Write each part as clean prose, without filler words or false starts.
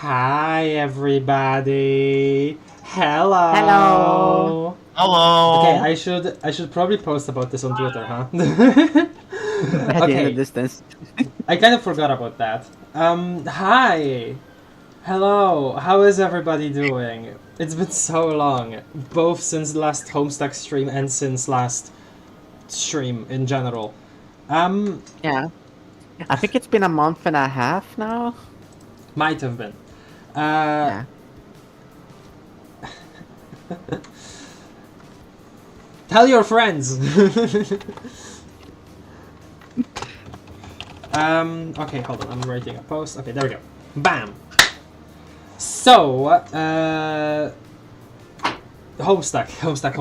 Hi, everybody. Hello. Hello. Okay, Hello. I should probably post about this on Twitter, huh? Already in the Okay, distance. I kind of forgot about that. Hi. Hello. How is everybody doing? It's been so long, both since last Homestuck stream and since last stream in general. Um, Yeah. I think it's been a month and a half now. might have been. Uh, Yeah. Tell your friends. Okay, hold on. I'm writing a post. Okay, there we go. Bam. So, Homestuck. like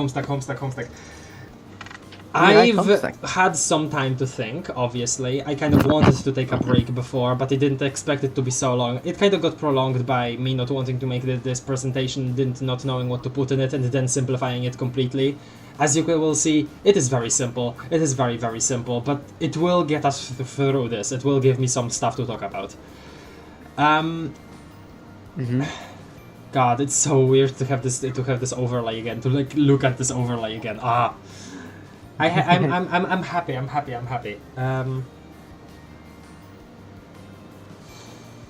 I've Homestuck. had some time to think, obviously. I kind of wanted to take a break before, but I didn't expect it to be so long. It kind of got prolonged by me not wanting to make this presentation, not knowing what to put in it, and then simplifying it completely. As you will see, it is very simple. It is very, very simple, but it will get us through this. It will give me some stuff to talk about. God, it's so weird to have this overlay again, to like look at this overlay again. I'm happy.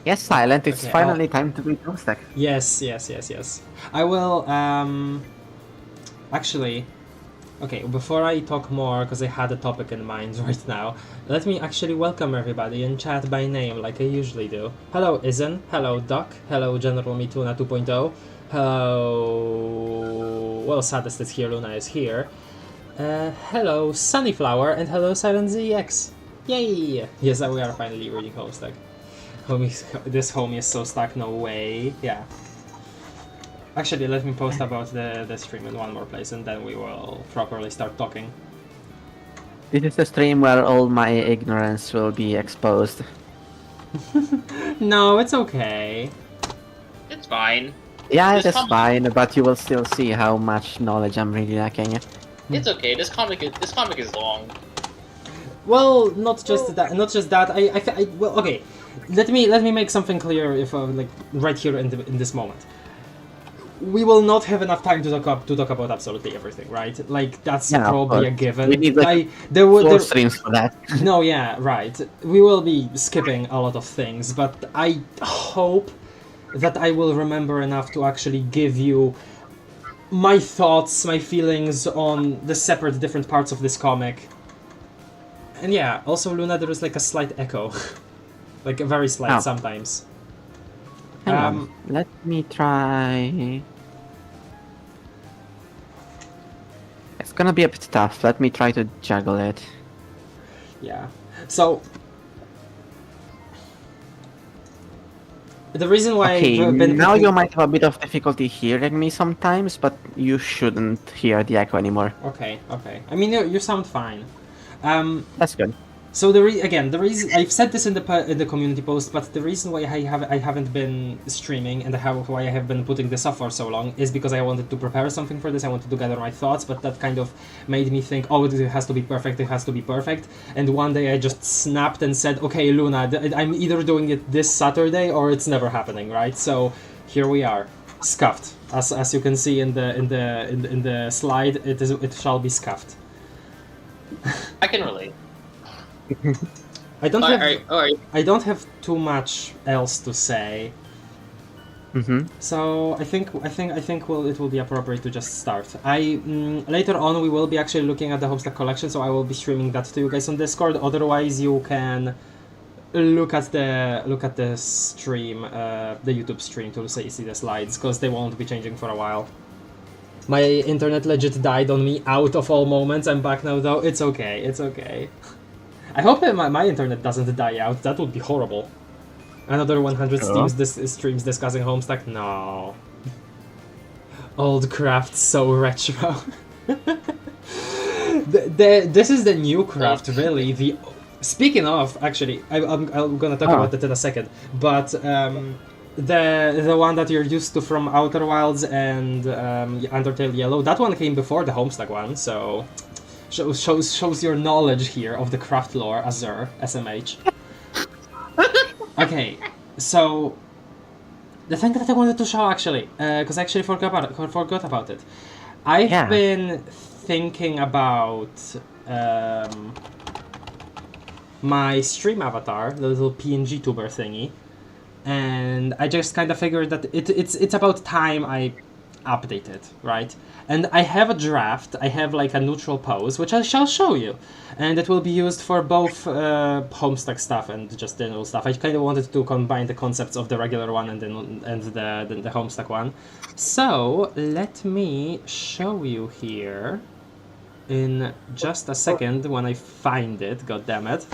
Yes, Silent. It's Okay, finally time to read Homestuck. Yes. I will, actually, okay, before I talk more, because I had a topic in mind right now, let me actually welcome everybody and chat by name, like I usually do. Hello, Izen. Hello, Doc. Hello, General Mituna 2.0. Hello, well, Saddest is here, Luna is here. Hello, Sunnyflower, and hello, Silent ZX. Yay! Yes, we are finally reading Homestuck. This homie is so stuck, no way. Yeah. Actually, let me post about the stream in one more place, and then we will properly start talking. This is the stream where all my ignorance will be exposed. No, it's okay. It's fine. Yeah, This it is comic- fine, but you will still see how much knowledge I'm really lacking. It's okay. This comic is long. Well, not just that. Not just that. Well, okay. Let me make something clear. If like right here in this moment, we will not have enough time to talk about absolutely everything, right? Like that's Yeah, of probably a course. given. We need like there 4 streams for that. No, yeah, right. We will be skipping a lot of things, but I hope that I will remember enough to actually give you my thoughts, my feelings on the separate different parts of this comic. And yeah, also Luna, there is like a slight echo. Like a very slight Oh. sometimes. Hang on. Let me try. It's gonna be a bit tough. Let me try to juggle it. Yeah. So the reason why Okay, I've been now you might have a bit of difficulty hearing me sometimes, but you shouldn't hear the echo anymore. Okay. I mean, you sound fine. That's good. So the reason I've said this in the community post, but the reason why I haven't been streaming and why I have been putting this off for so long is because I wanted to prepare something for this. I wanted to gather my thoughts, but that kind of made me think, oh, it has to be perfect. And one day I just snapped and said, okay, Luna, I'm either doing it this Saturday or it's never happening, right? So here we are, scuffed. As you can see in the slide, it shall be scuffed. I can relate. I don't Alright. I don't have too much else to say, so I think it will be appropriate to just start. Later on we will be actually looking at the Homestuck collection, so I will be streaming that to you guys on Discord. Otherwise, you can look at the stream, the YouTube stream, to see the slides, because they won't be changing for a while. My internet legit died on me out of all moments. I'm back now though. It's okay. I hope that my internet doesn't die out. That would be horrible. Another 100 streams discussing Homestuck? No. Old craft, so retro. This is the new craft, really. Speaking of, actually, I'm gonna talk about that in a second. But the one that you're used to from Outer Wilds and Undertale Yellow, that one came before the Homestuck one, so shows your knowledge here of the craft lore, Azure, SMH. Okay, so the thing that I wanted to show actually, because I actually forgot about it. I've Yeah. been thinking about my stream avatar, the little PNG tuber thingy, and I just kind of figured that it's about time I update it, right? And I have a draft, I have like a neutral pose, which I shall show you, and it will be used for both Homestuck stuff and just general stuff. I kind of wanted to combine the concepts of the regular one and the Homestuck one. So let me show you here in just a second when I find it. God damn it!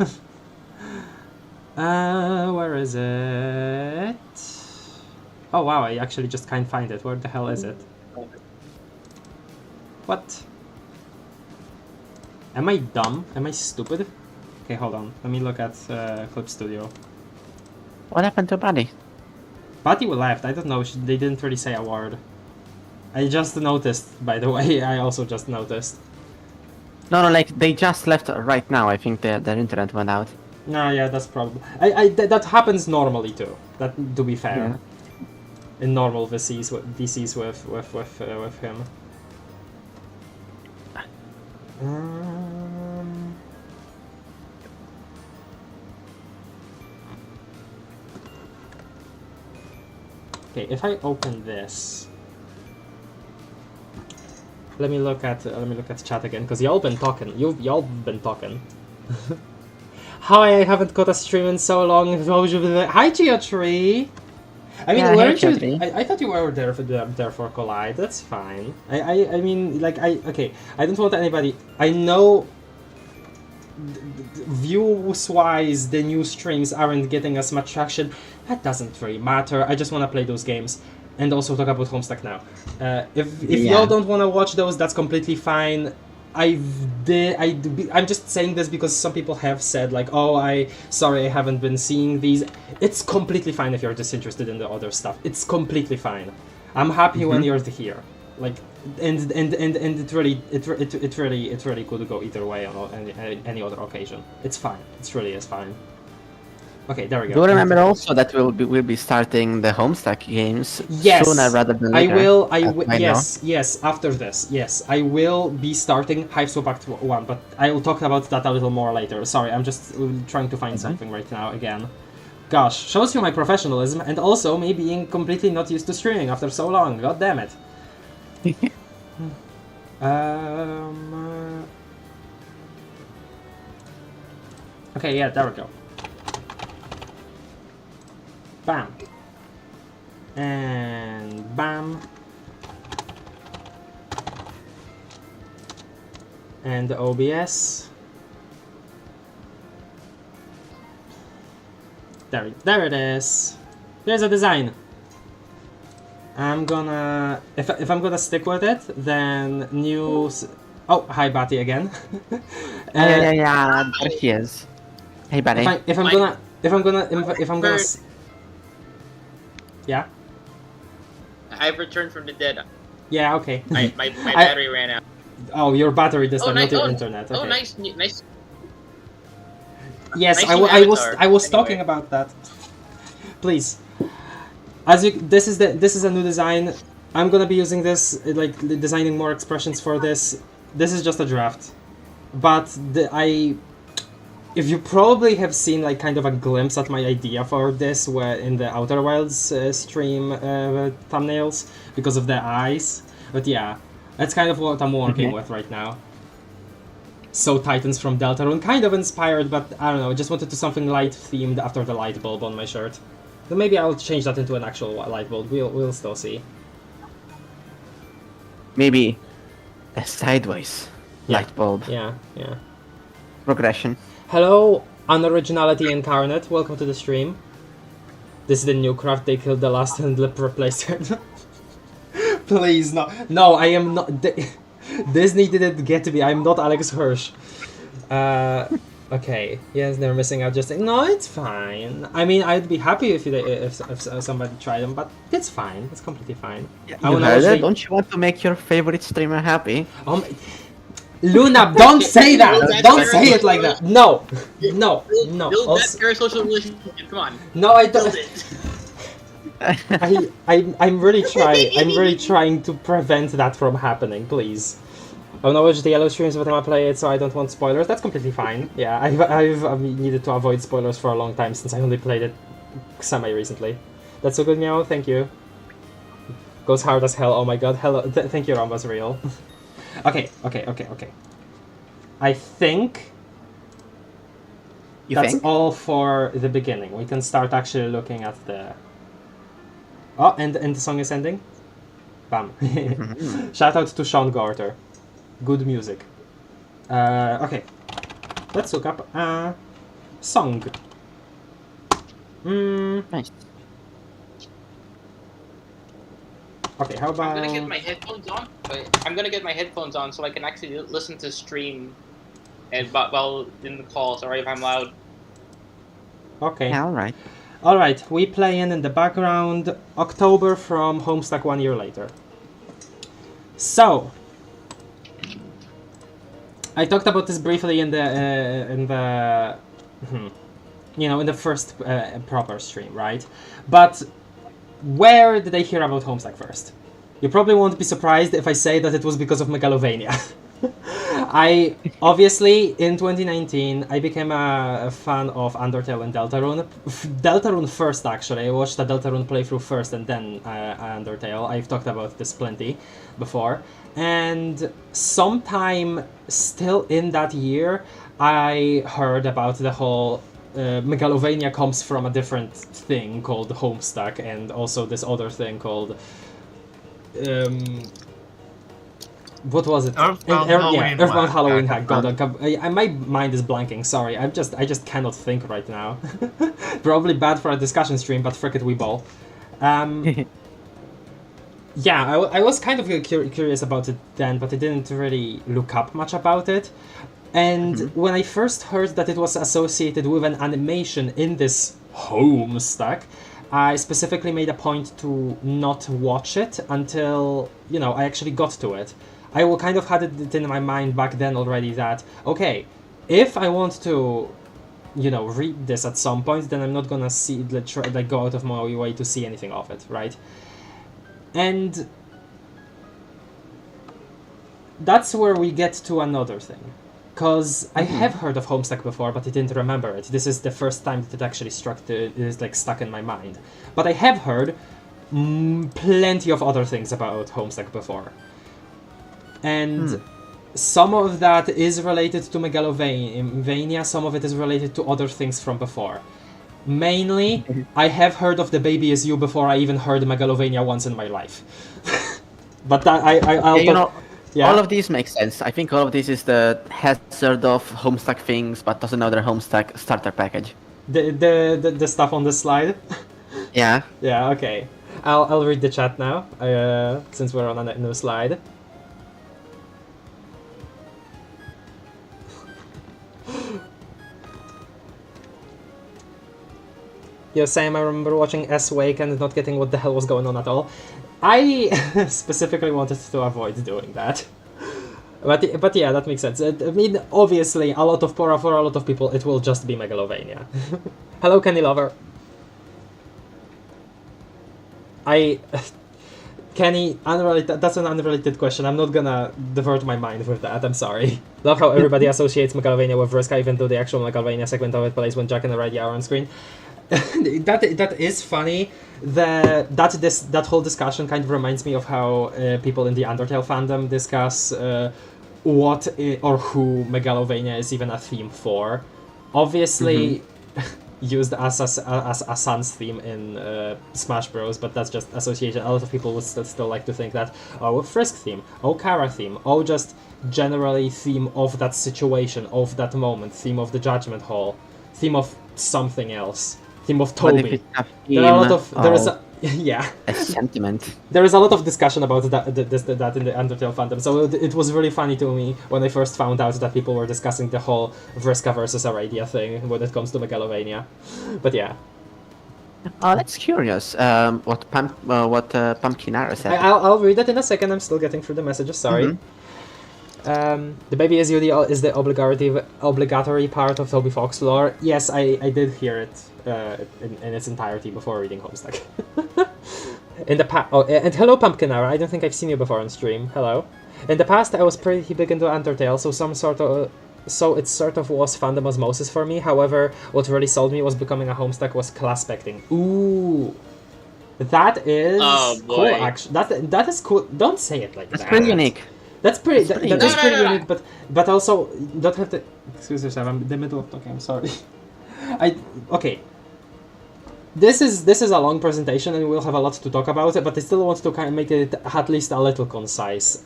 Where is it? Oh wow, I actually just can't find it. Where the hell is it? What? Am I dumb? Am I stupid? Okay, hold on. Let me look at Clip Studio. What happened to Buddy? Patty left. I don't know. They didn't really say a word. I just noticed, by the way. I also just noticed. No, like they just left right now. I think their internet went out. No, yeah, that's probably. That happens normally too. That, to be fair, Yeah. in normal VCs with him. Okay, if I open this, let me look at chat again, because y'all been talking. Y'all been talking. How I haven't got a stream in so long. Hi, Geotree. I mean, Yeah, hey, weren't you? Geotree. I thought you were there for Collide. That's fine. I mean, like okay. I don't want anybody. I know. Views-wise, the new streams aren't getting as much traction. That doesn't really matter. I just want to play those games and also talk about Homestuck now. If y'all don't want to watch those, that's completely fine. I'm just saying this because some people have said like, oh, sorry, I haven't been seeing these. It's completely fine if you're disinterested in the other stuff. It's completely fine. I'm happy when you're here. Like, and it really could go either way on any other occasion. It's fine. It really is fine. Okay, there we go. Do remember also that we'll be starting the Homestuck games Yes, sooner rather than I later. will. I Yes. After this, yes, I will be starting Hive Swap Act 1, but I will talk about that a little more later. Sorry, I'm just trying to find something right now again. Gosh, shows you my professionalism and also me being completely not used to streaming after so long. God damn it. Okay, yeah, there we go. Bam. And bam. And the OBS. There it is. There's a design. I'm gonna, if I'm gonna stick with it, then news. Oh, hi, Batty again. Yeah, there he is. Hey, buddy. If I'm gonna. Yeah. I've returned from the dead. Yeah. Okay. My battery ran out. Oh, your battery this time, nice. not your internet. Okay. Oh, nice. Yes, Nice I new avatar. was Anyway. talking about that. Please, this is a new design. I'm gonna be using this, like designing more expressions for this. This is just a draft, but if you probably have seen like kind of a glimpse at my idea for this, where in the Outer Wilds stream thumbnails because of the eyes. But yeah, that's kind of what I'm working with right now. So Titans from Deltarune, kind of inspired, but I don't know, just wanted to something light themed after the light bulb on my shirt. Then maybe I'll change that into an actual light bulb. We'll still see. Maybe a sideways light bulb Yeah. progression. Hello, Unoriginality Incarnate. Welcome to the stream. This is the new craft. They killed the last and replaced it. Please, no. No, I am not. Disney didn't get to me. I'm not Alex Hirsch. Okay. Yes, they're missing out. Just no, it's fine. I mean, I'd be happy if somebody tried them, but it's fine. It's completely fine. You I wanna heard actually- it? Don't you want to make your favorite streamer happy? Luna, don't say that. Build that Don't say it like that. No. Build Also- that parasocial relationship. Come on. No, I don't. Build it. I'm really trying to prevent that from happening, please. I know which the yellow streams, but I'm gonna play it, so I don't want spoilers. That's completely fine. Yeah, I've needed to avoid spoilers for a long time since I only played it semi-recently. That's so good, Meow. Thank you. Goes hard as hell. Oh my god. Hello. Thank you, Ramba's real. Okay. I think that's all for the beginning. We can start actually looking at the... Oh, and the song is ending? Bam. Shout out to Sean Garter. Good music. Okay. Let's look up a song. Nice. Okay, how about... I'm gonna get my headphones on. I'm gonna get my headphones on so I can actually listen to stream and while in the call. Sorry if I'm loud. Okay. Yeah, alright. Alright, we play in the background October from Homestuck 1 year later. So, I talked about this briefly in the in the first proper stream, right? But where did I hear about Homestuck first? You probably won't be surprised if I say that it was because of Megalovania. I obviously in 2019 I became a fan of Undertale and Deltarune. Deltarune first, actually. I watched the Deltarune playthrough first and then Undertale. I've talked about this plenty before. And sometime still in that year, I heard about the whole Megalovania comes from a different thing called Homestuck, and also this other thing called what was it? Earthbound Halloween Earthbound Hack. Halloween Hack. God, my mind is blanking. Sorry, I just cannot think right now. Probably bad for a discussion stream, but frick it, we ball. Yeah, I was kind of curious about it then, but I didn't really look up much about it. And when I first heard that it was associated with an animation in this Homestuck, I specifically made a point to not watch it until, I actually got to it. I kind of had it in my mind back then already that, okay, if I want to, read this at some point, then I'm not gonna go out of my way to see anything of it, right? And that's where we get to another thing. Because I have heard of Homestuck before, but I didn't remember it. This is the first time that it actually stuck in my mind. But I have heard plenty of other things about Homestuck before. And some of that is related to Megalovania, some of it is related to other things from before. Mainly, I have heard of The Baby Is You before I even heard Megalovania once in my life. But that all of these make sense. I think all of this is the hazard of Homestuck things, but also another Homestuck starter package. The stuff on the slide? Yeah. Yeah, okay. I'll read the chat now, since we're on a new slide. Yo, Sam, I remember watching S-Wake and not getting what the hell was going on at all. I specifically wanted to avoid doing that. But yeah, that makes sense. I mean, obviously, for a lot of people, it will just be Megalovania. Hello, Kenny Lover. Kenny, that's an unrelated question. I'm not gonna divert my mind with that, I'm sorry. Love how everybody associates Megalovania with Vriska, even though the actual Megalovania segment of it plays when Jack and Red are on screen. That is funny. That whole discussion kind of reminds me of how people in the Undertale fandom discuss what or who Megalovania is even a theme for. Obviously, used as a Sun's theme in Smash Bros, but that's just association. A lot of people would still like to think that, oh, a Frisk theme, oh, Kara theme, oh, just generally theme of that situation, of that moment, theme of the Judgment Hall, theme of something else. Theme of Toby. There are a lot of a sentiment. There is a lot of discussion about that in the Undertale fandom. So it was really funny to me when I first found out that people were discussing the whole Vriska versus Aradia thing when it comes to Megalovania. But yeah. That's curious. What Pumpkinara said. I'll read that in a second. I'm still getting through the messages. Sorry. The baby is the obligatory part of Toby Fox lore. Yes, I did hear it in its entirety before reading Homestuck. And hello Pumpkinara, I don't think I've seen you before on stream. Hello. In the past I was pretty big into Undertale, so it sort of was Fandom osmosis for me. However, what really sold me was becoming a Homestuck was class specting. Ooh. That is cool actually. That is cool. Don't say it like that. That's pretty unique. That's pretty. That is pretty No. unique, but also you don't have to. Excuse yourself. I'm in the middle of talking. I'm sorry. Okay. This is a long presentation, and we'll have a lot to talk about it. But I still want to kind of make it at least a little concise,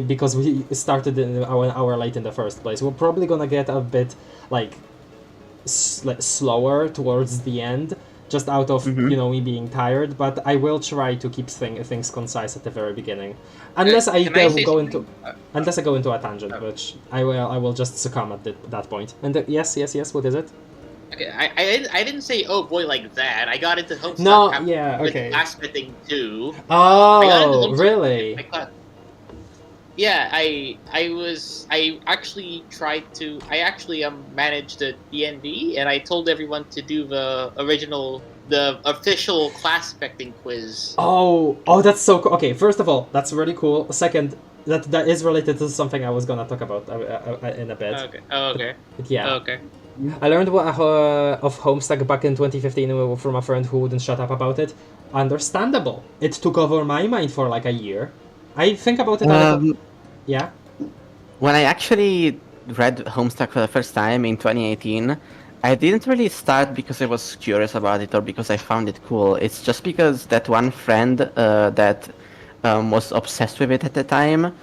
because we started an hour late in the first place. We're probably gonna get a bit like slower towards the end, just out of me being tired. But I will try to keep things concise at the very beginning, unless I go into a tangent, which I will just succumb at that point. And yes, what is it? Okay, I didn't say oh boy like that. I got into Homestuck. No, yeah, okay. With class thing too. Oh, really? Yeah, I actually managed the D&D, and I told everyone to do the official class specting quiz. Oh, that's so cool. Okay, first of all, that's really cool. Second, that is related to something I was gonna talk about in a bit. Okay. Oh, okay. But yeah. Okay. I learned of Homestuck back in 2015 from a friend who wouldn't shut up about it. Understandable. It took over my mind for like a year. I think about it a little. Yeah? When I actually read Homestuck for the first time in 2018, I didn't really start because I was curious about it or because I found it cool. It's just because that one friend that was obsessed with it at the time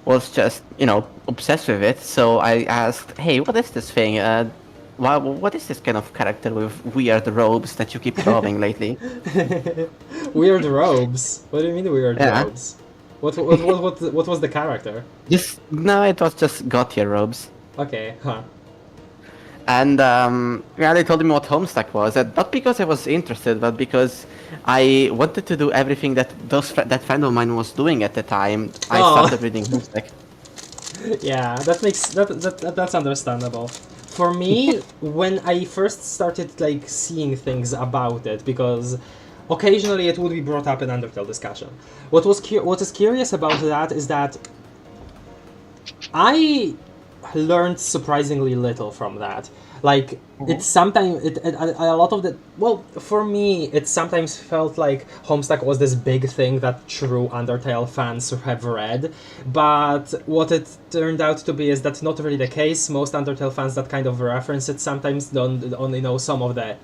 was just, obsessed with it. So I asked, hey, what is this thing? What is this kind of character with weird robes that you keep drawing lately? Weird robes? What do you mean weird robes? What was the character? No, it was just Gautier robes. Okay, huh. And they told me what Homestuck was, and not because I was interested, but because I wanted to do everything that that friend of mine was doing at the time. I started reading Homestuck. Yeah, that's understandable. For me, when I first started seeing things about it, because occasionally it would be brought up in Undertale discussion. What is curious about that is that I learned surprisingly little from that. It's sometimes a lot of the for me it sometimes felt like Homestuck was this big thing that true Undertale fans have read, but what it turned out to be is that's not really the case. Most Undertale fans that kind of reference it sometimes only know some of the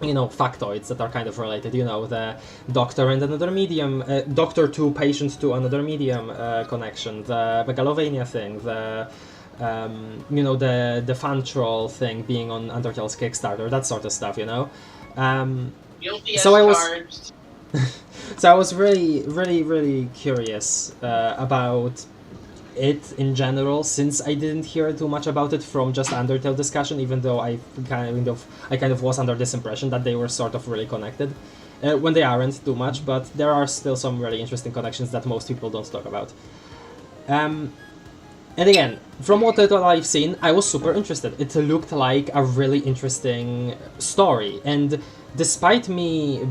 factoids that are kind of related, the doctor and another medium, doctor to patient to another medium connection, the Megalovania thing, the the fan troll thing being on Undertale's Kickstarter, that sort of stuff, So I was really curious about it in general, since I didn't hear too much about it from just Undertale discussion, even though I kind of was under this impression that they were sort of really connected, when they aren't too much, but there are still some really interesting connections that most people don't talk about. And again, from what I've seen, I was super interested. It looked like a really interesting story, and despite me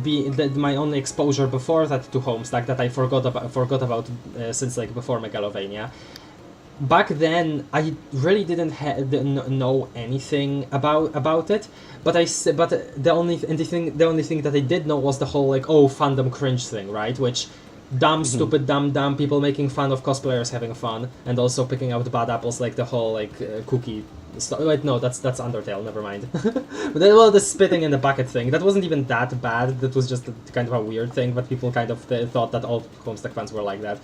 my only exposure before that to Homestuck that I forgot about since before Megalovania, back then I really didn't know anything about it. But the only thing that I did know was the whole fandom cringe thing, right? Which stupid, dumb people making fun of cosplayers having fun, and also picking out bad apples, the whole cookie stuff. Wait, no, that's Undertale. Never mind. But the spitting in the bucket thing, that wasn't even that bad. That was just kind of a weird thing, but people kind of thought that all Homestuck fans were like that.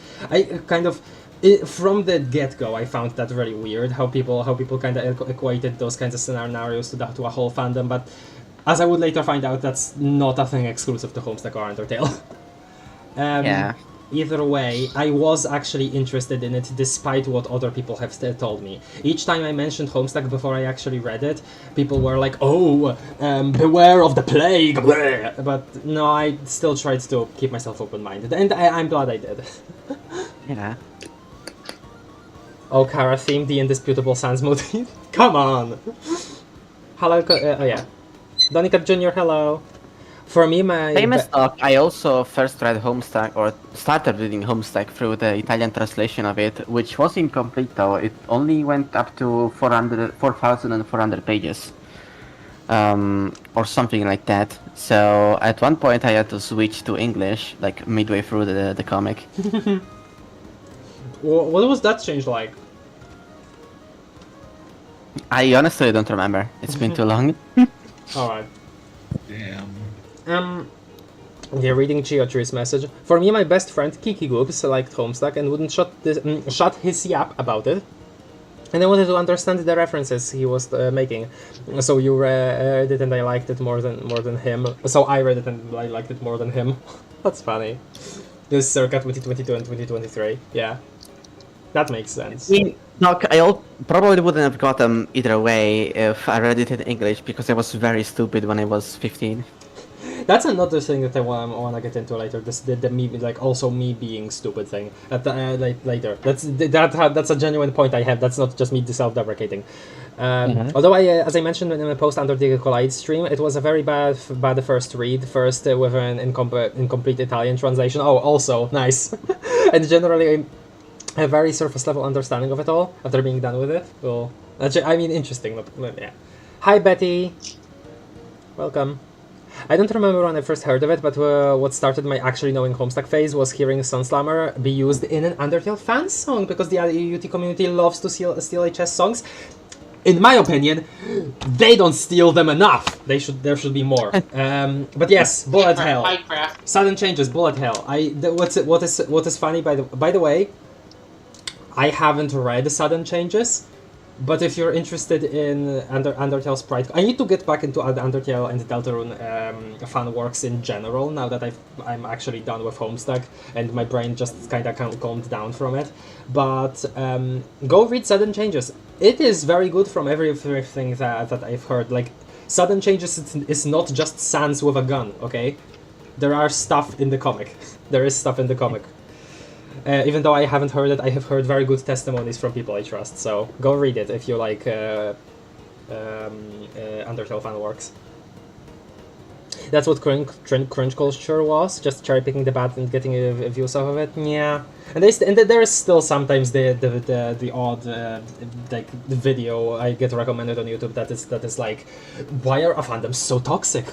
From the get-go, I found that really weird how people kind of equated those kinds of scenarios to a whole fandom. But as I would later find out, that's not a thing exclusive to Homestuck or Undertale. Either way, I was actually interested in it despite what other people have told me. Each time I mentioned Homestuck before I actually read it, people were like, beware of the plague, bleh. But no, I still tried to keep myself open-minded, and I'm glad I did. Yeah. Oh, Kara theme, the indisputable sans motif. Come on. Hello. Oh yeah. Donica Jr. Hello. For me, my Famous talk, I also first read Homestuck, or started reading Homestuck through the Italian translation of it, which was incomplete though. It only went up to 4,400 pages. Or something like that. So at one point I had to switch to English, like midway through the comic. What was that change like? I honestly don't remember. It's been too long. Alright. Damn. Yeah, reading Geotree's message. For me, my best friend Kiki Goops liked Homestuck and wouldn't shut his yap about it. And I wanted to understand the references he was making. So you read it and I liked it more than him. So I read it and I liked it more than him. That's funny. This is circa 2022 and 2023. Yeah. That makes sense. Probably wouldn't have got them either way if I read it in English, because I was very stupid when I was 15. That's another thing that I want to get into later. The me, like, also me being stupid thing. Later. That's a genuine point I have. That's not just me self-deprecating. Although as I mentioned in the Post-Undertale Collide stream, it was a very bad first read. First with an incomplete Italian translation. Oh, also nice. And generally a very surface level understanding of it all after being done with it. Well, I mean, interesting. Yeah. Hi Betty. Welcome. I don't remember when I first heard of it, but what started my actually knowing Homestuck phase was hearing Sunslammer be used in an Undertale fan song, because the UT community loves to steal HS songs. In my opinion, they don't steal them enough. There should be more. But yes, Bullet Hell. Sudden changes, Bullet Hell. What is funny by the way, I haven't read Sudden Changes. But if you're interested in Undertale Sprite, I need to get back into Undertale and Deltarune fan works in general, now that I'm actually done with Homestuck and my brain just kind of calmed down from it. But go read Sudden Changes. It is very good from everything that I've heard. Like, Sudden Changes is not just Sans with a gun, okay? There are stuff in the comic. There is stuff in the comic. Even though I haven't heard it, I have heard very good testimonies from people I trust, so go read it if you like Undertale fan works. That's what cringe culture was, just cherry picking the bad and getting views off of it. Yeah, and there is still sometimes the odd like the video I get recommended on YouTube that is like, why are fandoms so toxic? ?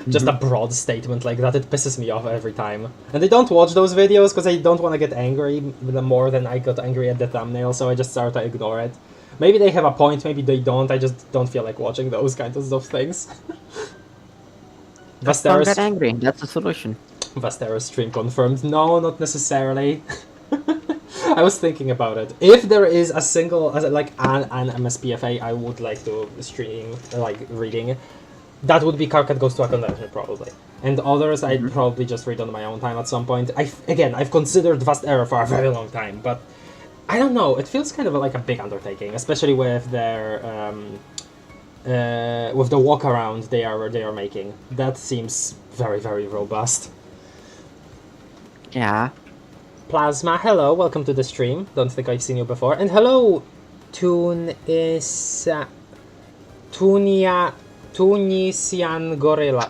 Just a broad statement like that, it pisses me off every time. And I don't watch those videos because I don't want to get angry more than I got angry at the thumbnail, so I just start to ignore it. Maybe they have a point, maybe they don't, I just don't feel like watching those kinds of things. Don't get angry, that's the solution. Vasteros stream confirmed. No, not necessarily. I was thinking about it. If there is a single, like an MSPFA I would like to stream, like reading, that would be Karkat Goes to a Convention, probably. And others I'd probably just read on my own time at some point. I've considered Vast Era for a very long time, but I don't know, it feels kind of like a big undertaking, especially with their with the walk around they are making. That seems very, very robust. Yeah. Plasma, hello, welcome to the stream. Don't think I've seen you before. And hello, Tunisian Gorilla.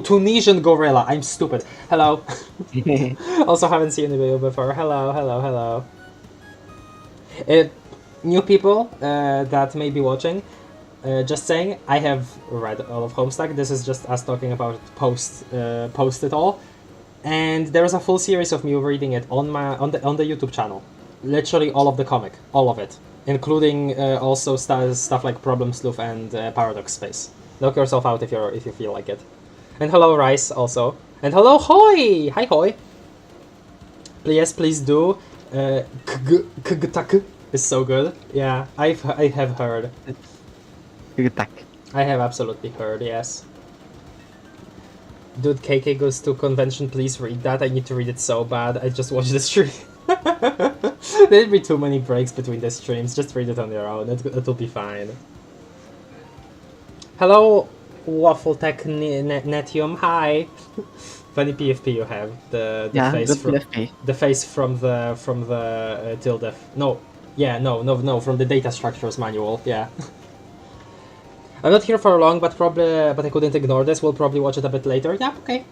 Tunisian Gorilla. I'm stupid. Hello. Also haven't seen the video before. Hello. New people that may be watching, just saying, I have read all of Homestuck. This is just us talking about Post It All. And there is a full series of me reading it on the YouTube channel. Literally all of the comic. All of it. Including also stuff like Problem Sleuth and Paradox Space. Knock yourself out if you feel like it. And hello Rice also. And hello Hoy! Hi Hoy! Please do. Kgtak is so good. Yeah, I have heard. Kgtak. I have absolutely heard, yes. Dude, KK Goes to Convention, please read that. I need to read it so bad. I just watched the stream. There'll be too many breaks between the streams. Just read it on your own. It'll be fine. Hello, Waffle Tech Netium, hi. Funny PFP you have. The Yeah, face good from PFP. the face from the tilde. No, yeah, no, from the data structures manual. Yeah. I'm not here for long, but I couldn't ignore this. We'll probably watch it a bit later. Yeah, okay.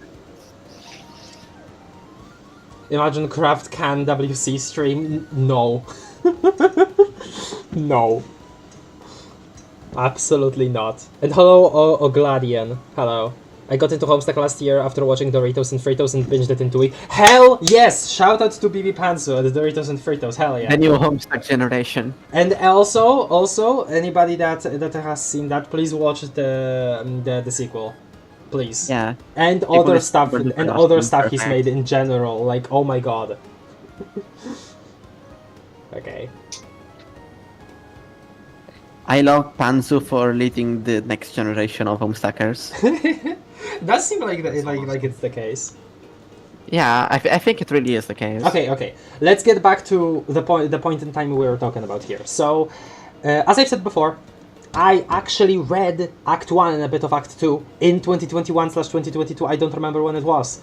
Imagine Craft Can WC stream. No. No. Absolutely not. And hello, Ogladian. Hello. I got into Homestuck last year after watching Doritos and Fritos and binged it in 2 weeks. Hell yes! Shout out to BB Pantsu, the Doritos and Fritos. Hell yeah. The new Homestuck generation. And also, anybody that has seen that, please watch the sequel, please. Yeah. And Sequel other is stuff super and duper other awesome, stuff he's perfect. made in general. Like, oh my god. Okay. I love Panzu for leading the next generation of Homestuckers. Does seem like it's the case. Yeah, I think it really is the case. Okay. Let's get back to the point in time we were talking about here. So, as I've said before, I actually read Act 1 and a bit of Act 2 in 2021/2022. I don't remember when it was.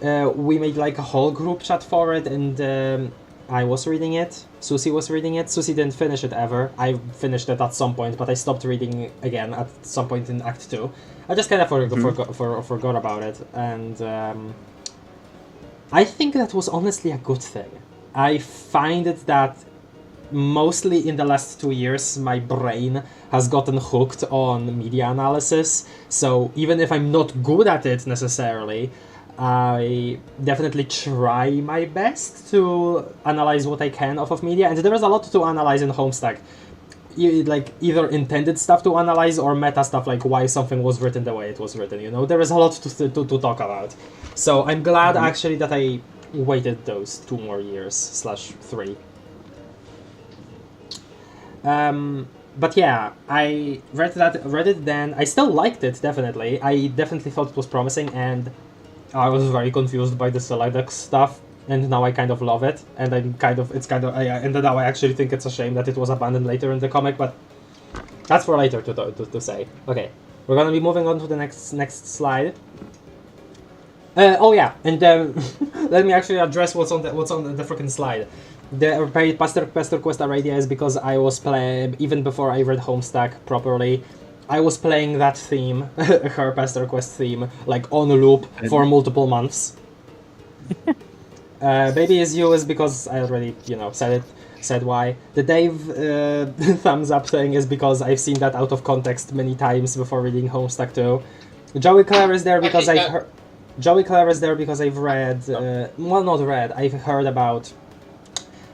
We made like a whole group chat for it, and I was reading it. Susie was reading it. Susie didn't finish it ever. I finished it at some point, but I stopped reading again at some point in Act 2. I just kind of forgot about it, and I think that was honestly a good thing. I find it that mostly in the last 2 years, my brain has gotten hooked on media analysis. So even if I'm not good at it necessarily, I definitely try my best to analyze what I can off of media, and there is a lot to analyze in Homestuck. Like either intended stuff to analyze or meta stuff, like why something was written the way it was written. You know, there is a lot to talk about. So I'm glad actually that I waited those 2 more years /3. But yeah, I read it then. I still liked it, definitely. I definitely thought it was promising, and I was very confused by the Select stuff, and now I kind of love it. And and now I actually think it's a shame that it was abandoned later in the comic, but that's for later to say. Okay, we're gonna be moving on to the next slide. Oh yeah, and let me actually address what's on the freaking slide. The Pastor Quest idea is because I was playing, even before I read Homestuck properly, I was playing that theme, her Pastor Quest theme, like on a loop for multiple months. Baby is you is because I already, said why. The Dave thumbs up thing is because I've seen that out of context many times before reading Homestuck too. Joey Clare is there because I've heard. Joey Clare is there because I've read, I've heard about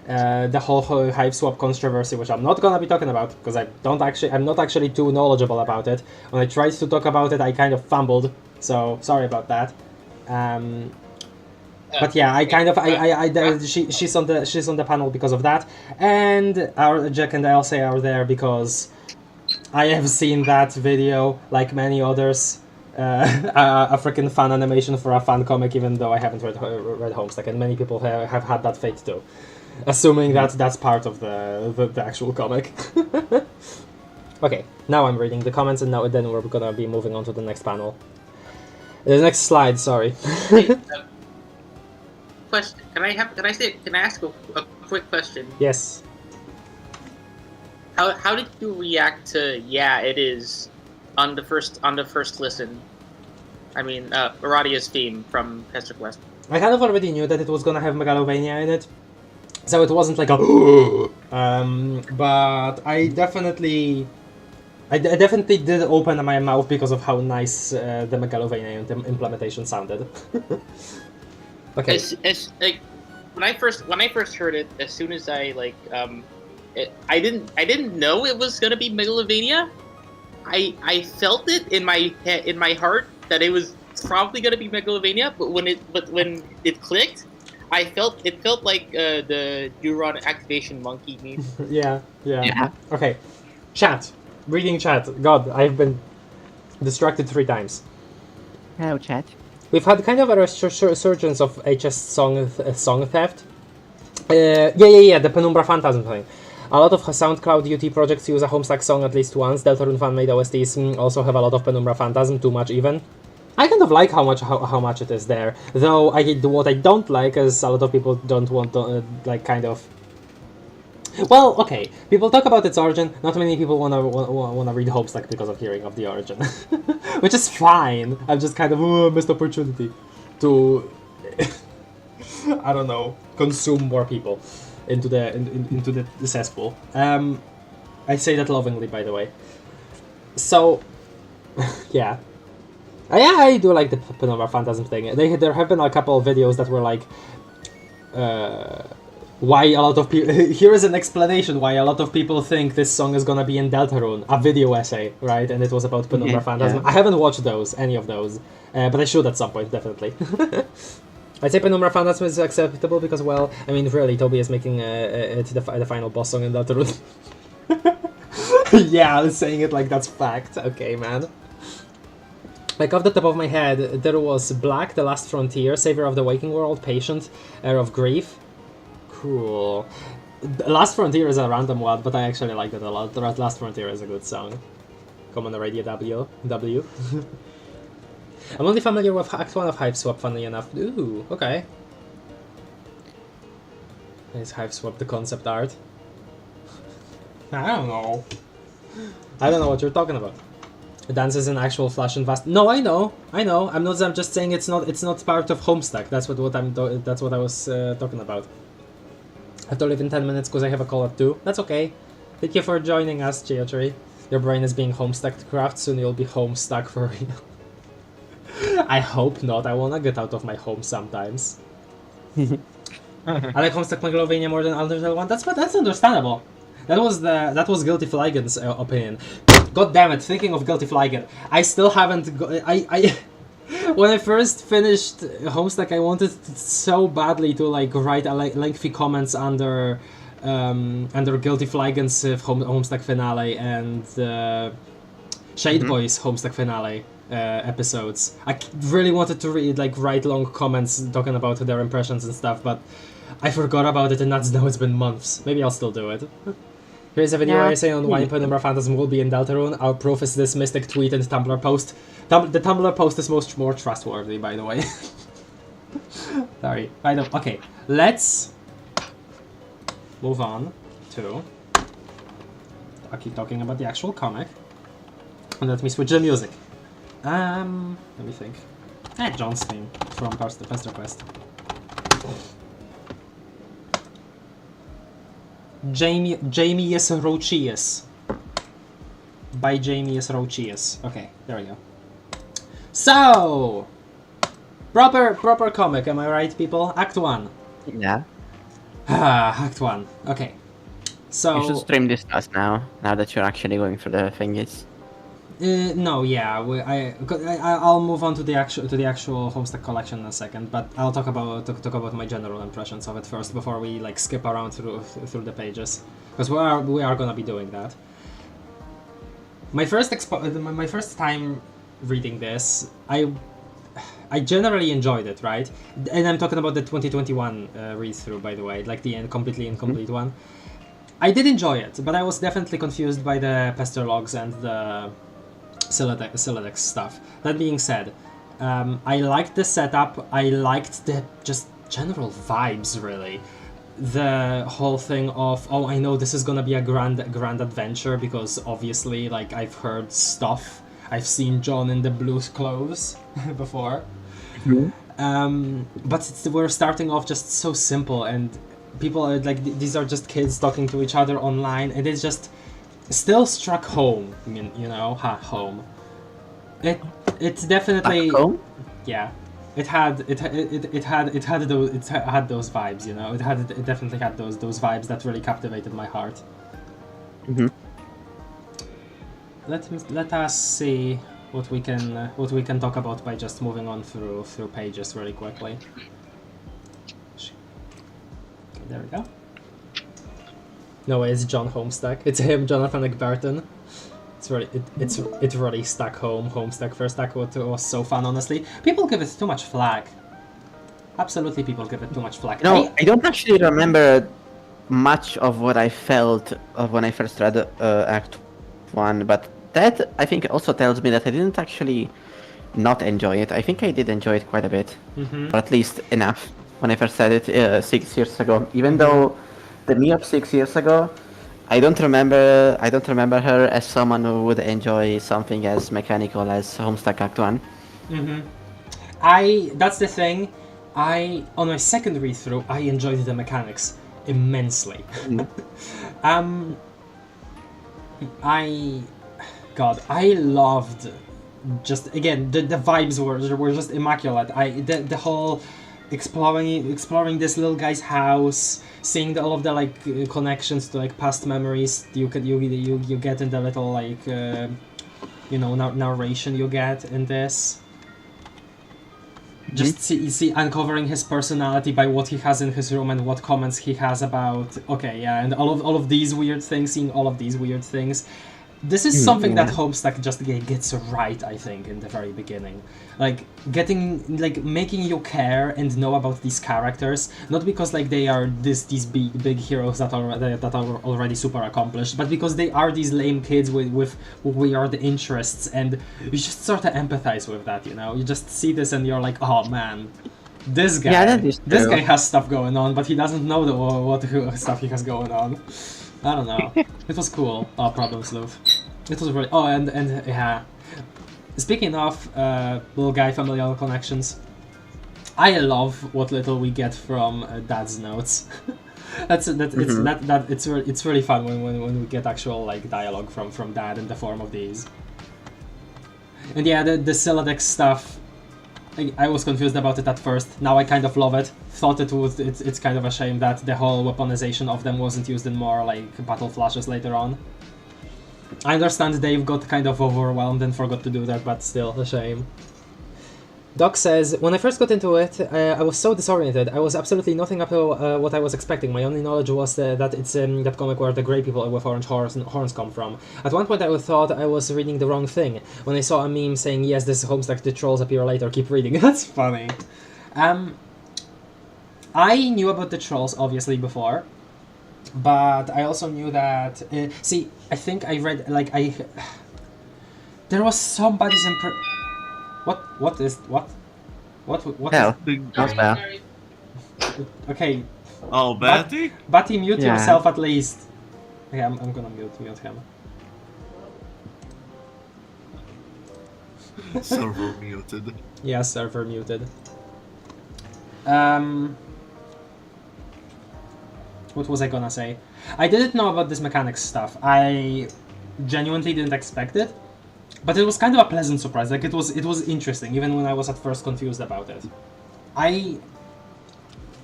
the whole Hive Swap controversy, which I'm not gonna be talking about because I'm not actually too knowledgeable about it. When I tried to talk about it, I kind of fumbled, so sorry about that. But yeah, she's on the panel because of that, and our Jack and Elsie are there because I have seen that video like many others. A freaking fan animation for a fan comic, even though I haven't read Homestuck, and many people have had that fate too. Assuming that that's part of the actual comic. Okay, now I'm reading the comments, and then we're gonna be moving on to the next panel. The next slide, sorry. Question: Can I ask a quick question? Yes. How did you react to it is on the first listen? I mean, Aradia's theme from Pastor Quest. I kind of already knew that it was gonna have Megalovania in it, so it wasn't like a but I definitely did open my mouth because of how nice the Megalovania implementation sounded. Okay. It's like when I first heard it, as soon as I I didn't know it was gonna be Megalovania. I felt it in my heart that it was probably gonna be Megalovania, but when it clicked, it felt like the Neuron activation monkey meme. Yeah. Okay, chat, reading chat. God, I've been distracted 3 times. Hello, chat. We've had kind of a resurgence of HS song theft. Yeah, the Penumbra Phantasm thing. A lot of SoundCloud UT projects use a Homestuck song at least once. Deltarune fan-made OSTs also have a lot of Penumbra Phantasm, too much even. I kind of like how much it is there, though what I don't like is a lot of people don't want to, like, kind of... Well, okay, people talk about its origin, not many people wanna read Homestuck because of hearing of the origin. Which is fine, I'm just kind of, missed opportunity to... I don't know, consume more people into the cesspool. I say that lovingly, by the way. So, yeah. Yeah, I do like the Penumbra Phantasm thing. There have been a couple of videos that were like, why a lot of people... Here is an explanation why a lot of people think this song is gonna be in Deltarune. A video essay, right? And it was about Penumbra Phantasm. Yeah. I haven't watched any of those, but I should at some point, definitely. I'd say Penumbra Phantasm is acceptable because, well, I mean, really, Toby is making it the final boss song in Deltarune. Yeah, saying it like that's fact. Okay, man. Like, off the top of my head, there was Black, The Last Frontier, Savior of the Waking World, Patient, Air of Grief. Cool. Last Frontier is a random one, but I actually like that a lot. The Last Frontier is a good song. Common Radio W. I'm only familiar with Act 1 of Hive Swap, funnily enough. Ooh, okay. Is Hive Swap the concept art? I don't know. I don't know what you're talking about. Dance is an actual Flash and Fast. No, I know. I'm just saying it's not part of Homestuck. That's what I was talking about. I have to leave in 10 minutes because I have a call at 2. That's okay. Thank you for joining us, Geotree. Your brain is being Homestuck to craft. Soon you'll be Homestuck for real. I hope not. I wanna get out of my home sometimes. I like Homestuck Megalovania more than Undertale 1. That's understandable. That was Guilty Flagon's opinion. God damn it! Thinking of Guilty Flagon, I still haven't. When I first finished Homestuck, I wanted so badly to like write a lengthy comments under Guilty Flagon's Homestuck finale and Shade Boy's Homestuck finale episodes. I really wanted to write long comments talking about their impressions and stuff, but I forgot about it, and now it's been months. Maybe I'll still do it. Here's a video I say on why Penumbra Phantasm will be in Deltarune. Our proof is this mystic tweet and Tumblr post. The Tumblr post is more trustworthy, by the way. Sorry. Okay, let's move on to... I keep talking about the actual comic. And let me switch the music. Let me think. John's theme from Pester Quest. Jamius Rochius. By Jamius Rochius. Okay, there we go. So, proper comic, am I right, people? Act 1. Yeah. Act 1. Okay. So you should stream this to us now that you're actually going through the thingies. No, yeah, I'll move on to the actual Homestuck collection in a second, but I'll talk about my general impressions of it first before we like skip around through the pages, because we are gonna be doing that. My first time reading this, I generally enjoyed it, right? And I'm talking about the 2021 read-through, by the way, like the completely incomplete one. I did enjoy it, but I was definitely confused by the pester logs and the Siladex stuff. That being said, I liked the setup, I liked the just general vibes, really. The whole thing of, oh, I know this is gonna be a grand adventure, because obviously, like, I've heard stuff. I've seen John in the blues clothes before. But we're starting off just so simple, and people are like, these are just kids talking to each other online, and it's just still struck home. I mean, you know, home. It's definitely home? Yeah. It had those vibes, you know. It definitely had those vibes that really captivated my heart. Let us see what we can talk about by just moving on through pages really quickly. Okay, there we go. No, it's John Homestuck. It's him, Jonathan Egberton. It really stuck home. Homestuck first stack was so fun, honestly. People give it too much flack. Absolutely, people give it too much flack. No, I don't actually remember much of what I felt when I first read Act 1, but that I think also tells me that I didn't actually not enjoy it. I think I did enjoy it quite a bit, or at least enough when I first read it 6 years ago. Even though the me of 6 years ago, I don't remember her as someone who would enjoy something as mechanical as Homestuck Act 1. That's the thing. On my second read through, I enjoyed the mechanics immensely. I loved just again the vibes were just immaculate. The whole exploring this little guy's house, seeing all of the connections to past memories you get in the little narration you get in this. Just see uncovering his personality by what he has in his room and what comments he has about and all of these weird things, seeing all of these weird things. This is something that Homestuck just gets right, I think, in the very beginning. Making you care and know about these characters, not because they are these big heroes that are already super accomplished, but because they are these lame kids with weird interests, and you just sort of empathize with that, you know? You just see this and you're like, oh man, this guy has stuff going on, but he doesn't know what stuff he has going on. I don't know. It was cool. Oh, problem sleuth. It was really. Oh, and yeah. Speaking of little guy familial connections, I love what little we get from Dad's notes. It's really fun when we get actual dialogue from Dad in the form of these. And yeah, the Siladex stuff. I was confused about it at first. Now I kind of love it. Thought it's kind of a shame that the whole weaponization of them wasn't used in more battle flashes later on. I understand Dave got kind of overwhelmed and forgot to do that, but still a shame. Doc says, when I first got into it, I was so disoriented. I was absolutely nothing up to what I was expecting. My only knowledge was that it's that comic where the grey people with orange horns come from. At one point I thought I was reading the wrong thing. When I saw a meme saying, yes, this is Homestuck, the trolls appear later, keep reading. That's funny. I knew about the trolls, obviously, before. But I also knew that... I think I read, there was somebody's What is... What? Hell, Sorry. Okay. Oh, Batty? Batty, mute Yeah. yourself at least. Okay, I'm gonna mute him. Server muted. Yeah, server muted. What was I gonna say? I didn't know about this mechanics stuff. I genuinely didn't expect it. But it was kind of a pleasant surprise. It was interesting, even when I was at first confused about it. I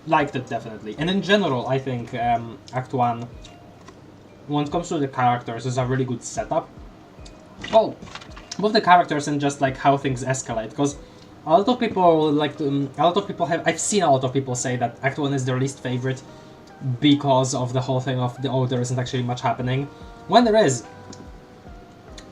liked it, definitely. And in general, I think Act 1, when it comes to the characters, is a really good setup. Well, both the characters and just how things escalate, because a lot of people I've seen a lot of people say that Act 1 is their least favorite because of the whole thing of there isn't actually much happening. When there is,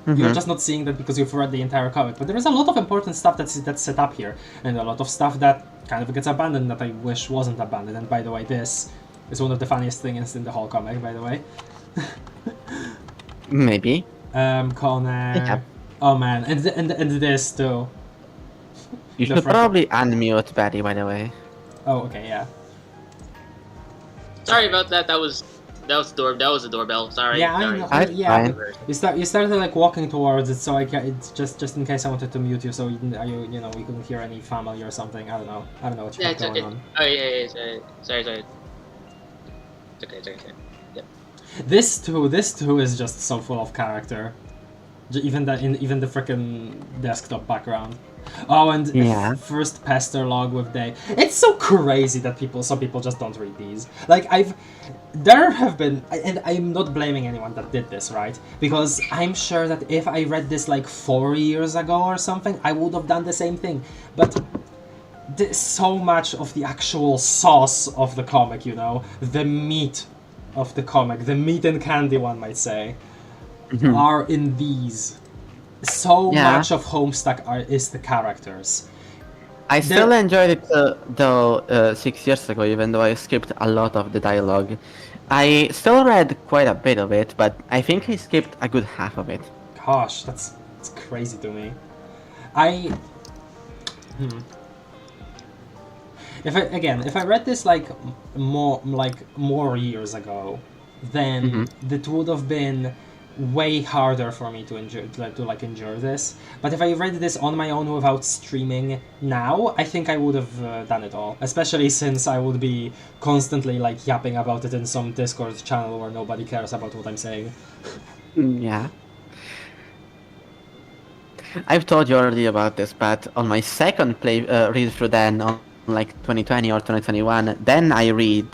you're just not seeing that because you've read the entire comic. But there is a lot of important stuff that's set up here, and a lot of stuff that kind of gets abandoned that I wish wasn't abandoned. And by the way, this is one of the funniest things in the whole comic, by the way. Maybe. Connor. Yeah. Oh man, and this too. You should probably unmute Batty, by the way. Oh, okay, yeah. Sorry about that. That was a doorbell. Sorry. Yeah, sorry. I know. Yeah. Fine. You started walking towards it, so it's just in case I wanted to mute you, so you couldn't hear any family or something. I don't know what you have going on. Oh yeah. Sorry. It's okay. Yep. This too is just so full of character. Even the frickin' desktop background. Oh, and first pester log with Day. It's so crazy that some people just don't read these. There have been, and I'm not blaming anyone that did this, right? Because I'm sure that if I read this 4 years ago or something, I would have done the same thing. But there's so much of the actual sauce of the comic, the meat of the comic, the meat and candy, one might say, are in these. So much of Homestuck is the characters. I still enjoyed it though 6 years ago, even though I skipped a lot of the dialogue. I still read quite a bit of it, but I think I skipped a good half of it. Gosh, that's crazy to me. I if I read this like more years ago, then it would have been way harder for me to endure this. But if I read this on my own without streaming now, I think I would have done it all. Especially since I would be constantly like yapping about it in some Discord channel where nobody cares about what I'm saying. Yeah. I've told you already about this, but on my second read through then on like 2020 or 2021, then I read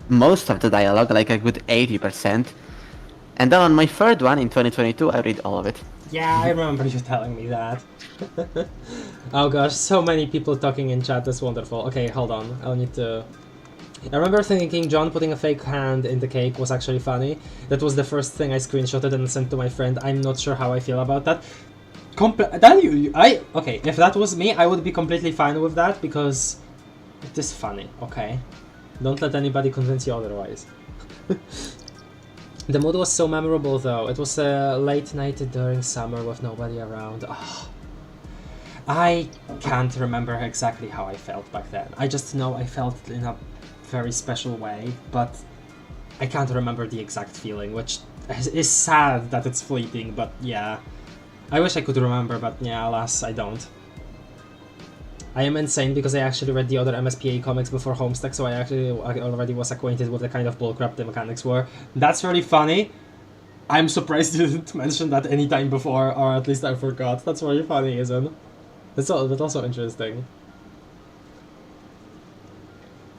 most of the dialogue, like a good 80%. And then on my third one in 2022, I read all of it. Yeah, I remember you telling me that. Oh gosh, so many people talking in chat, that's wonderful. Okay, hold on, I'll need to... I remember thinking John putting a fake hand in the cake was actually funny. That was the first thing I screenshotted and sent to my friend. I'm not sure how I feel about that. Okay, if that was me, I would be completely fine with that, because it is funny, okay? Don't let anybody convince you otherwise. The mood was so memorable though. It was a late night during summer with nobody around. Oh, I can't remember exactly how I felt back then. I just know I felt in a very special way, but I can't remember the exact feeling, which is sad that it's fleeting, but yeah. I wish I could remember, but yeah, alas, I don't. I am insane because I actually read the other MSPA comics before Homestuck, so I already was acquainted with the kind of bullcrap the mechanics were. That's really funny. I'm surprised you didn't mention that any time before, or at least I forgot. That's very funny, isn't it? That's also interesting.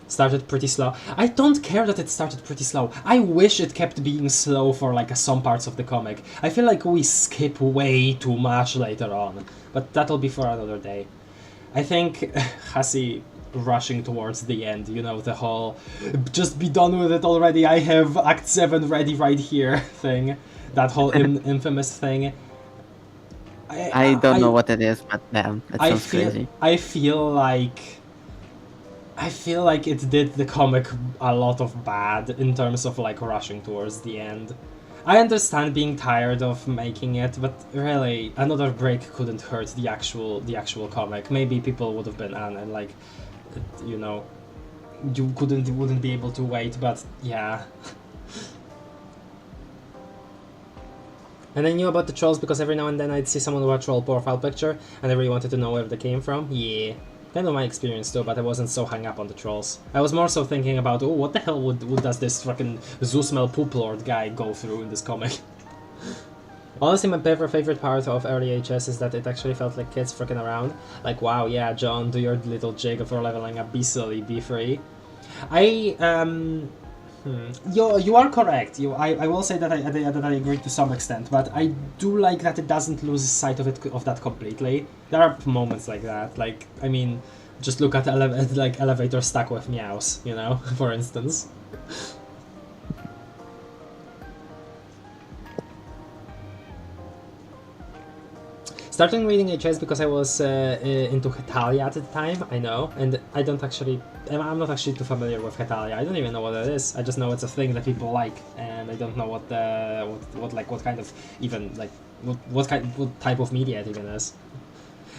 Started pretty slow. I don't care that it started pretty slow. I wish it kept being slow for like some parts of the comic. I feel like we skip way too much later on, but that'll be for another day. I think Hassie rushing towards the end, you know, the whole just be done with it already, I have Act 7 ready right here thing. That whole infamous thing. I don't know what it is, but damn, that sounds crazy. I feel like it did the comic a lot of bad in terms of like rushing towards the end. I understand being tired of making it, but really, another break couldn't hurt the actual comic. Maybe people would have been and like, you know, you wouldn't be able to wait, but yeah. And I knew about the trolls because every now and then I'd see someone with a troll profile picture, and I really wanted to know where they came from. Yeah. Kind of my experience too, but I wasn't so hung up on the trolls. I was more so thinking about, oh, what the hell does this fucking Zoosmell Poop Lord guy go through in this comic? Honestly, my favorite part of early HS is that it actually felt like kids freaking around. Like, wow, yeah, John, do your little jig for leveling up, be silly, be free. You are correct. I will say that I agree to some extent, but I do like that it doesn't lose sight of that completely. There are moments like that. Like, I mean, just look at elevator stuck with meows, you know, for instance. Starting reading HS because I was into Hetalia at the time, I know, and I'm not actually too familiar with Hetalia. I don't even know what it is. I just know it's a thing that people like, and I don't know what kind of even like what type of media it even is.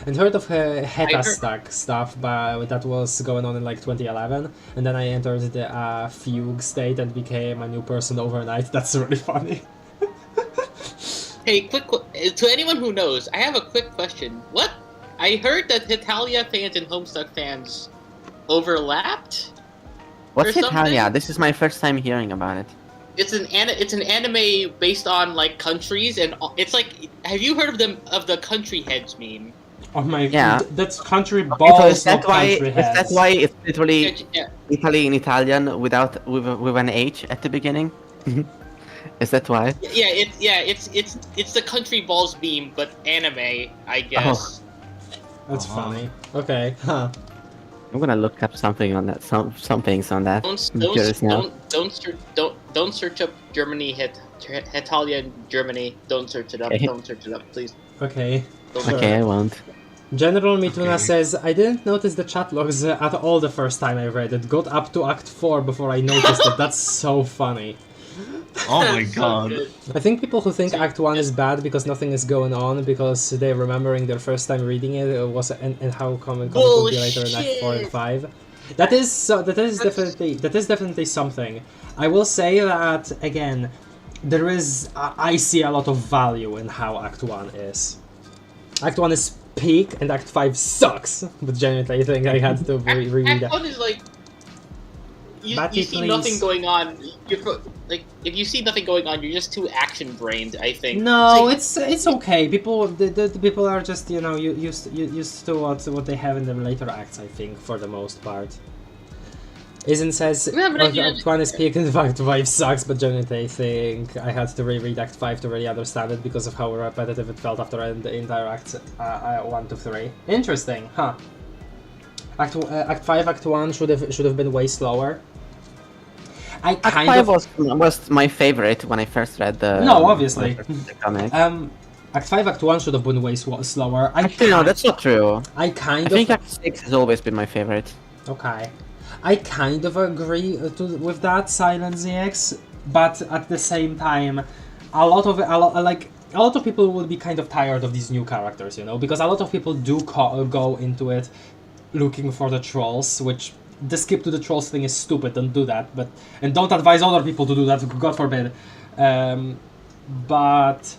And heard of Hetastuck stuff, but that was going on in like 2011, and then I entered the fugue state and became a new person overnight. That's really funny. Hey, to anyone who knows, I have a quick question. What? I heard that Hetalia fans and Homestuck fans overlapped? What's Hetalia? This is my first time hearing about it. It's an anime based on like countries, and it's like, have you heard of the country heads meme? Oh my yeah. That's country balls, is that not why, country heads. Is that why it's literally Yeah. Italy in Italian with an H at the beginning? Is that why? It's the country balls meme, but anime, I guess. Oh. That's funny. Okay, huh. I'm gonna look up something on that. Some things on that. Don't search up Germany Hetalia in Germany. Don't search it up. Okay. Don't search it up, please. Okay. Okay, I won't. General Mituna Okay. says, I didn't notice the chat logs at all the first time I read it. Got up to Act 4 before I noticed it. That's so funny. Oh my So god. good. I think people who think So Act 1 is just- bad because nothing is going on, because they're remembering their first time reading it, and how common comic will be later in Act 4 and Bullshit! 5. That is That's- definitely something. I will say that, again, there is... I see a lot of value in how Act 1 is. Act 1 is peak, and Act 5 sucks! But genuinely, I think I had to reread Act that. 1 is like you Batty, see please. nothing going on. Like if you see nothing going on, you're just too action brained. I think. No, It's it's okay. The people are just, you know, used to what they have in the later acts. I think for the most part. Isn't says Yeah, but Act 1 is peak and Act 5 sucks, but genuinely I think I had to reread Act 5 to really understand it because of how repetitive it felt after the entire Act 1 to 3. Interesting, huh? Act 5, Act 1 should have been way slower. I Act kind 5 of was my favorite when I first read the. No, obviously. when I first read the comic. Act 5, Act 1 should have been way slower. Actually, no, that's not true. I kind I of think Act 6 has always been my favorite. Okay. I kind of agree with that, Silent ZX, but at the same time, a lot of people would be kind of tired of these new characters, you know, because a lot of people do go into it looking for the trolls, which the skip to the trolls thing is stupid. Don't do that, and don't advise other people to do that. God forbid. But.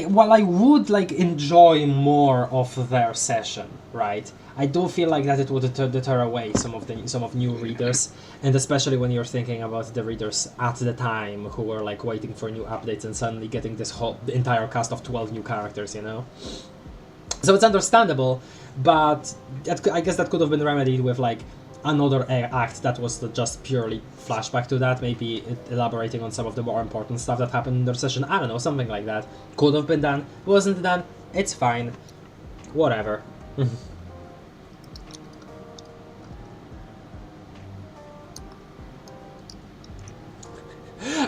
While I would enjoy more of their session, right? I do feel like that it would deter away some of new readers, and especially when you're thinking about the readers at the time who were waiting for new updates and suddenly getting the entire cast of 12 new characters, you know. So it's understandable, but I guess that could have been remedied with another act that was just purely flashback to that, maybe elaborating on some of the more important stuff that happened in their session. I don't know, something like that. Could have been done, wasn't done, it's fine. Whatever.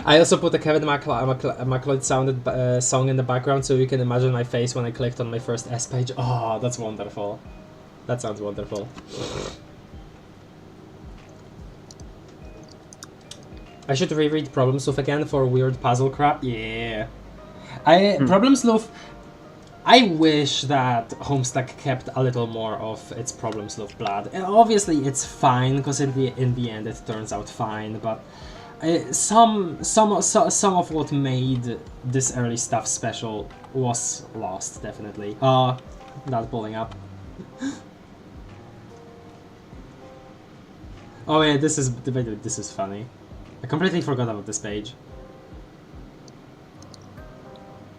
I also put a Kevin MacLeod sounded song in the background so you can imagine my face when I clicked on my first S page. Oh, that's wonderful. That sounds wonderful. I should reread Problem Sleuth again for weird puzzle crap. Yeah. Problem Sleuth. I wish that Homestuck kept a little more of its Problem Sleuth blood. Obviously, it's fine because in the end it turns out fine. But some of what made this early stuff special was lost, definitely. Not pulling up. Oh yeah, this is funny. I completely forgot about this page.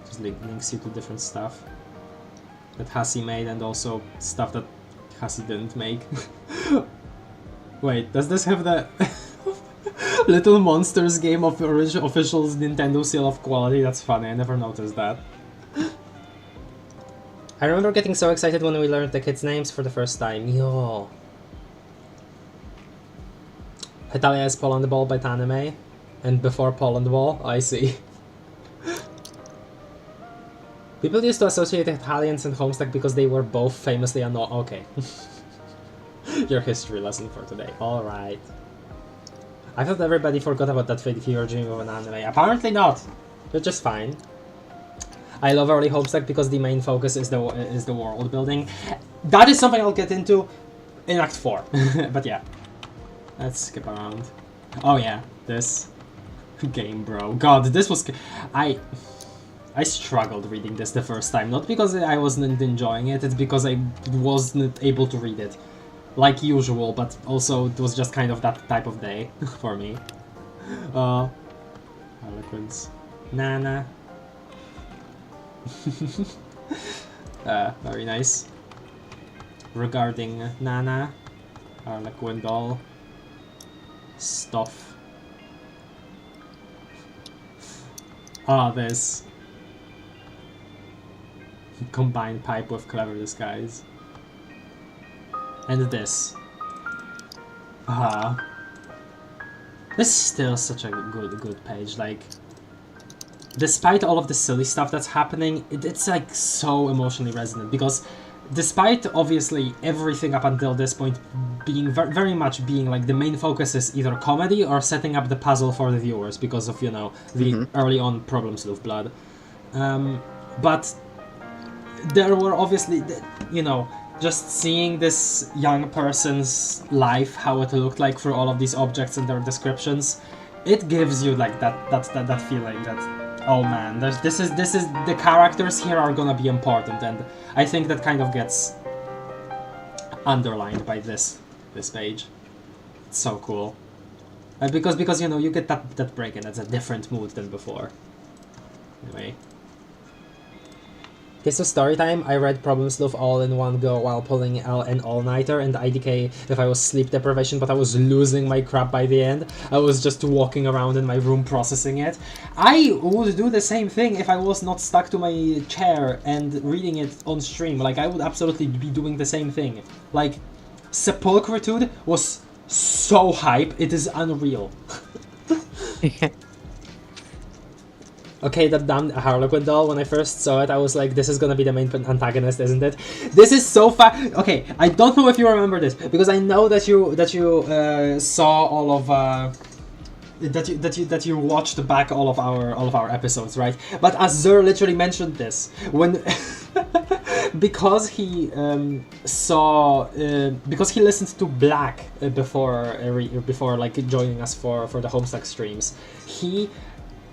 Just links you to different stuff that Hassie made and also stuff that Hassie didn't make. Wait, does this have the Little Monsters game of official Nintendo seal of quality? That's funny, I never noticed that. I remember getting so excited when we learned the kids' names for the first time. Yo. Italia is Poland Ball by Tanime, and before Poland Ball, I see. People used to associate Italians and Homestuck because they were both famously annoying. Okay. Your history lesson for today. Alright. I thought everybody forgot about that fever dream of an anime. Apparently not. But just fine. I love early Homestuck because the main focus is the world building. That is something I'll get into in Act 4. But yeah. Let's skip around. Oh yeah, this game, bro. God, this was... I struggled reading this the first time. Not because I wasn't enjoying it, it's because I wasn't able to read it. Like usual, but also it was just kind of that type of day for me. Eloquence. Nana. Very nice. Regarding Nana, Harlequin doll. Stuff. This. Combined pipe with clever disguise. And this. This is still such a good page, despite all of the silly stuff that's happening, it's like so emotionally resonant because despite obviously everything up until this point being very much being like the main focus is either comedy or setting up the puzzle for the viewers because of, you know, the early on problems with blood. But there were obviously, you know, just seeing this young person's life, how it looked like through all of these objects and their descriptions, it gives you like that feeling that, oh man, this is the characters here are gonna be important, and I think that kind of gets underlined by this page. It's so cool, because you know you get that break, and it's a different mood than before. Anyway. Okay, so story time. I read Problem Sleuth all in one go while pulling an all-nighter, and IDK if I was sleep deprivation, but I was losing my crap by the end. I was just walking around in my room processing it. I would do the same thing if I was not stuck to my chair and reading it on stream. Like, I would absolutely be doing the same thing. Like, Sepulchritude was so hype, it is unreal. Okay, that damn Harlequin doll, when I first saw it, I was like, this is gonna be the main antagonist, isn't it? This is so Okay, I don't know if you remember this, because I know that you saw all of that you watched back all of our episodes, right? But Azur literally mentioned this when because he because he listened to Black before like joining us for the Homestuck streams. He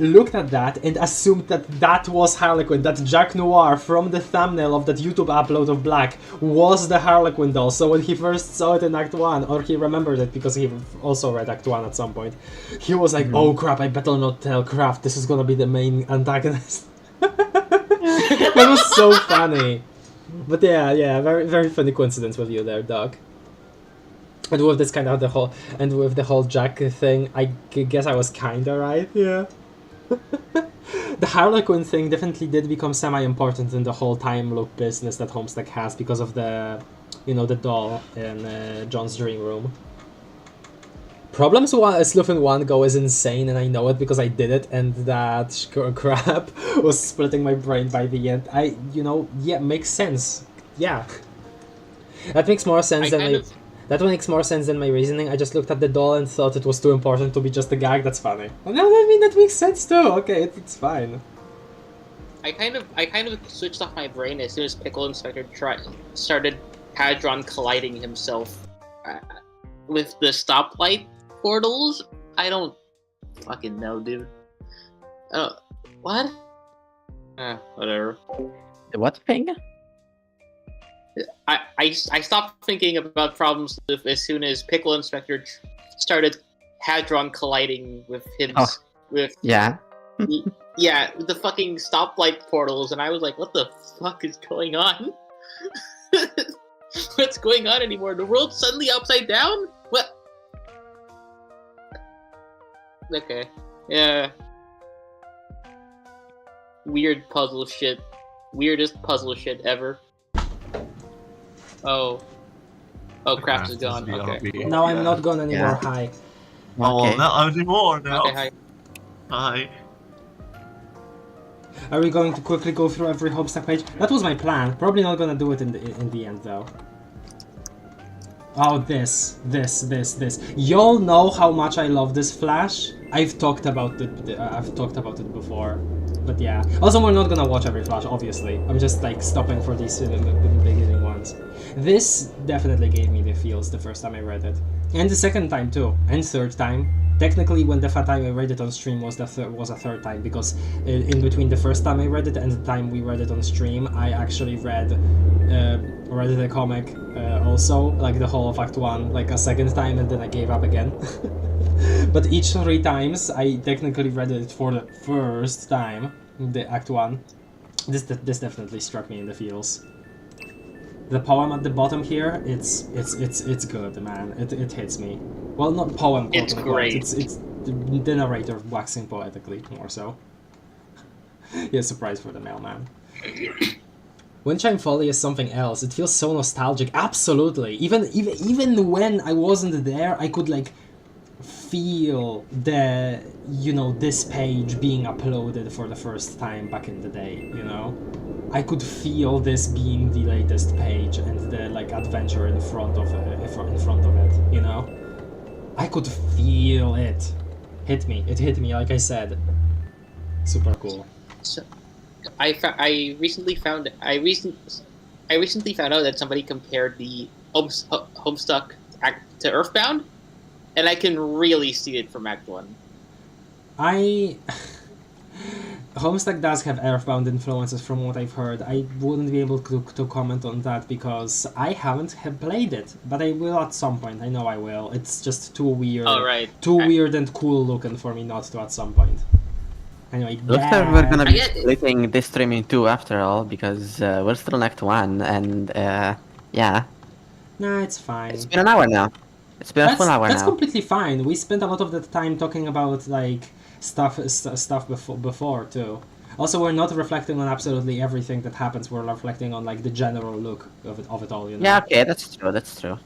looked at that and assumed that was Harlequin, that Jack Noir from the thumbnail of that YouTube upload of Black was the Harlequin doll. So when he first saw it in Act 1, or he remembered it because he also read Act 1 at some point, he was like, oh crap, I better not tell Kraft, this is gonna be the main antagonist. That was so funny. But yeah, very, very funny coincidence with you there, Doc. And with this kind of with the whole Jack thing, I guess I was kinda right, yeah. The Harlequin thing definitely did become semi-important in the whole time loop business that Homestuck has because of the, you know, the doll in John's dream room. Problems Sleuth in one go is insane, and I know it because I did it, and that crap was splitting my brain by the end. Yeah, makes sense. Yeah. That makes more sense That makes more sense than my reasoning. I just looked at the doll and thought it was too important to be just a gag. That's funny. Well, no, I mean, that makes sense too. Okay, it's fine. I kind of switched off my brain as soon as Pickle Inspector started Hadron colliding himself with the stoplight portals. I don't fucking know, dude. What? Whatever. The what thing? I stopped thinking about problems as soon as Pickle Inspector started Hadron colliding with him. Oh. With yeah, yeah, the fucking stoplight portals, and I was like, what the fuck is going on? What's going on anymore? The world's suddenly upside down? What? Okay, yeah. Weird puzzle shit. Weirdest puzzle shit ever. Oh, Kraft is gone. Okay. No, I'm not gone anymore. Yeah. Hi. Oh, Okay. not anymore now. Okay, hi. Hi. Are we going to quickly go through every Homestuck page? That was my plan. Probably not gonna do it in the end though. Oh, this. Y'all know how much I love this Flash. I've talked about it before. But yeah. Also, we're not gonna watch every Flash, obviously. I'm just like stopping for these beginning ones. This definitely gave me the feels the first time I read it, and the second time too, and third time. Technically, when the first time I read it on stream was a third time, because in between the first time I read it and the time we read it on stream, I actually read the comic also, like the whole of Act 1, like a second time, and then I gave up again. But each 3 times I technically read it for the first time, the Act 1. This definitely struck me in the feels. The poem at the bottom here, it's good, man. It hits me. Well, not poem. It's great. It's the narrator waxing poetically, more so. Yeah, surprise for the mailman. Windchime Folly is something else. It feels so nostalgic. Absolutely. Even when I wasn't there, I could like feel this page being uploaded for the first time back in the day, I could feel this being the latest page and the adventure in front of it, I could feel it. It hit me, like I said. Super cool. So, I recently found out that somebody compared the Homestuck to Earthbound, and I can really see it from Act 1. Homestuck does have Earthbound influences from what I've heard. I wouldn't be able to comment on that because I haven't played it, but I will at some point. I know I will. It's just too weird. Oh, right. Weird and cool looking for me not to at some point. Anyway, Looks like we're gonna be I get it. splitting this stream in two after all, because we're still on Act 1, and yeah. Nah, it's fine. It's been an hour now. It's been a full hour That's now. completely fine. We spent a lot of the time talking about stuff before too. Also, we're not reflecting on absolutely everything that happens. We're reflecting on the general look of it all. Yeah, okay, that's true, that's true.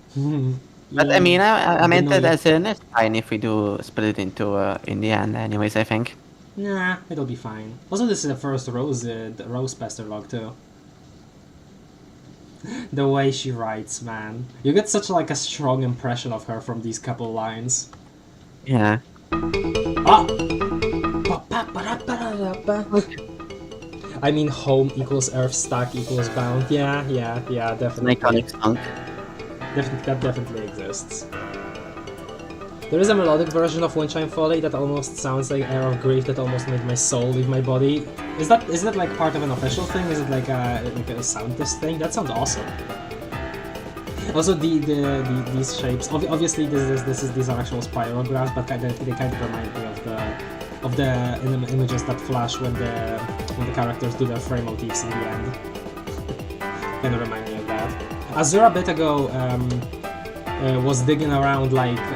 But I mean, I meant that as in it's fine if we do split it into in the end anyways, I think. Nah, it'll be fine. Also, this is the first Rose Pester log too. The way she writes, man. You get such a strong impression of her from these couple lines. Yeah. Ah! I mean, home equals earth, stack equals bound. Yeah, definitely. An iconic song. That definitely exists. There is a melodic version of Windchime Folly that almost sounds like Air of Grief that almost made my soul leave my body. Is that part of an official thing? Is it like a sound test thing? That sounds awesome. Also, these shapes. Obviously, these are actual spirographs, but they kind of remind me of the images that flash when the characters do their frame motifs in the end. Kind of remind me of that. Azura a bit ago was digging around unused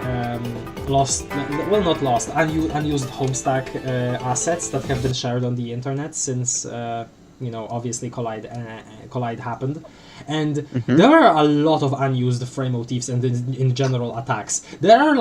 Homestuck assets that have been shared on the internet since obviously Collide happened. And there are a lot of unused frame motifs and in general attacks. There are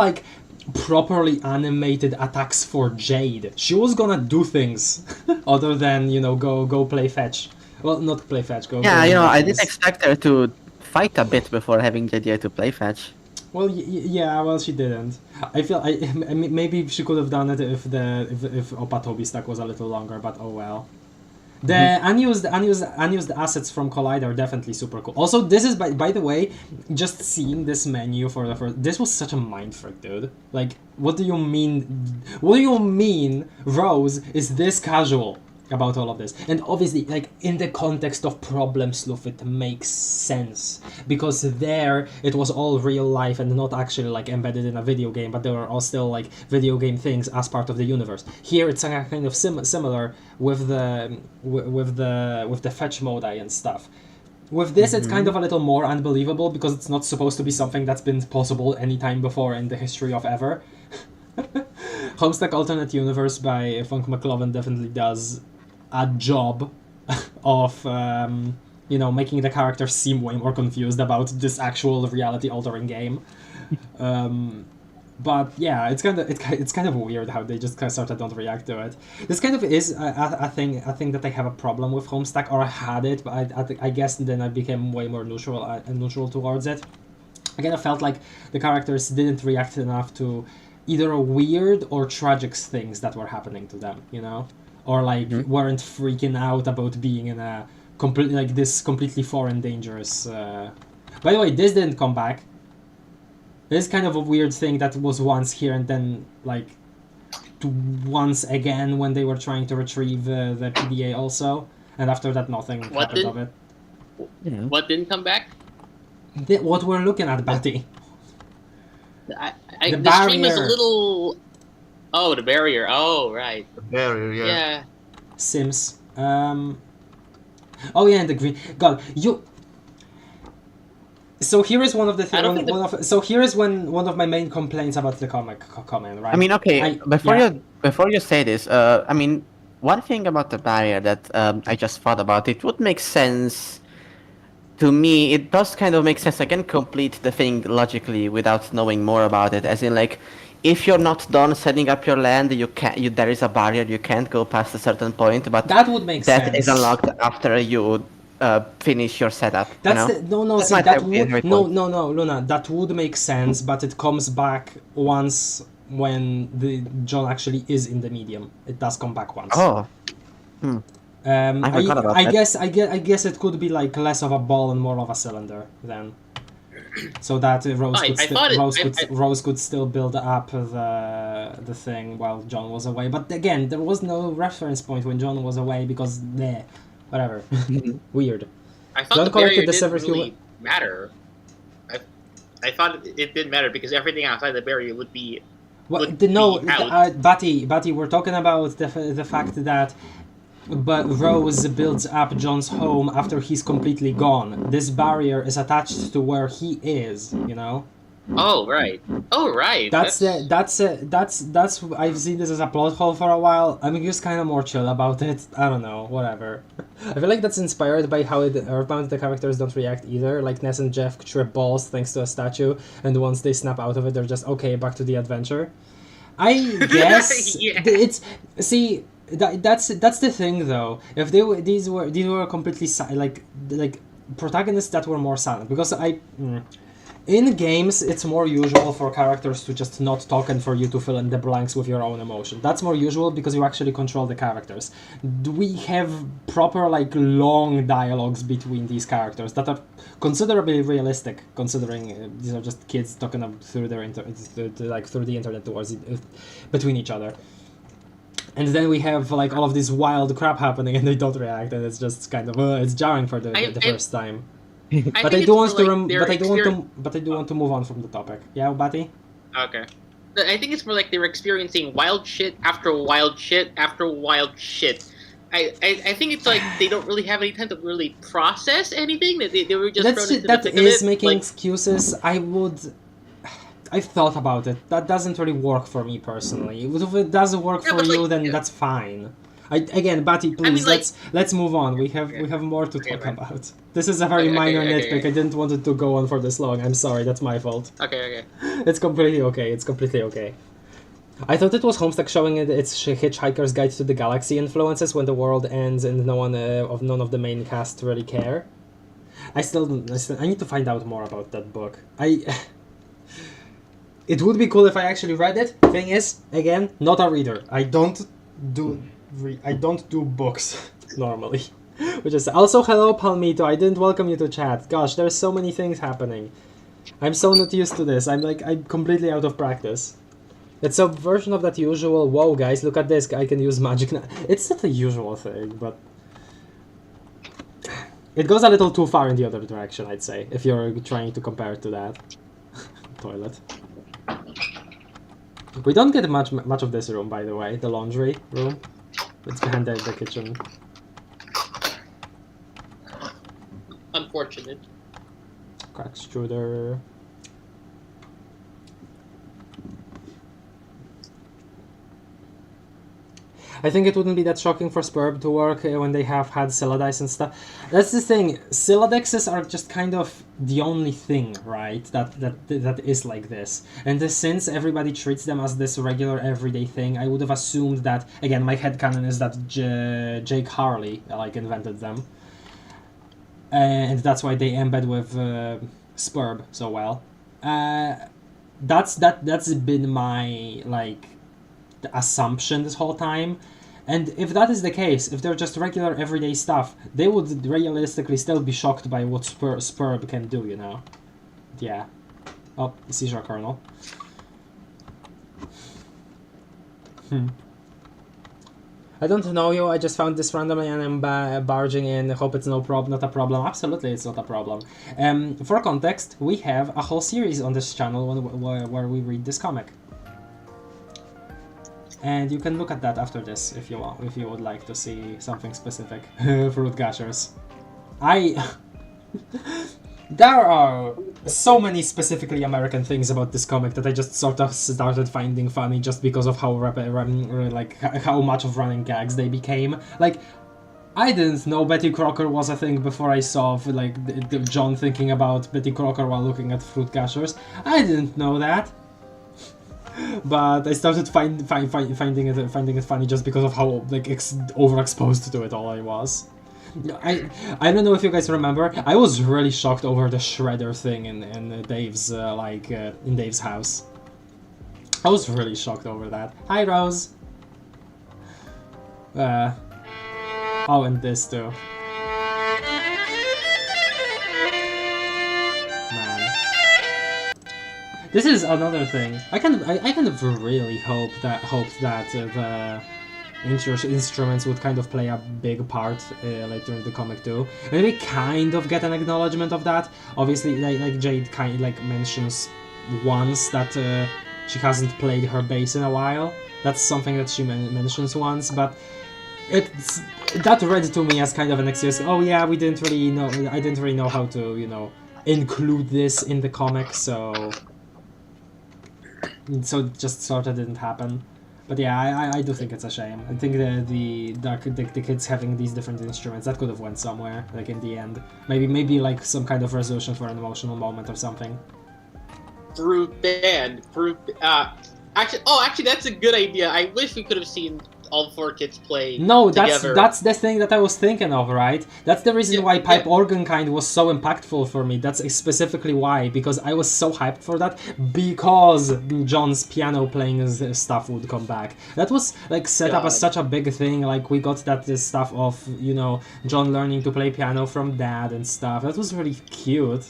properly animated attacks for Jade. She was gonna do things other than go play fetch. Well, not play fetch. Yeah, I didn't expect her to fight a bit before having the idea to play fetch. Well, well, she didn't. I feel maybe she could have done it if Opatobi stack was a little longer, but oh well. The unused assets from Collide are definitely super cool. Also, this is by the way, just seeing this menu for the first. This was such a mindfuck, dude. What do you mean? What do you mean, Rose is this casual about all of this? And obviously, in the context of Problem Sleuth, it makes sense because there it was all real life and not actually embedded in a video game, but there were all still video game things as part of the universe. Here it's kind of similar with the fetch mode and stuff. With this, it's kind of a little more unbelievable because it's not supposed to be something that's been possible any time before in the history of ever. Homestuck Alternate Universe by Funk McLovin definitely does a job of making the characters seem way more confused about this actual reality-altering game. But yeah, it's kind of weird how they just sort of don't react to it. This kind of is a thing that I have a problem with Homestuck, or I had it, but I guess then I became way more neutral towards it. Again, I felt like the characters didn't react enough to either weird or tragic things that were happening to them, or weren't freaking out about being in a completely foreign, dangerous. By the way, this didn't come back. This is kind of a weird thing that was once here and then once again when they were trying to retrieve the PDA also, and after that nothing happened of it. What didn't come back? What we're looking at, Betty. The stream is a little. Oh, the barrier. Oh, right. The barrier, yeah. Yeah. Sims. Oh yeah, and the green. God, you. So here is one of the things. So here is one of my main complaints about the comment, right? I mean, okay. Before you say this, I mean, one thing about the barrier that I just thought about, it would make sense. To me, it does kind of make sense. I can complete the thing logically without knowing more about it. As in, if you're not done setting up your land, there is a barrier, you can't go past a certain point, but That would make that sense. is unlocked after you finish your setup. That's you know? no, That see, might that be would very no, cool. no, Luna. That would make sense, but it comes back once when the John actually is in the medium. It does come back once. Oh. I forgot about that. I guess it could be like less of a ball and more of a cylinder then. So that Rose could still build up the thing while John was away. But again, there was no reference point when John was away because whatever. Weird. I thought John the barrier collected the didn't severed really matter. I thought it didn't matter because everything outside the barrier would be. Well, would no, be out. Batty, we're talking about the fact that Rose builds up John's home after he's completely gone. This barrier is attached to where he is, you know? Oh right. That's I've seen this as a plot hole for a while. I'm just kind of more chill about it. I don't know, whatever. I feel like that's inspired by how Earthbound the characters don't react either. Like Ness and Jeff trip balls thanks to a statue, and once they snap out of it, they're just okay, back to the adventure. I guess Yeah. it's that's the thing though. If these were completely like protagonists that were more silent, because in games, it's more usual for characters to just not talk and for you to fill in the blanks with your own emotion. That's more usual because you actually control the characters. We have proper, like, long dialogues between these characters that are considerably realistic, considering these are just kids talking through their through the internet between each other. And then we have like all of this wild crap happening, and they don't react, and it's just kind of it's jarring for the first time. But I do want to move on from the topic. Yeah, Batty? Okay. I think it's more like they're experiencing wild shit after wild shit after wild shit. I think it's like they don't really have any time to really process anything. They were just thrown into the thick of it. Making excuses. I've thought about it. That doesn't really work for me personally. If it doesn't work for you, then that's fine. Again, Batty, please, let's move on. We have more to talk about. This is a very minor nitpick. I didn't want it to go on for this long. I'm sorry, that's my fault. Okay. It's completely okay. I thought it was Homestuck showing its Hitchhiker's Guide to the Galaxy influences when the world ends and none of the main cast really care. I need to find out more about that book. It would be cool if I actually read it. Thing is, again, not a reader. I don't do books normally. Which is also hello Palmito. I didn't welcome you to chat. Gosh, there's so many things happening. I'm so not used to this. I'm completely out of practice. It's a version of that usual. Whoa, guys, look at this. I can use magic now. It's not a usual thing, but it goes a little too far in the other direction. I'd say if you're trying to compare it to that. Toilet. We don't get much of this room, by the way. The laundry room. It's behind the kitchen. Unfortunate. Crack extruder. I think it wouldn't be that shocking for Spurb to work when they have had Sylodice and stuff. That's the thing. Sylodexes are just kind of the only thing, right? That is like this. And since everybody treats them as this regular everyday thing, I would have assumed that, again, my headcanon is that Jake Harley invented them. And that's why they embed with Spurb so well. That's been my assumption this whole time. And if that is the case, if they're just regular everyday stuff, they would realistically still be shocked by what Spurb can do, you know? Yeah. Oh, seizure kernel. I don't know you, I just found this randomly and I'm barging in. I hope it's not a problem. Absolutely, it's not a problem. For context, we have a whole series on this channel where we read this comic. And you can look at that after this if you want, if you would like to see something specific. Fruit gushers. There are so many specifically American things about this comic that I just sort of started finding funny just because of how how much of running gags they became. I didn't know Betty Crocker was a thing before I saw John thinking about Betty Crocker while looking at fruit gushers. I didn't know that. but I started finding it funny just because of how like overexposed to it all I was. I don't know if you guys remember. I was really shocked over the shredder thing in Dave's in Dave's house. I was really shocked over that. Hi, Rose. Oh, and this too. Man, this is another thing. I kind of really hoped that the instruments would kind of play a big part later in the comic too. And we kind of get an acknowledgement of that. Obviously, like Jade kind of like mentions once that she hasn't played her bass in a while. That's something that she mentions once, but that read to me as kind of an excuse. Oh yeah, we didn't really know. I didn't really know how to, you know, include this in the comic, so it just sort of didn't happen. But yeah, I do think it's a shame. I think the kids having these different instruments, that could have went somewhere, like in the end. Maybe like some kind of resolution for an emotional moment or something. Actually, that's a good idea. I wish we could have seen all 4 kids play together. That's the thing that I was thinking of, right? That's the reason why pipe organ kind was so impactful for me. That's specifically why, because I was so hyped for that, because John's piano playing stuff would come back. That was like set up as such a big thing. Like we got this stuff of, you know, John learning to play piano from Dad and stuff. That was really cute.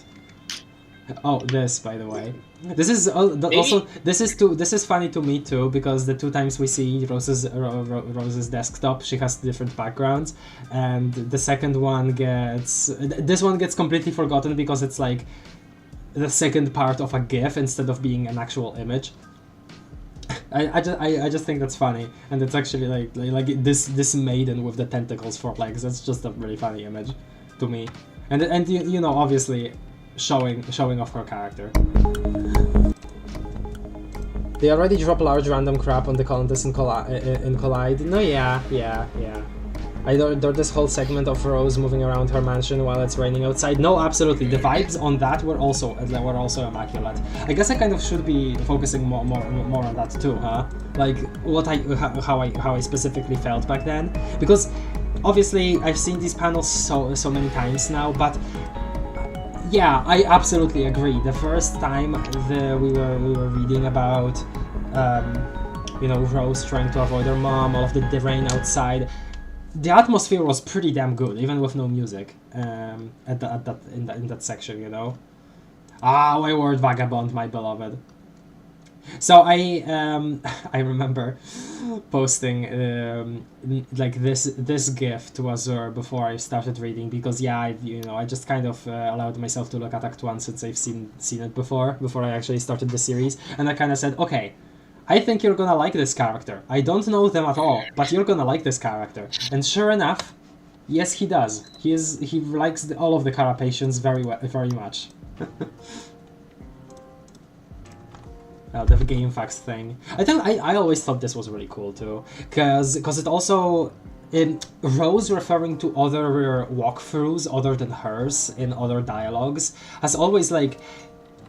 Oh, this, by the way. This is also this is funny to me too, because the 2 times we see Rose's desktop, she has different backgrounds, and the second one gets completely forgotten because it's like the second part of a GIF instead of being an actual image. I just think that's funny, and it's actually like this maiden with the tentacles for legs. That's just a really funny image to me, and you know, obviously showing off her character. They already drop large random crap on the contest in Collide. No, yeah. I know there's this whole segment of Rose moving around her mansion while it's raining outside. No, absolutely. The vibes on that were also immaculate. I guess I kind of should be focusing more on that too, huh? Like how I specifically felt back then, because obviously I've seen these panels so many times now, but. Yeah, I absolutely agree. The first time we were reading about, you know, Rose trying to avoid her mom, all of the rain outside, the atmosphere was pretty damn good, even with no music. In that section, you know. Ah, wayward vagabond, my beloved. So I remember posting like this gift to Azure before I started reading, because yeah, I just kind of allowed myself to look at Act 1 since I've seen it before I actually started the series, and I kind of said, okay, I think you're gonna like this character. I don't know them at all, but you're gonna like this character. And sure enough, yes, he does. He likes all of the Carapacians very much. The game facts thing. I always thought this was really cool too, because it also Rose referring to other walkthroughs other than hers in other dialogues has always like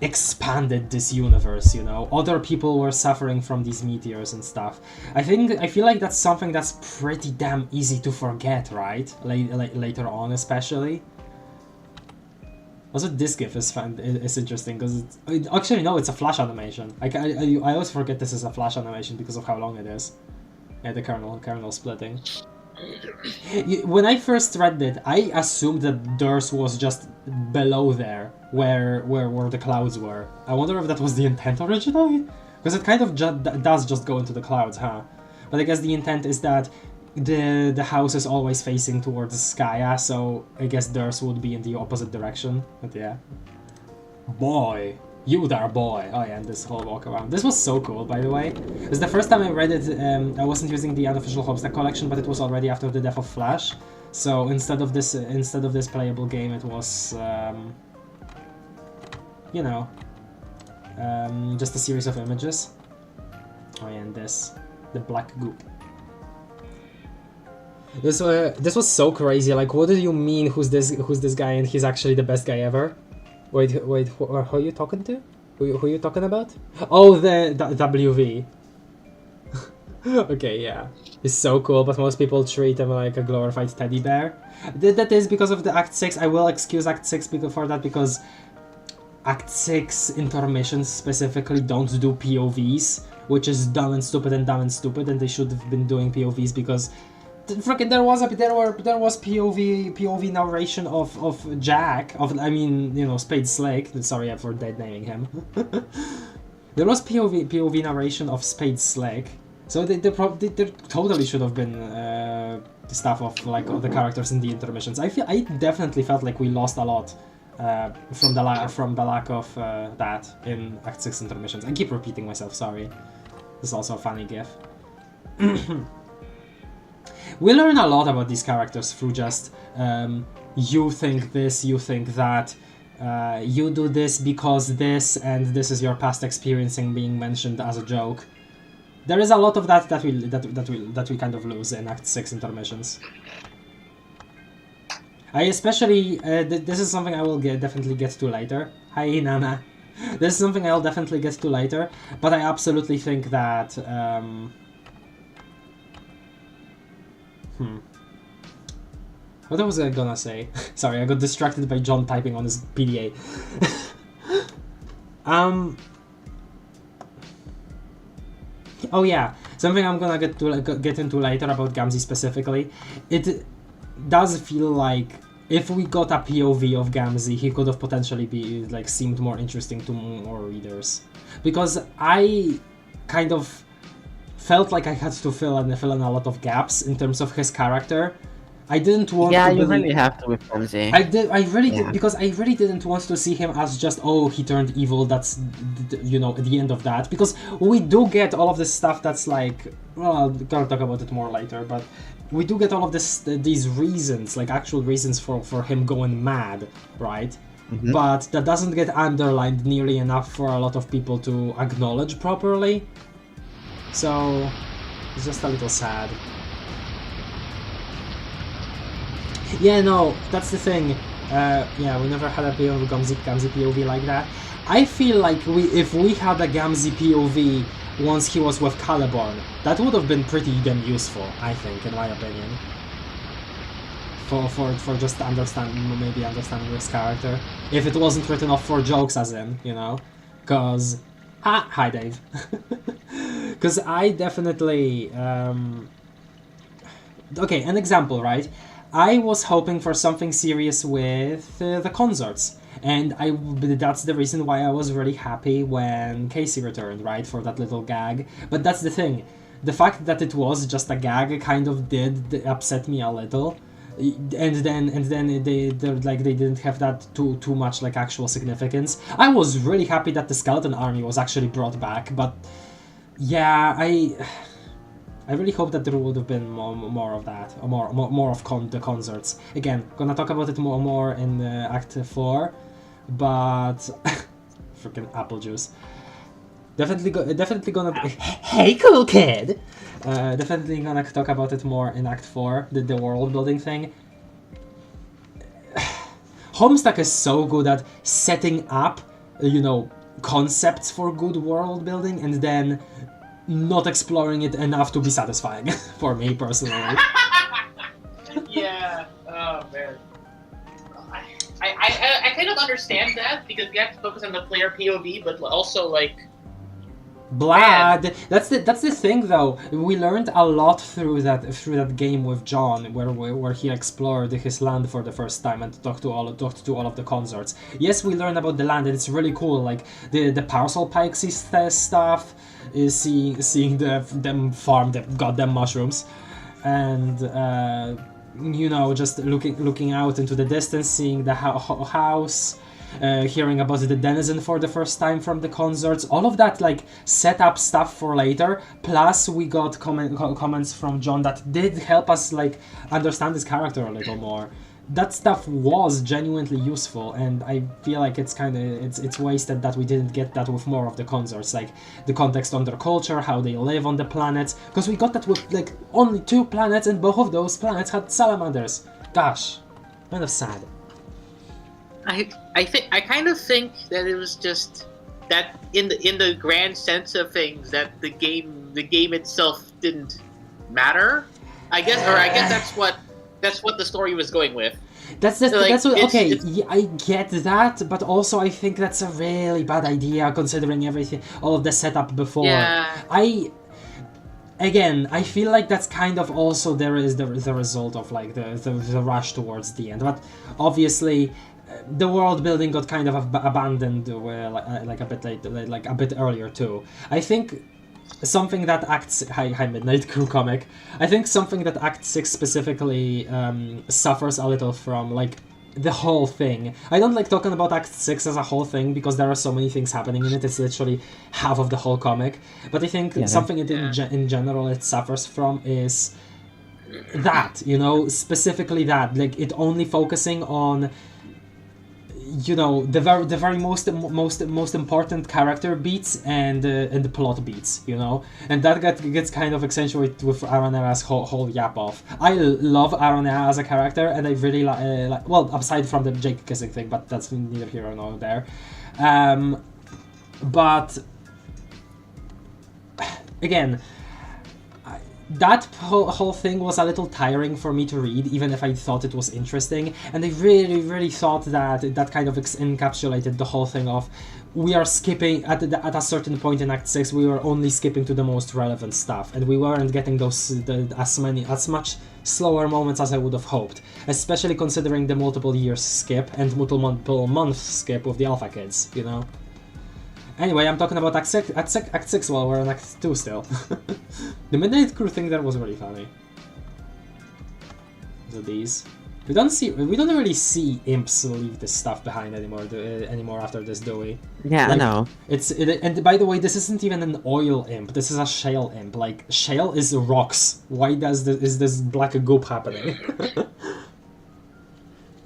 expanded this universe, you know. Other people were suffering from these meteors and stuff. I feel like that's something that's pretty damn easy to forget, right? Later on, especially. Also, this GIF is interesting because actually no, it's a flash animation. I always forget this is a flash animation because of how long it is. Yeah, the kernel splitting. When I first read it, I assumed that Durst was just below there, where the clouds were. I wonder if that was the intent originally, because it kind of does just go into the clouds, huh? But I guess the intent is that the house is always facing towards Skya, so I guess theirs would be in the opposite direction. But yeah. Boy. You there, boy. Oh yeah, and this whole walk around. This was so cool, by the way. It's the first time I read it, I wasn't using the unofficial Homestuck collection, but it was already after the death of Flash. So instead of this playable game, it was, you know, just a series of images. Oh yeah, and the black goop. This was so crazy. Like, what do you mean? Who's this guy? And he's actually the best guy ever. Wait, who are you talking to? Who are you talking about? Oh, the WV. Okay, yeah. He's so cool, but most people treat him like a glorified teddy bear. That is because of the Act 6. I will excuse Act 6 for that, because Act 6 intermissions specifically don't do POVs, which is dumb and stupid, and they should have been doing POVs, because freaking there was POV narration of Jack, Spade Slick. Sorry for dead naming him. There was POV narration of Spade Slick, so there totally should have been stuff of like the characters in the intermissions. I definitely felt like we lost a lot from the lack of that in Act 6 intermissions. I keep repeating myself. Sorry. This is also a funny gif. We learn a lot about these characters through just you think this, you think that, you do this because this, and this is your past experiencing being mentioned as a joke. There is a lot of that we kind of lose in Act 6 intermissions. I especially this is something I will definitely get to later. Hi Nana. This is something I'll definitely get to later, but I absolutely think that what was I gonna say? Sorry, I got distracted by John typing on his PDA. Oh yeah, something I'm gonna get into later about Gamzee specifically. It does feel like if we got a POV of Gamzee, he could have potentially seemed more interesting to more readers, because I kind of felt like I had to fill in a lot of gaps in terms of his character. I didn't want to. Yeah, you really have to with Gamzee. I really did, because I really didn't want to see him as just, oh, he turned evil, that's, at the end of that. Because we do get all of this stuff that's like, well, I'll talk about it more later, but we do get all of these reasons, like actual reasons for him going mad, right? Mm-hmm. But that doesn't get underlined nearly enough for a lot of people to acknowledge properly. So, it's just a little sad. Yeah, no, that's the thing. Yeah, we never had a Gamzee POV like that. I feel like if we had a Gamzee POV once he was with Caliborn, that would have been pretty damn useful, I think, in my opinion. For just understanding his character. If it wasn't written off for jokes, as in, Cause... Hi, Dave. Because I definitely... Okay, an example, right? I was hoping for something serious with the consorts, and that's the reason why I was really happy when Casey returned, right, for that little gag. But that's the thing, the fact that it was just a gag kind of did upset me a little, and then they didn't have that too much like actual significance. I was really happy that the skeleton army was actually brought back, but yeah, I really hope that there would have been more of that, or more of the concerts. Again, gonna talk about it more in Act 4, but freaking apple juice. Definitely gonna be. Hey, cool kid. Definitely gonna talk about it more in Act 4, the world building thing. Homestuck is so good at setting up, concepts for good world building, and then not exploring it enough to be satisfying for me personally. Yeah. Oh man. I kind of understand that, because we have to focus on the player POV, but also like. Blood. That's the thing though. We learned a lot through that game with John, where he explored his land for the first time and talked to all of the consorts. Yes, we learned about the land, and it's really cool. Like the parcel pikes stuff, is seeing them farm the goddamn mushrooms, and just looking out into the distance, seeing the house. Hearing about the denizen for the first time from the consorts, all of that like set up stuff for later. Plus, we got comments from John that did help us like understand his character a little more. That stuff was genuinely useful, and I feel like it's wasted that we didn't get that with more of the consorts, like the context on their culture, how they live on the planets. Because we got that with like only 2 planets, and both of those planets had salamanders. Gosh, kind of sad. I kind of think that it was just that in the grand sense of things, that the game itself didn't matter. I guess that's what the story was going with. That's Like, what, it's- okay. it's- Yeah, I get that, but also I think that's a really bad idea considering everything, all of the setup before. Yeah. I feel like that's kind of also there is the result of like the rush towards the end, but obviously the world building got kind of abandoned like a bit late, like a bit earlier too. I think something that Hi Midnight Crew comic. I think something that Act 6 specifically suffers a little from, like, the whole thing. I don't like talking about Act 6 as a whole thing because there are so many things happening in it. It's literally half of the whole comic. But I think something in general it suffers from is that, you know, specifically that, like, it only focusing on, you know, the very most important character beats and the plot beats, you know, and that gets kind of accentuated with Aranera's whole yap off. I love Aranera as a character, and I really like, well, aside from the Jake kissing thing, but that's neither here nor there. But again, that whole thing was a little tiring for me to read, even if I thought it was interesting, and I really thought that that kind of encapsulated the whole thing of, we are skipping, at a certain point in Act 6, we were only skipping to the most relevant stuff, and we weren't getting as much slower moments as I would have hoped, especially considering the multiple years skip and multiple months skip with the Alpha Kids, you know? Anyway, I'm talking about Act 6 while we're on Act 2 still. The Midnight Crew thing, that was really funny. So these. We don't really see imps leave this stuff behind anymore after this, do we? Yeah, Like, I know. And by the way, this isn't even an oil imp. This is a shale imp. Like, shale is rocks. Why is this black goop happening?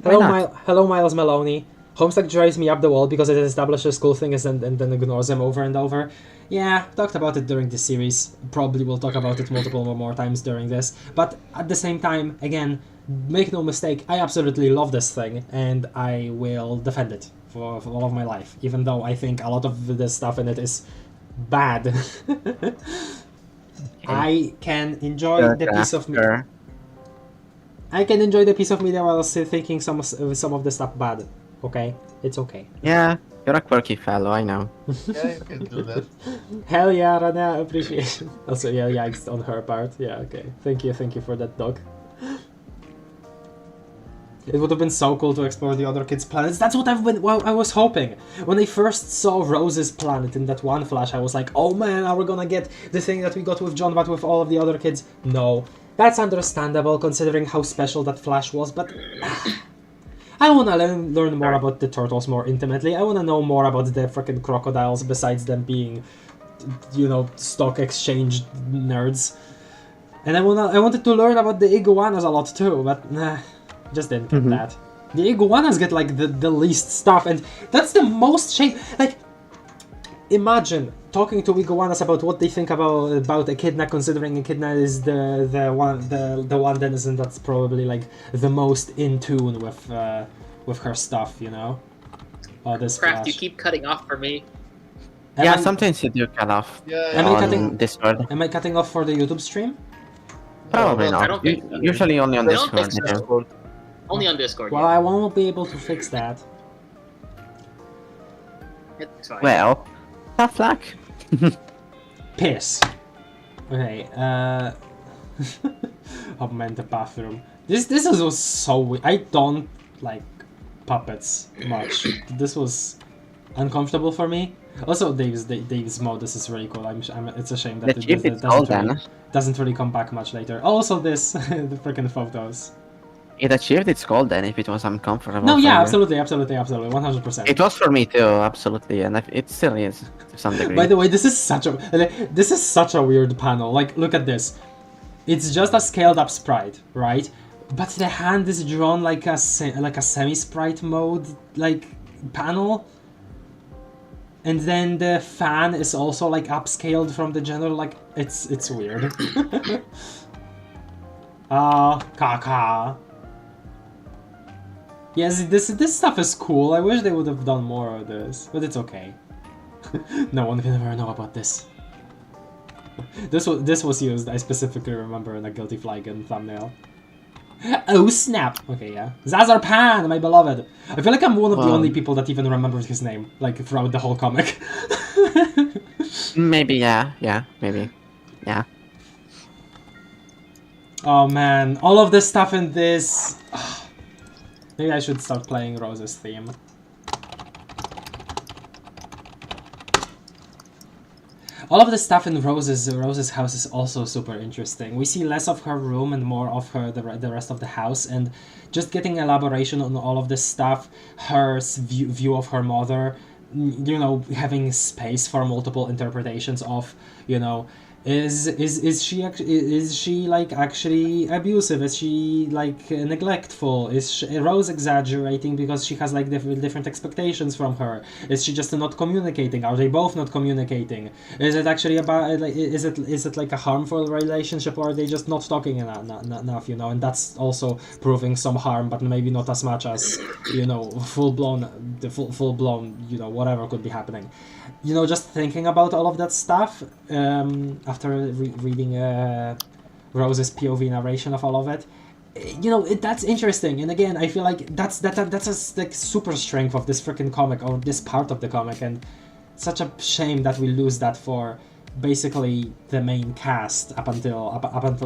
Hello, Miles Maloney. Homestuck drives me up the wall because it establishes cool things and then ignores them over and over. Yeah, talked about it during this series. Probably will talk about it multiple more times during this. But at the same time, again, make no mistake, I absolutely love this thing, and I will defend it for all of my life, even though I think a lot of the stuff in it is bad. I can enjoy the piece of media. I can enjoy the piece of media while still thinking some of the stuff bad. Okay, it's okay. Yeah, you're a quirky fellow, I know. Yeah, you can do that. Hell yeah, Rana, appreciation. Also, yeah, yikes on her part. Yeah, okay. Thank you for that, dog. It would have been so cool to explore the other kids' planets. That's what I was hoping. When I first saw Rose's planet in that one flash, I was like, oh man, are we gonna get the thing that we got with John, but with all of the other kids? No. That's understandable, considering how special that flash was, but... I wanna learn more about the turtles more intimately. I wanna know more about the frickin' crocodiles, besides them being, you know, stock exchange nerds. And I wanted to learn about the iguanas a lot too, but nah, just didn't get that. The iguanas get like the least stuff, and that's the most shame. Like, imagine talking to iguanas about what they think about Echidna, considering Echidna is the one denizen that's probably like the most in tune with her stuff, you know. Oh, this Craft, flash. you keep cutting off for me. Yeah, sometimes you do cut off Yeah, Am I on cutting- Discord. Am I cutting off for the YouTube stream? Probably I not. don't think so. Usually only on I don't Discord. think you so. do. Only on Discord. Well, I won't be able to fix that. It's fine. Well, tough luck. Piss. Okay, augment the bathroom. This was so weird. I don't like puppets much. This was uncomfortable for me. Also, Dave's mode. This is really cool. It's a shame that The chief is golden. doesn't really come back much later. Also, this the freaking photos. It achieved its goal then if it was uncomfortable. No, for yeah, you. absolutely, 100%. It was for me too, absolutely, and it still is to some degree. By the way, this is such a weird panel. Like, look at this. It's just a scaled up sprite, right? But the hand is drawn like a semi-sprite mode like panel. And then the fan is also like upscaled from the general, like it's weird. Caca. Yes, this stuff is cool. I wish they would have done more of this, but it's okay. No one can ever know about this. This was used, I specifically remember, in a Guilty Flagon thumbnail. Oh snap! Okay, yeah. Zazarpan, my beloved! I feel like I'm one of the only people that even remembers his name, like, throughout the whole comic. Maybe, yeah, maybe. Yeah. Oh man, all of this stuff in this... Maybe I should start playing Rose's theme. All of the stuff in Rose's house is also super interesting. We see less of her room and more of the rest of the house, and just getting elaboration on all of this stuff, her view of her mother, you know, having space for multiple interpretations of, you know, is she like actually abusive? Is she like neglectful? Is Rose exaggerating because she has like different expectations from her? Is she just not communicating? Are they both not communicating? Is it actually about like is it like a harmful relationship, or are they just not talking enough? You know, and that's also proving some harm, but maybe not as much as, you know, full blown you know, whatever could be happening. You know, just thinking about all of that stuff after reading Rose's POV narration of all of it, you know, that's interesting. And again, I feel like that's a like super strength of this freaking comic, or this part of the comic, and such a shame that we lose that for basically the main cast up until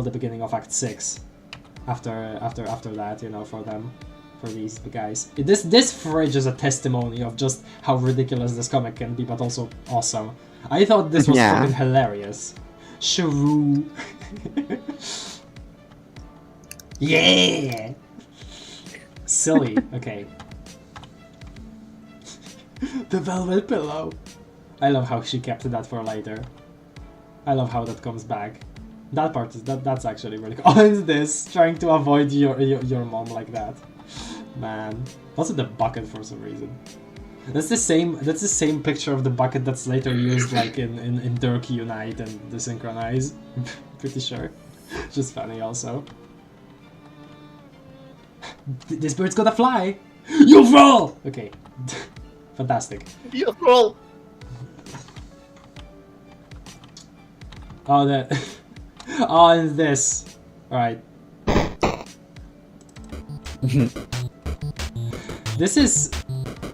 the beginning of Act 6. After that, you know, for these guys. This fridge is a testimony of just how ridiculous this comic can be, but also awesome. I thought this was fucking hilarious. Shrew. Yeah! Silly. Okay. The velvet pillow. I love how she kept that for later. I love how that comes back. That part is that's actually really cool. Oh, it's this trying to avoid your mom like that. Man. Also the bucket for some reason. That's the same picture of the bucket that's later used like in Dirk Unite and Desynchronize. Pretty sure. Just funny also. This bird's gonna fly! You roll! Okay. Fantastic. You roll! Oh, that. Oh, and this. Alright. This is...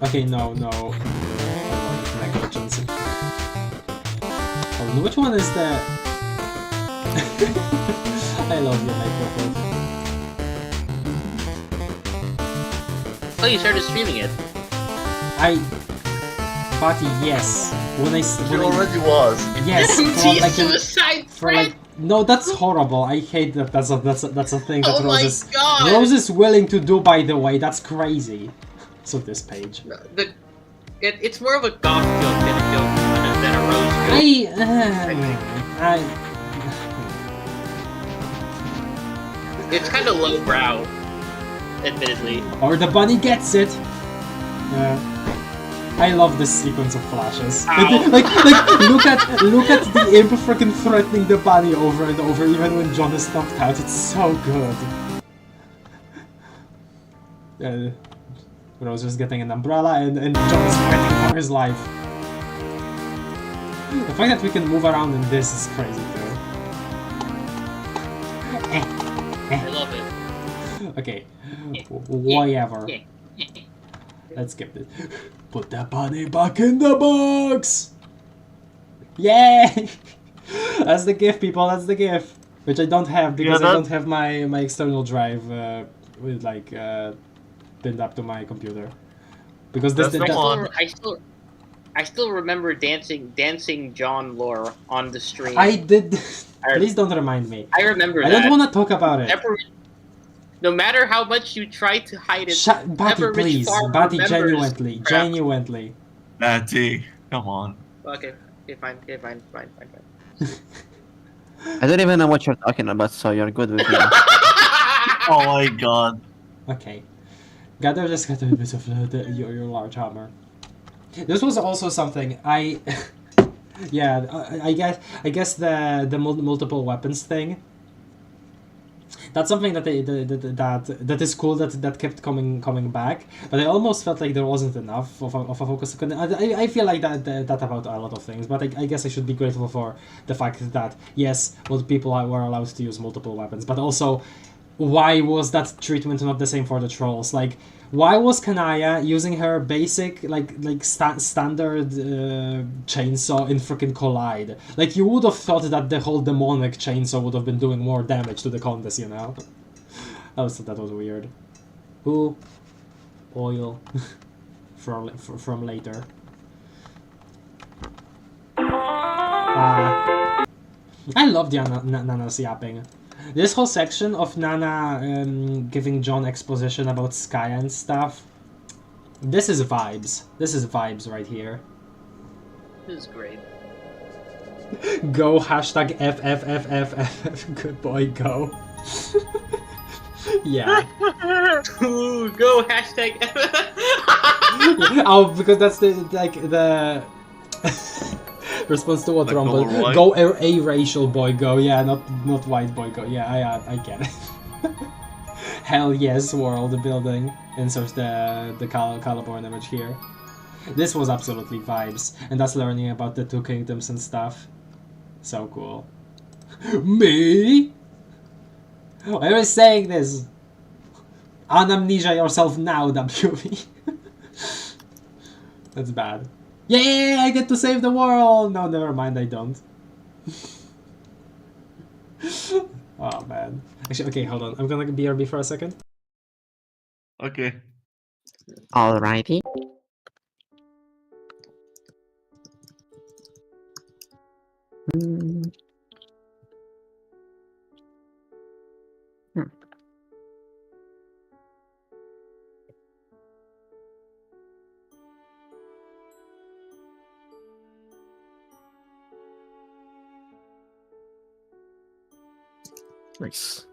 Okay, no. Negligence. Oh, which one is the... I love you, microphone. Oh, you started streaming it. Party, yes. It already was. Yes, Suicide threat! no, that's horrible. I hate that. That's a thing that Oh Rose is willing to do. By the way, that's crazy. So this page. It's more of a goth joke than a Rose joke. It's kind of lowbrow, admittedly. Or the bunny gets it. I love this sequence of flashes. Like look at the imp freaking threatening the bunny over and over, even when John is knocked out. It's so good. Rose is getting an umbrella and John is fighting for his life. The fact that we can move around in this is crazy too. I love it. Okay, whatever. Let's skip this. Put that bunny back in the box! Yay! That's the GIF, people, that's the GIF. Which I don't have because I don't have my external drive with like pinned up to my computer. Because this I still remember dancing John lore on the stream. I did. Please don't remind me. I remember that. I don't want to talk about it. No matter how much you try to hide it, Batty, please. Batty, genuinely. Batty, come on. Okay, fine. I don't even know what you're talking about, so you're good with me. Oh my god. Okay. Gather just got a bit of your large hammer. This was also something yeah, I guess the multiple weapons thing. That's something that that is cool that kept coming back, but I almost felt like there wasn't enough of a focus. I feel like that about a lot of things, but I guess I should be grateful for the fact that yes, well, people were allowed to use multiple weapons, but also why was that treatment not the same for the trolls? Like, why was Kanaya using her basic standard chainsaw in freaking Collide? Like, you would have thought that the whole demonic chainsaw would have been doing more damage to the contest, you know? That was weird. Ooh, oil from later. I love the Nana's yapping. This whole section of Nana giving John exposition about Sky and stuff, this is vibes. This is vibes right here. This is great. Go hashtag FFFFF. Good boy, go. Yeah. Ooh, go hashtag. Oh, because that's the response to what Like Rumble. white? Go a racial boy go. Yeah, not white boy go. Yeah, I get it. Hell yes, world building. Insert the Caliborn image here. This was absolutely vibes, and that's learning about the two kingdoms and stuff. So cool. Me? I was saying this. Unamnesia yourself now, WV. That's bad. Yay! I get to save the world! No, never mind, I don't. Oh man. Actually, okay, hold on. I'm gonna BRB for a second. Okay. Alrighty. Mm. Nice.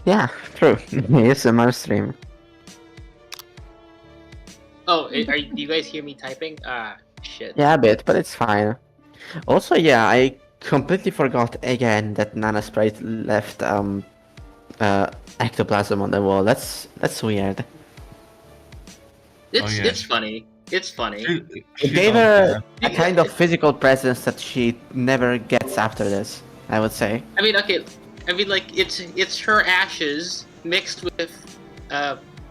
Yeah, true. It's a mouse stream. Oh, do you guys hear me typing? Ah, shit. Yeah, a bit, but it's fine. Also, yeah, I completely forgot again that Nana Sprite left ectoplasm on the wall. That's weird. It's yeah. it's funny. It's funny. It gave her a kind of physical presence that she never gets after this, I would say. I mean, okay. I mean, like it's her ashes mixed with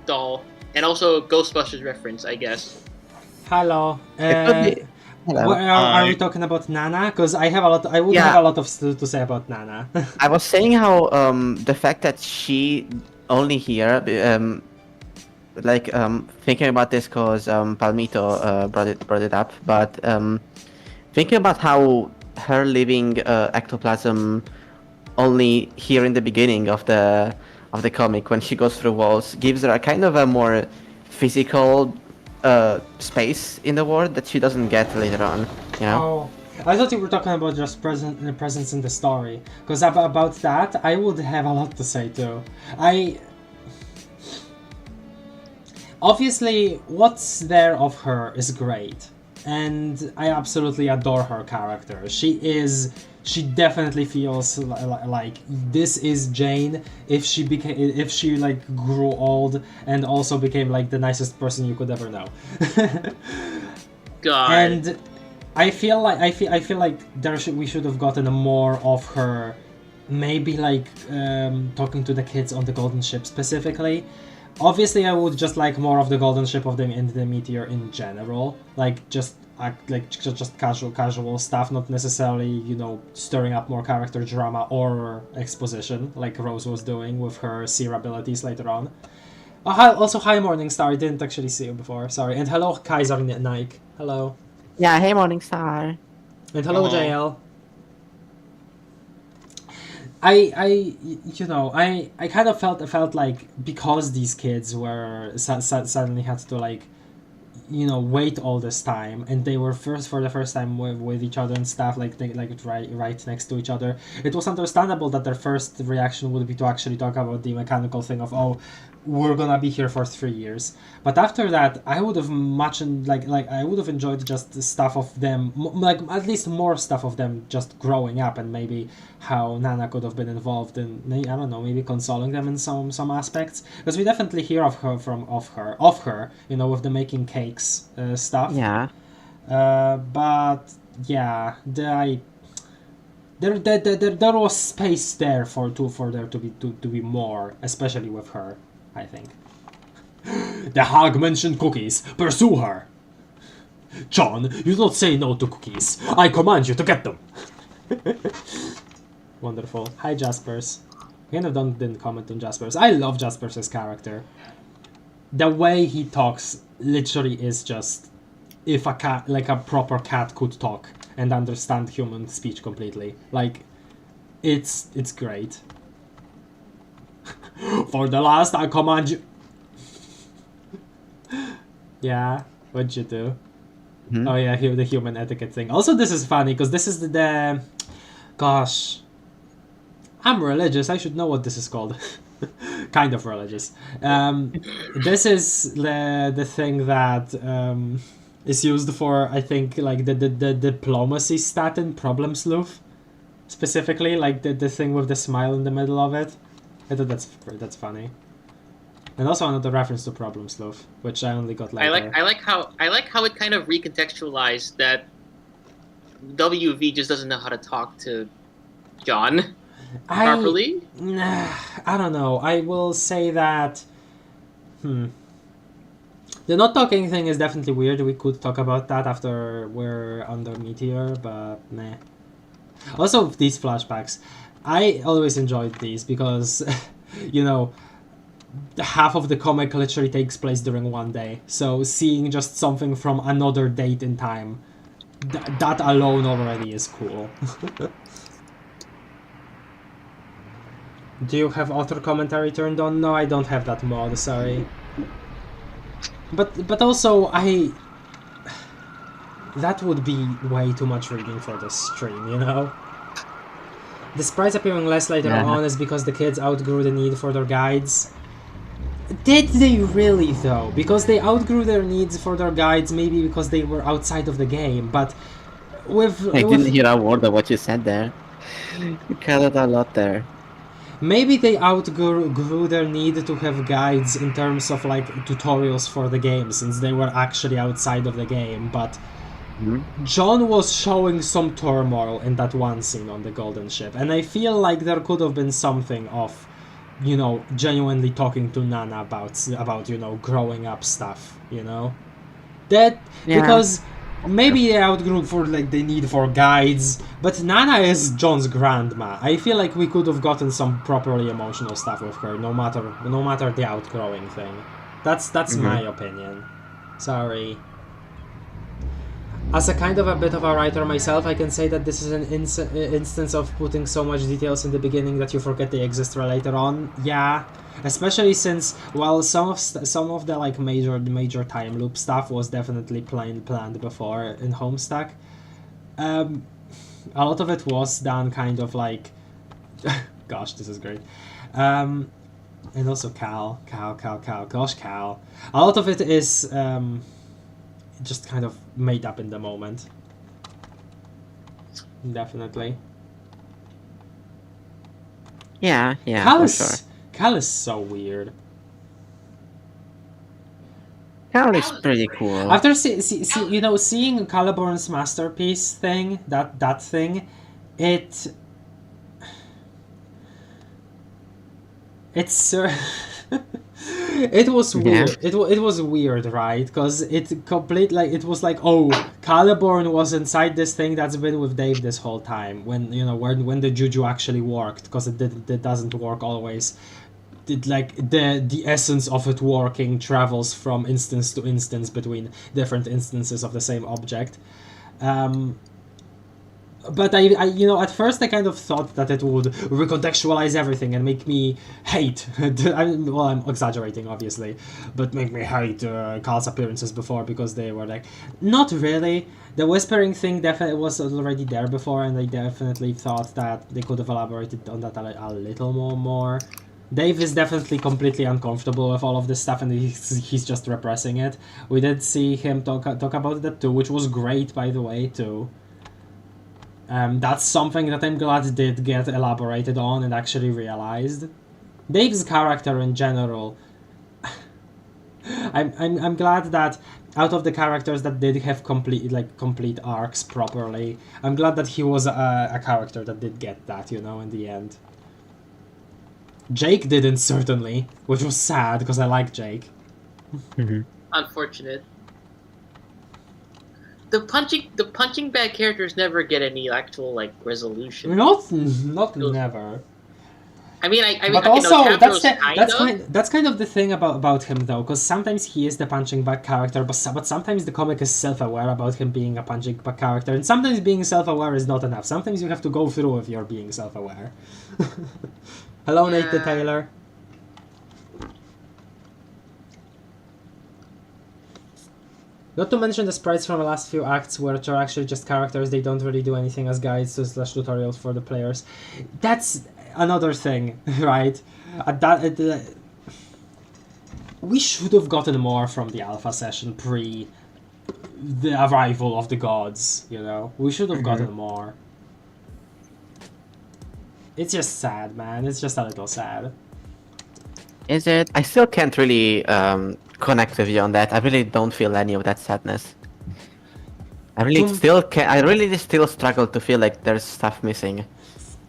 doll, and also Ghostbusters reference, I guess. Hello. It could be. Hello. Are we talking about Nana? Because I have a lot. I would Yeah. have a lot of to say about Nana. I was saying how the fact that she only here thinking about this because Palmito brought it up, but thinking about how her leaving ectoplasm only here in the beginning of the comic when she goes through walls gives her a kind of a more physical space in the world that she doesn't get later on, you know? Oh, I thought you were talking about just presence in the story. Because about that, I would have a lot to say too. Obviously, what's there of her is great, and I absolutely adore her character. She definitely feels like this is Jane if she grew old and also became like the nicest person you could ever know. God. And I feel like we should have gotten more of her, maybe like talking to the kids on the Golden Ship specifically. Obviously, I would just like more of the Golden Ship of them in the Meteor in general, like just just casual stuff, not necessarily, you know, stirring up more character drama or exposition like Rose was doing with her seer abilities later on. Oh, hi, also, hi, Morningstar. I didn't actually see you before. Sorry. And hello, Kaiser Nike. Hello. Yeah, hey Morningstar. And hello, Hello. JL. I kind of felt like because these kids were suddenly had to like, you know, wait all this time, and they were for the first time with each other and stuff, like they like right next to each other. It was understandable that their first reaction would be to actually talk about the mechanical thing of, oh, we're gonna be here for 3 years. But after that, I would have I would have enjoyed just the stuff of them, like at least more stuff of them just growing up, and maybe how Nana could have been involved in, I don't know, maybe consoling them in some aspects, because we definitely hear of her, you know, with the making cakes stuff. Yeah. But yeah, there was space there for there to be more, especially with her, I think. The hag mentioned cookies. Pursue her. John, you don't say no to cookies. I command you to get them. Wonderful. Hi, Jaspers. Kind of didn't comment on Jaspers. I love Jaspers' character. The way he talks literally is just if a cat, like a proper cat, could talk and understand human speech completely. Like, it's great. For the last, I command you. Yeah, what'd you do? Hmm? Oh yeah, the human etiquette thing. Also, this is funny because this is the gosh, I'm religious. I should know what this is called. Kind of religious. This is the thing that is used for, I think, like the diplomacy stat in Problem Sleuth, specifically, like the thing with the smile in the middle of it. I thought that's funny. And also another reference to Problem Sleuth, which I only got later. I like how it kind of recontextualized that WV just doesn't know how to talk to John properly. I don't know. I will say that. The not talking thing is definitely weird. We could talk about that after we're under Meteor, but meh. Also, these flashbacks. I always enjoyed these because, you know, half of the comic literally takes place during one day. So seeing just something from another date in time, that alone already is cool. Do you have author commentary turned on? No, I don't have that mod, sorry. But also, that would be way too much reading for the stream, you know? The sprites appearing less later on is because the kids outgrew the need for their guides. Did they really, though? Because they outgrew their needs for their guides, maybe because they were outside of the game, but I didn't hear a word of what you said there. You cut a lot there. Maybe they outgrew their need to have guides in terms of like tutorials for the game, since they were actually outside of the game, but John was showing some turmoil in that one scene on the Golden Ship, and I feel like there could have been something of, you know, genuinely talking to Nana about you know, growing up stuff, you know? Because maybe they outgrew for like the need for guides, but Nana is John's grandma. I feel like we could have gotten some properly emotional stuff with her, no matter the outgrowing thing. That's my opinion. Sorry. As a kind of a bit of a writer myself, I can say that this is an instance of putting so much details in the beginning that you forget they exist later on. Yeah, especially since, well, some of the like major time loop stuff was definitely planned before in Homestuck. A lot of it was done kind of like, gosh, this is great. And also Cal. Gosh, Cal. A lot of it is just kind of made up in the moment. Definitely. Yeah, Cal for is, sure. Cal is so weird. Cal is pretty cool. After you know, seeing Caliborn's masterpiece thing, that thing, it's It was weird. It was weird, right? Because it it was like, oh, Caliborn was inside this thing that's been with Dave this whole time. When when the juju actually worked, because it doesn't work always. The essence of it working travels from instance to instance between different instances of the same object. But I at first I kind of thought that it would recontextualize everything and make me hate. I'm exaggerating, obviously, but make me hate Carl's appearances before, because they were like, not really. The whispering thing definitely was already there before, and I definitely thought that they could have elaborated on that a little more. Dave is definitely completely uncomfortable with all of this stuff, and he's just repressing it. We did see him talk about that too, which was great, by the way, too. That's something that I'm glad did get elaborated on and actually realized. Dave's character in general, I'm glad that out of the characters that did have complete arcs properly, I'm glad that he was a character that did get that, in the end. Jake didn't, certainly, which was sad because I like Jake. Unfortunate. The punching bag characters never get any actual resolution. Not never. I mean, but I also know that's kind of the thing about him, though, because sometimes he is the punching bag character, but sometimes the comic is self-aware about him being a punching bag character, and sometimes being self-aware is not enough. Sometimes you have to go through if you're being self-aware. Hello, Nate the Taylor. Not to mention the sprites from the last few acts, which are actually just characters. They don't really do anything as guides / tutorials for the players. That's another thing, right? We should have gotten more from the alpha session pre the arrival of the gods, We should have gotten more. It's just sad, man. It's just a little sad. Is it? I still can't really connect with you on that. I really don't feel any of that sadness. I really still struggle to feel like there's stuff missing.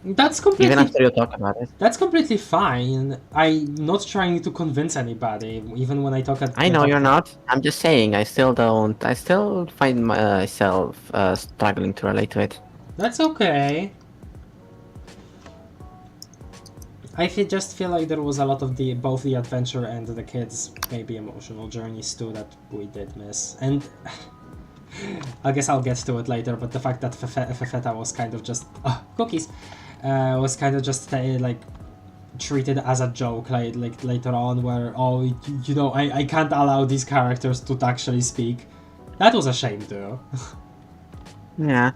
That's completely... Even after you talk about it. That's completely fine. I'm not trying to convince anybody, even when I talk at... I know you're not. I'm just saying, I still find myself struggling to relate to it. That's okay. I just feel like there was a lot of both the adventure and the kids' maybe emotional journeys too that we did miss. And I guess I'll get to it later, but the fact that Fefeta was kind of just... cookies! Was kind of just treated as a joke later on, where, I can't allow these characters to actually speak. That was a shame too. Yeah.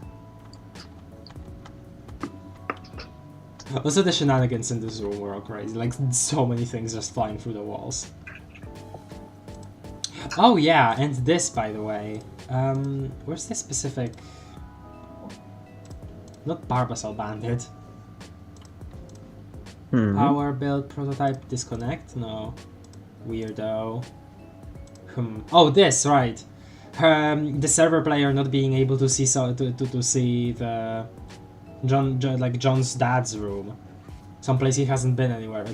Also, the shenanigans in this room were all crazy. So many things just flying through the walls. Oh yeah, and this, by the way. Where's this specific... Not Barbasol Bandit. Power build prototype disconnect? No. Weirdo. Oh, this, right. The server player not being able to see to see the... John's dad's room, someplace he hasn't been anywhere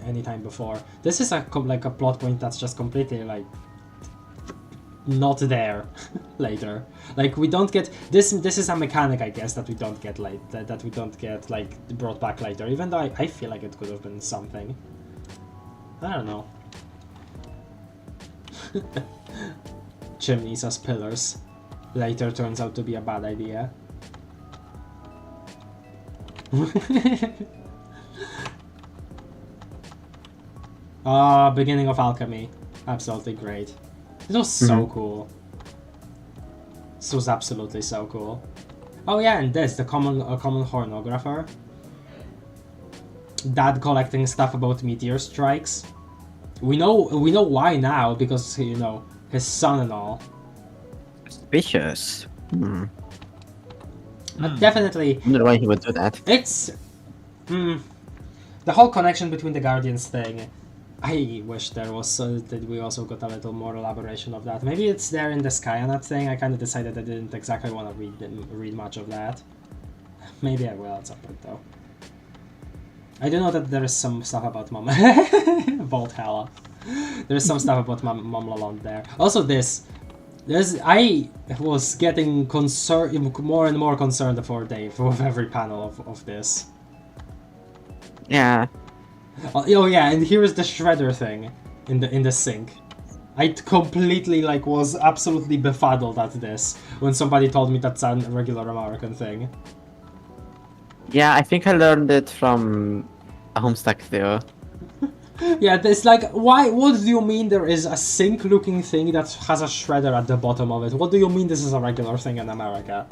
anytime before. This is a plot point that's just completely not there later. We don't get this. This is a mechanic, I guess, that we don't get that we don't get brought back later. Even though I feel like it could have been something. I don't know. Chimneys as pillars later turns out to be a bad idea. Beginning of alchemy. Absolutely great. It was so cool. This was absolutely so cool. Oh yeah, and this, the common hornographer. Dad collecting stuff about meteor strikes. We know why now, because his son and all. Suspicious. Definitely. I wonder why he would do that. It's... the whole connection between the Guardians thing. I wish there was that we also got a little more elaboration of that. Maybe it's there in the Skyanat thing. I kind of decided I didn't exactly want to read much of that. Maybe I will at some point, though. I do know that there is some stuff about Mom. Valhalla. There's some stuff about Mom Lalonde there. Also I was getting more and more concerned for Dave with every panel of this. Yeah. Oh yeah, and here is the shredder thing in the sink. I completely was absolutely befuddled at this when somebody told me that's a regular American thing. Yeah, I think I learned it from a Homestuck video. Yeah, it's like, what do you mean there is a sink-looking thing that has a shredder at the bottom of it? What do you mean this is a regular thing in America?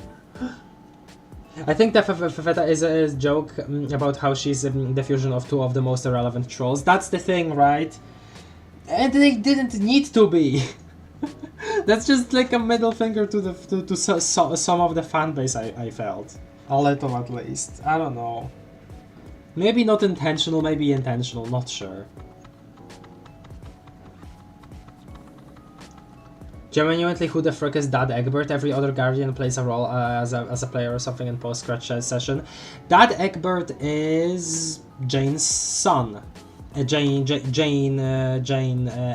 I think that Fefeta is a joke about how she's the fusion of two of the most irrelevant trolls. That's the thing, right? And they didn't need to be. That's just like a middle finger to some of the fan base, I felt. A little at least. I don't know. Maybe not intentional, maybe intentional, not sure. Genuinely, who the frick is Dad Egbert? Every other Guardian plays a role as a player or something in post-scratch session. Dad Egbert is Jane's son. Jane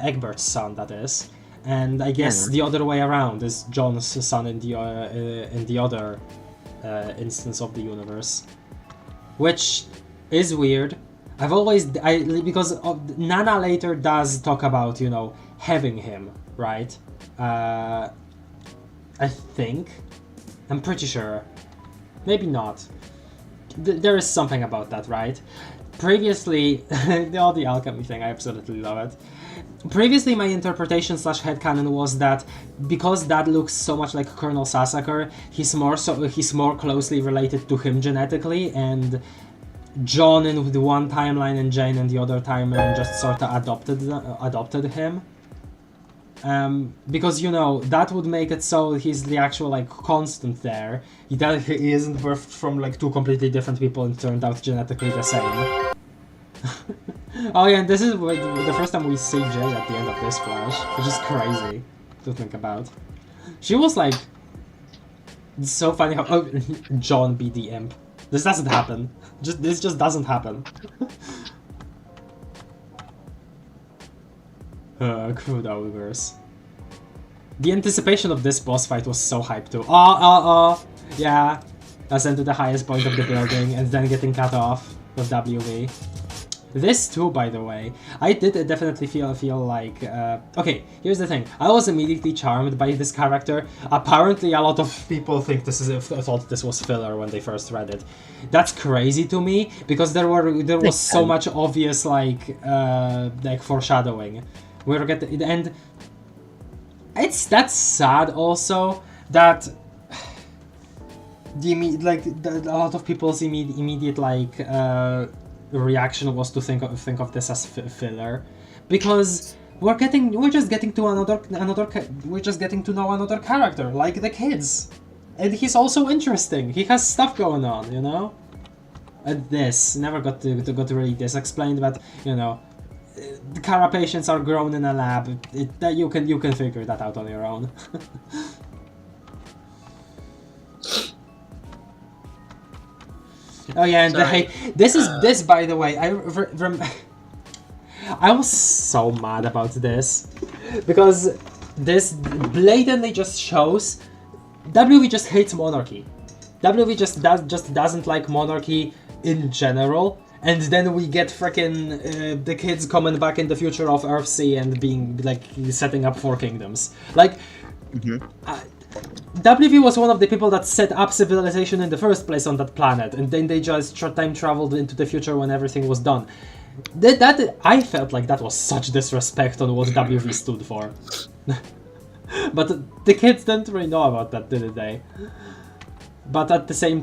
Egbert's son, that is. And I guess the other way around is John's son in the other instance of the universe. Which is weird. Because Nana later does talk about, having him, right? I think. I'm pretty sure. Maybe not. There is something about that, right? Previously, the alchemy thing, I absolutely love it. Previously, my interpretation / headcanon was that because Dad looks so much like Colonel Sassaker, he's more closely related to him genetically, and John in the one timeline and Jane in the other timeline just sort of adopted him. Because that would make it so he's the actual constant there. He isn't birthed from two completely different people and turned out genetically the same. Oh yeah, and this is the first time we see Jay at the end of this flash, which is crazy to think about. She was it's so funny how John be the imp. This doesn't happen. This just doesn't happen. Crude ogres. The anticipation of this boss fight was so hyped too. Yeah. Ascend to the highest point of the building and then getting cut off with WV. This too, by the way, I did definitely feel like... okay, here's the thing. I was immediately charmed by this character. Apparently a lot of people think thought this was filler when they first read it. That's crazy to me, because there was so much obvious foreshadowing. And that's sad also that a lot of people's immediate reaction was to think of this as filler, because we're just getting to know another character, like the kids, and he's also interesting. He has stuff going on, And this never got to read this explained, but the carapacians are grown in a lab. That you can figure that out on your own. Oh yeah, and this by the way, I was so mad about this, because this blatantly just shows WV just hates monarchy. WV just doesn't like monarchy in general, and then we get frickin' the kids coming back in the future of Earthsea and being setting up 4 kingdoms. WV was one of the people that set up civilization in the first place on that planet, and then they just time traveled into the future when everything was done. I felt like that was such disrespect on what WV stood for. But the kids didn't really know about that, did they? But at the same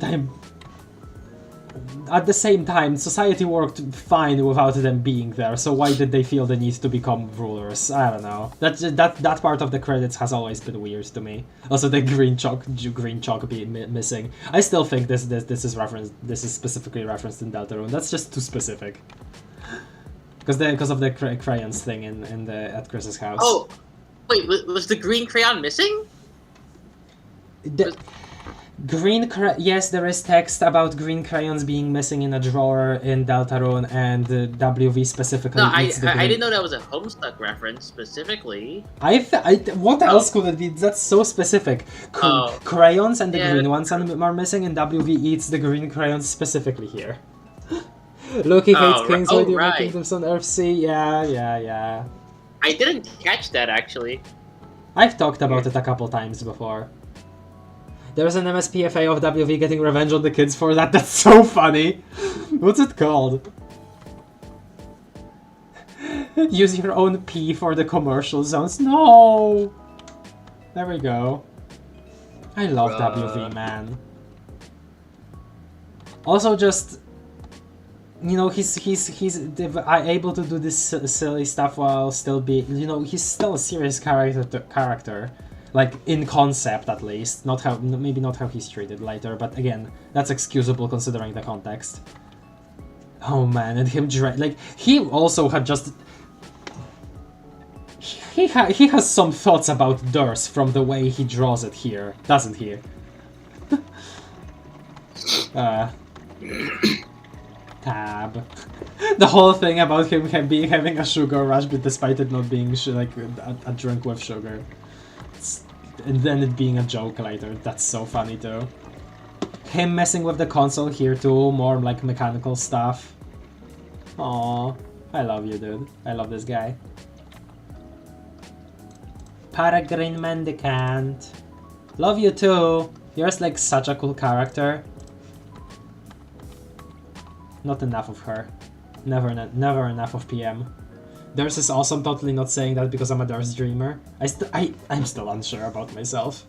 time, society worked fine without them being there, so why did they feel the need to become rulers? I don't know. That part of the credits has always been weird to me. Also, the green chalk being missing. I still think this is specifically referenced in Deltarune. That's just too specific. Because of the crayons thing at Chris's house. Oh, wait, was the green crayon missing? Yes, there is text about green crayons being missing in a drawer in Deltarune, and WV specifically No, eats the green... I didn't know that was a Homestuck reference specifically. What else could it be? That's so specific. Crayons and the Yeah, green ones are missing, and WV eats the green crayons specifically here. Loki hates kings, why do you make kingdoms on Earth Sea? Yeah. I didn't catch that, actually. I've talked about it a couple times before. There's an MSPFA of WV getting revenge on the kids for that. That's so funny. What's it called? Use your own pee for the commercial zones. No! There we go. I love WV, man. Also, just... You know, he's able to do this silly stuff while still being... You know, he's still a serious character. Like, in concept, at least. Maybe not how he's treated later, but again, that's excusable considering the context. Oh man, and him like, he also had just... He has some thoughts about Durst from the way he draws it here, doesn't he? Tab. The whole thing about him having a sugar rush, but despite it not being like a drink with sugar. And then it being a joke later. That's so funny too. Him messing with the console here too, more like mechanical stuff. Aww, I love you, dude. I love this guy. Peregrine Mendicant. Love you too. You're like such a cool character. Not enough of her. Never enough of PM. Durst is awesome, totally not saying that because I'm a Durst dreamer. I'm still unsure about myself.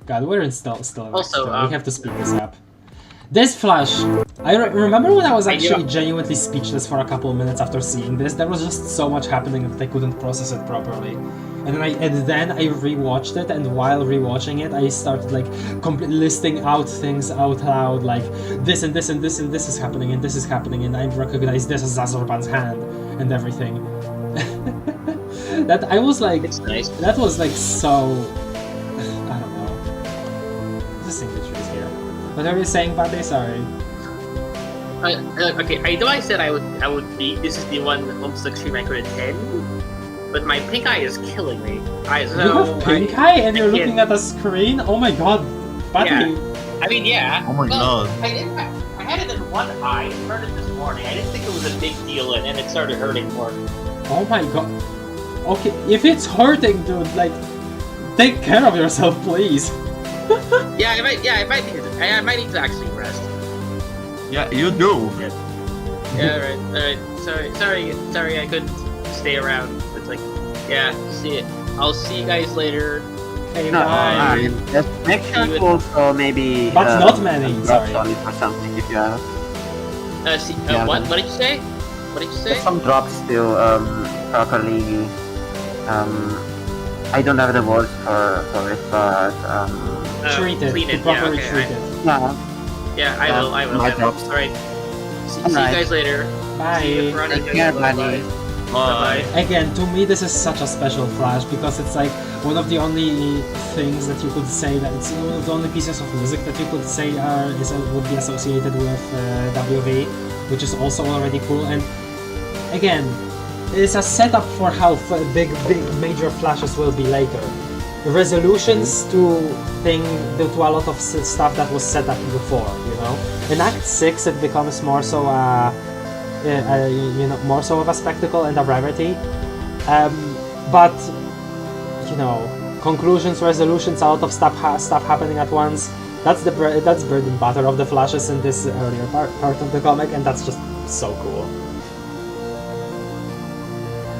God, we're still Also, we have to speed this up. This Flash! I remember when I was actually genuinely speechless for a couple of minutes after seeing this. There was just so much happening that I couldn't process it properly. And then I rewatched it, and while rewatching it, I started like listing out things out loud, like this and this and this and this is happening and this is happening, and I recognize this as Zazorban's hand and everything. That I was like, nice. That was like so. I don't know. This English is here. What are you saying, Pate? Sorry. Okay, I know I said I would be. This is the one Homestuck stream I could attend. But my pink eye is killing me. You have pink eye and you're looking at a screen? Oh my god, Patty! Yeah. I mean, yeah. Oh my god. I had it in one eye. It hurted this morning. I didn't think it was a big deal, and it started hurting more. Oh my god. Okay, if it's hurting, dude, like, take care of yourself, please. I might need to actually rest. Yeah, you do. Yeah, alright. Sorry, I couldn't stay around. It's like, yeah, see it. I'll see you guys later. Okay, No, bye. just make sure to also maybe... But not many, drops sorry. on it or something if you have. What did you say? What did you say? Get some drops to properly... I don't have the words for it, but... treat it, clean to properly treat it. Yeah, I will. My drops. Alright. See you guys later. Bye. See you, Veronica. Take care, buddy. Bye. Again, to me this is such a special Flash because it's like one of the only things that you could say that it's one of the only pieces of music that you could say would be associated with WV, which is also already cool. And again, it's a setup for how big major Flashes will be later. Resolutions to a lot of stuff that was set up before, you know. In Act 6 it becomes more so more so of a spectacle and a rarity, but you know, conclusions, resolutions, a lot of stuff happening at once. That's bread and butter of the Flashes in this earlier part of the comic, and that's just so cool.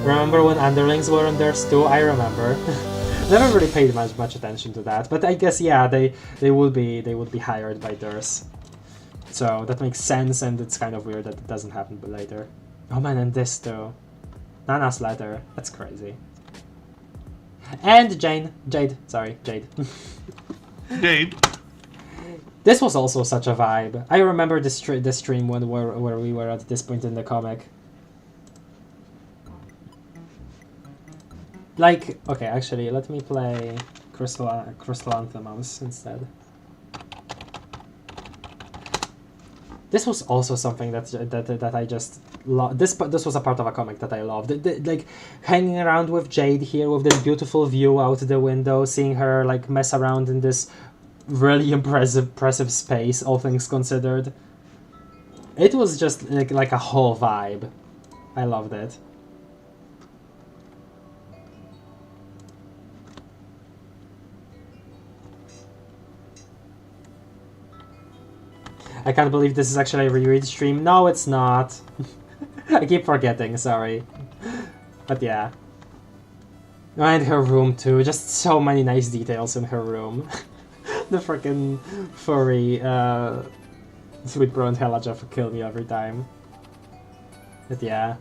Remember when underlings were in theirs too? I remember. Never really paid much attention to that, but I guess yeah, they would be hired by Durst. So that makes sense, and it's kind of weird that it doesn't happen later. Oh man, and this too. Nana's letter. That's crazy. And Jade. Jade. This was also such a vibe. I remember the stream where we were at this point in the comic. Like, okay, actually, let me play Crystal Anthems instead. This was also something that I just loved. This was a part of a comic that I loved. Like hanging around with Jade here with this beautiful view out the window, seeing her like mess around in this really impressive space, all things considered. It was just like a whole vibe. I loved it. I can't believe this is actually a reread stream. No, it's not. I keep forgetting, sorry. But yeah. And her room too, just so many nice details in her room. The freaking furry Sweet Bro and Hella Jeff kill me every time. But yeah.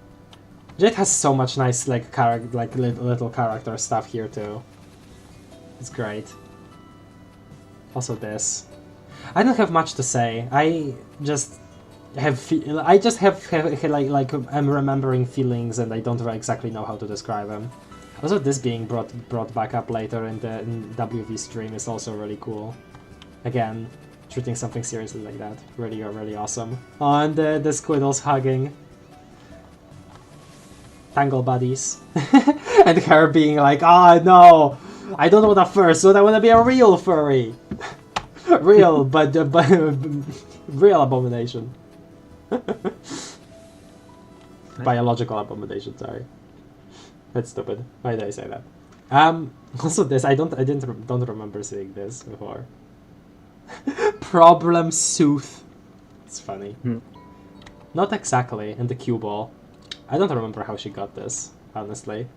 Jade has so much nice little character stuff here too. It's great. Also this. I don't have much to say. I just have I'm remembering feelings and I don't exactly know how to describe them. Also, this being brought back up later in the WV stream is also really cool. Again, treating something seriously like that, really awesome. Oh, and the squiddles hugging. Tangle buddies. And her being like, "Ah, no, I don't want a fursuit. I want to be a real furry." Real, but real abomination. Biological abomination. Sorry, that's stupid. Why did I say that? Also, this I don't remember seeing this before. Problem Sooth. It's funny. Not exactly in the cue ball. I don't remember how she got this, honestly.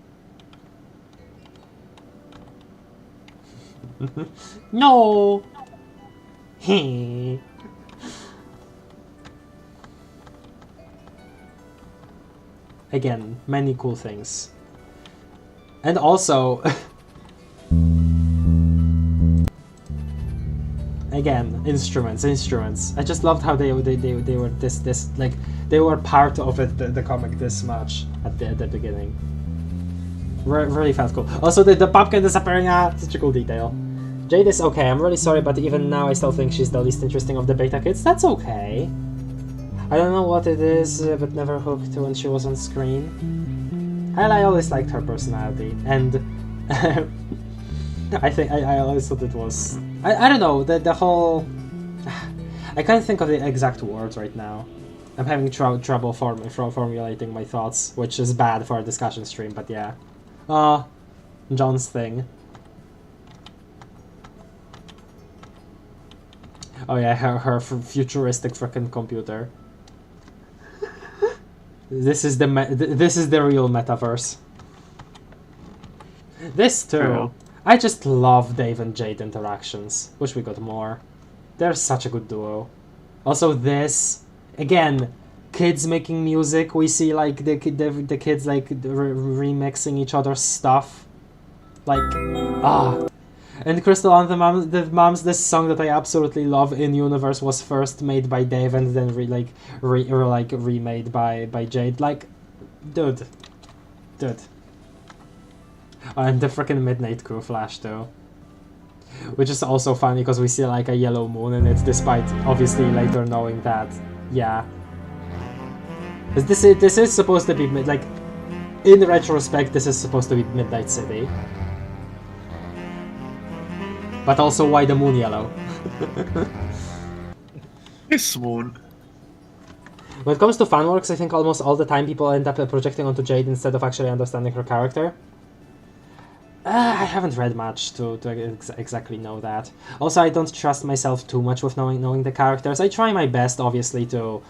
No. Again, many cool things. And also again, instruments. I just loved how they were this like they were part of it, the comic this much at the beginning. Really felt cool. Also the pumpkin disappearing, such a cool detail. Jade is okay, I'm really sorry, but even now I still think she's the least interesting of the beta kids. That's okay. I don't know what it is, but never hooked when she was on screen. I always liked her personality, and I always thought it was... I don't know, the whole... I can't think of the exact words right now. I'm having trouble formulating my thoughts, which is bad for a discussion stream, but yeah. John's thing. Oh yeah, her futuristic frickin' computer. This is the real metaverse. This too. True. I just love Dave and Jade interactions. Wish we got more. They're such a good duo. Also this, again, kids making music. We see like the kids like remixing each other's stuff. Like, And Crystal Anthem, the Moms, this song that I absolutely love in universe was first made by Dave and then remade by Jade. Like, dude. And the freaking Midnight Crew flash too, which is also funny because we see like a yellow moon in it, despite obviously later knowing that, yeah. This is supposed to be like, in retrospect, this is supposed to be Midnight City. But also, why the moon yellow? This moon. When it comes to fanworks, I think almost all the time people end up projecting onto Jade instead of actually understanding her character. I haven't read much to exactly know that. Also, I don't trust myself too much with knowing the characters. I try my best, obviously, to,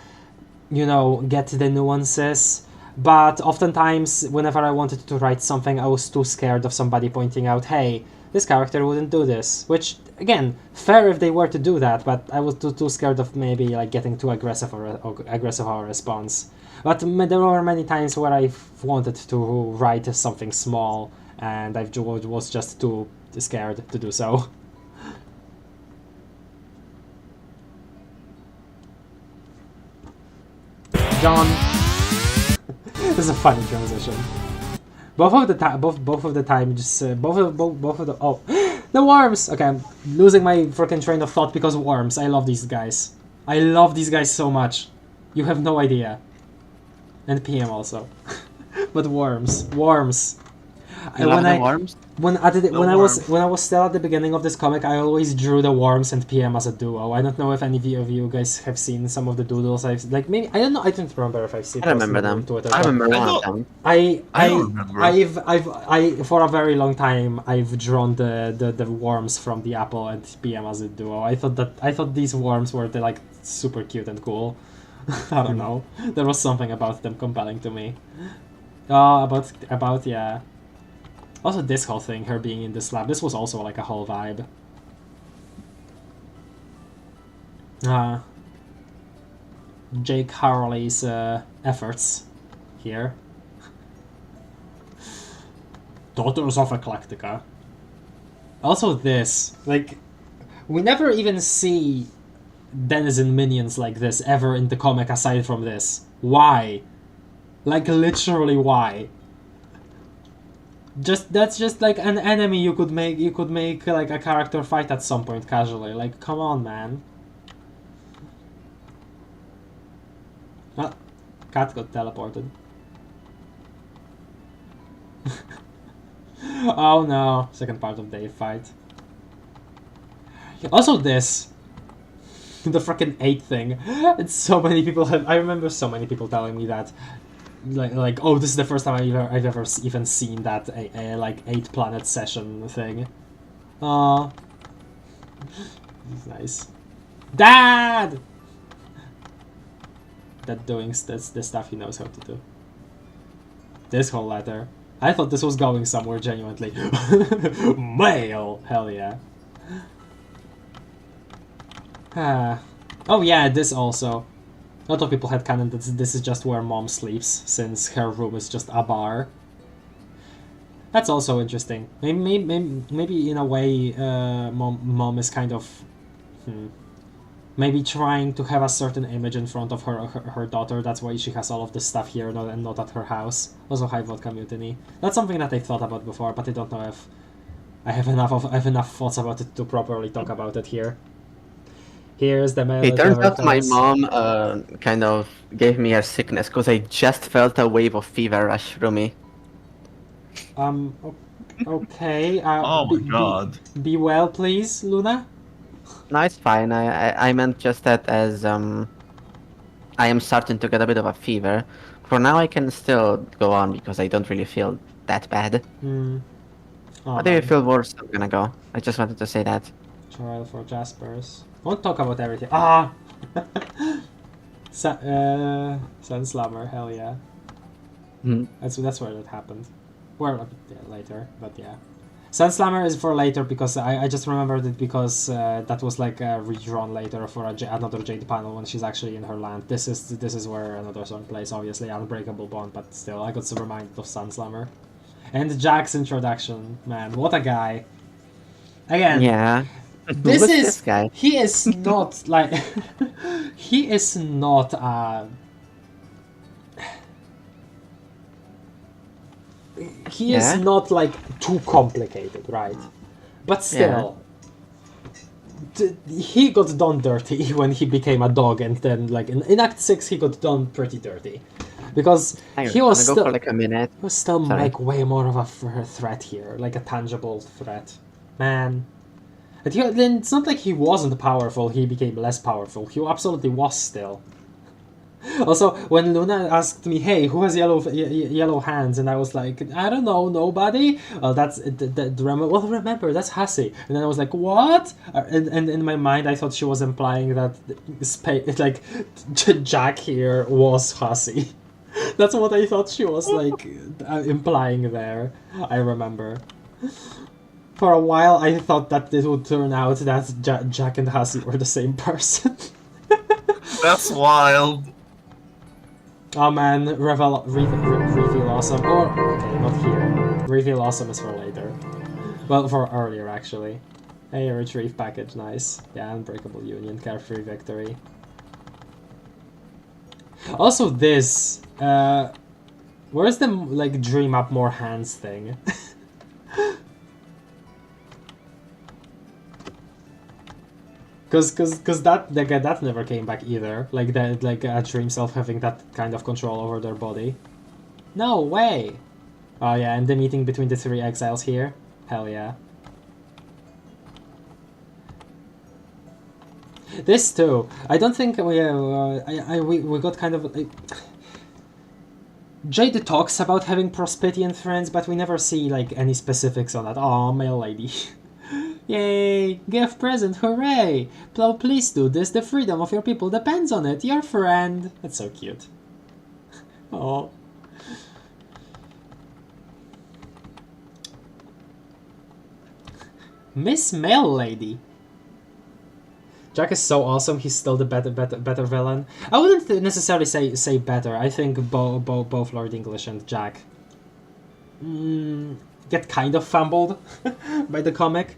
you know, get the nuances. But oftentimes, whenever I wanted to write something, I was too scared of somebody pointing out, hey, this character wouldn't do this. Which, again, fair if they were to do that, but I was too scared of maybe like getting too aggressive or a response. But there were many times where I wanted to write something small, and I was just too scared to do so. John. This is a funny transition. Both of the time, just both of the oh, the worms. Okay, I'm losing my freaking train of thought because worms. I love these guys. I love these guys so much. You have no idea. And PM also, but worms. You love the worms? When I was still at the beginning of this comic, I always drew the worms and PM as a duo. I don't know if any of you guys have seen some of the doodles. I've like maybe I don't know. I don't remember if I've seen. I remember them. Twitter, I remember one thought- of them. I don't remember. I've for a very long time I've drawn the worms from the apple and PM as a duo. I thought these worms were like super cute and cool. I don't know. There was something about them compelling to me. About yeah. Also, this whole thing, her being in this lab, this was also like a whole vibe. Jake Harley's efforts here. Daughters of Eclectica. Also this, like, we never even see denizen minions like this ever in the comic aside from this. Why? Like, literally why? That's just like an enemy you could make like a character fight at some point casually. Like, come on, man. Ah, cat got teleported. Oh no, second part of the fight. Also this. The freaking 8 thing. It's so many people I remember so many people telling me that like oh, this is the first time I've ever even seen that a like 8 planet session thing. It's nice. Dad! That doing the stuff he knows how to do. This whole letter. I thought this was going somewhere genuinely. Mail! Hell yeah. Oh yeah, this also. A lot of people had canon that this is just where mom sleeps, since her room is just a bar. That's also interesting. Maybe in a way, mom is kind of, maybe trying to have a certain image in front of her daughter. That's why she has all of this stuff here and not at her house. Also, high vodka mutiny. That's something that I thought about before, but I don't know if I have enough thoughts about it to properly talk about it here. Here's the mail. It turns out my mom kind of gave me a sickness because I just felt a wave of fever rush through me. Okay. Oh my god. Be well, please, Luna. No, it's fine. I meant just that as I am starting to get a bit of a fever. For now, I can still go on because I don't really feel that bad. Oh, But if I feel worse, I'm gonna go. I just wanted to say that. Trial for Jaspers. Won't talk about everything. Ah! Sun Slammer, hell yeah. That's where that happened. Well, yeah, later, but yeah. Sun Slammer is for later because I just remembered it because that was like redrawn later for another Jade panel when she's actually in her land. This is where another song plays, obviously Unbreakable Bond, but still I got so reminded of Sun Slammer. And Jack's introduction, man, what a guy. Again, Yeah. this guy? He is not like he is not he is not like too complicated, right? But still, he got done dirty when he became a dog, and then like in Act 6 he got done pretty dirty because he was still for like a minute. He was still Sorry. like way more of a threat here, like a tangible threat, man. And then it's not like he wasn't powerful, he became less powerful. He absolutely was still. Also, when Luna asked me, hey, who has yellow hands? And I was like, I don't know, nobody? Well, remember, that's Hassie. And then I was like, what? And in my mind, I thought she was implying that Jack here was Hassie. That's what I thought she was, like, implying there. I remember. For a while, I thought that it would turn out that Jack and Hassie were the same person. That's wild. Oh man, reveal awesome. Or, okay, not here. Reveal awesome is for later. Well, for earlier, actually. Hey, retrieve package, nice. Yeah, Unbreakable Union, Carefree Victory. Also this, Where's the, like, dream up more hands thing? Cause that never came back either. Like, a dream self having that kind of control over their body. No way! Oh yeah, and the meeting between the 3 exiles here? Hell yeah. This too. I don't think we got kind of... Jade talks about having Prospitian friends, but we never see, like, any specifics on that. Aw, male lady. Yay! Gift present, hooray! Please do this, the freedom of your people depends on it, your friend! That's so cute. Oh. Miss Male Lady. Jack is so awesome, he's still the better villain. I wouldn't necessarily say better, I think both Lord English and Jack get kind of fumbled by the comic.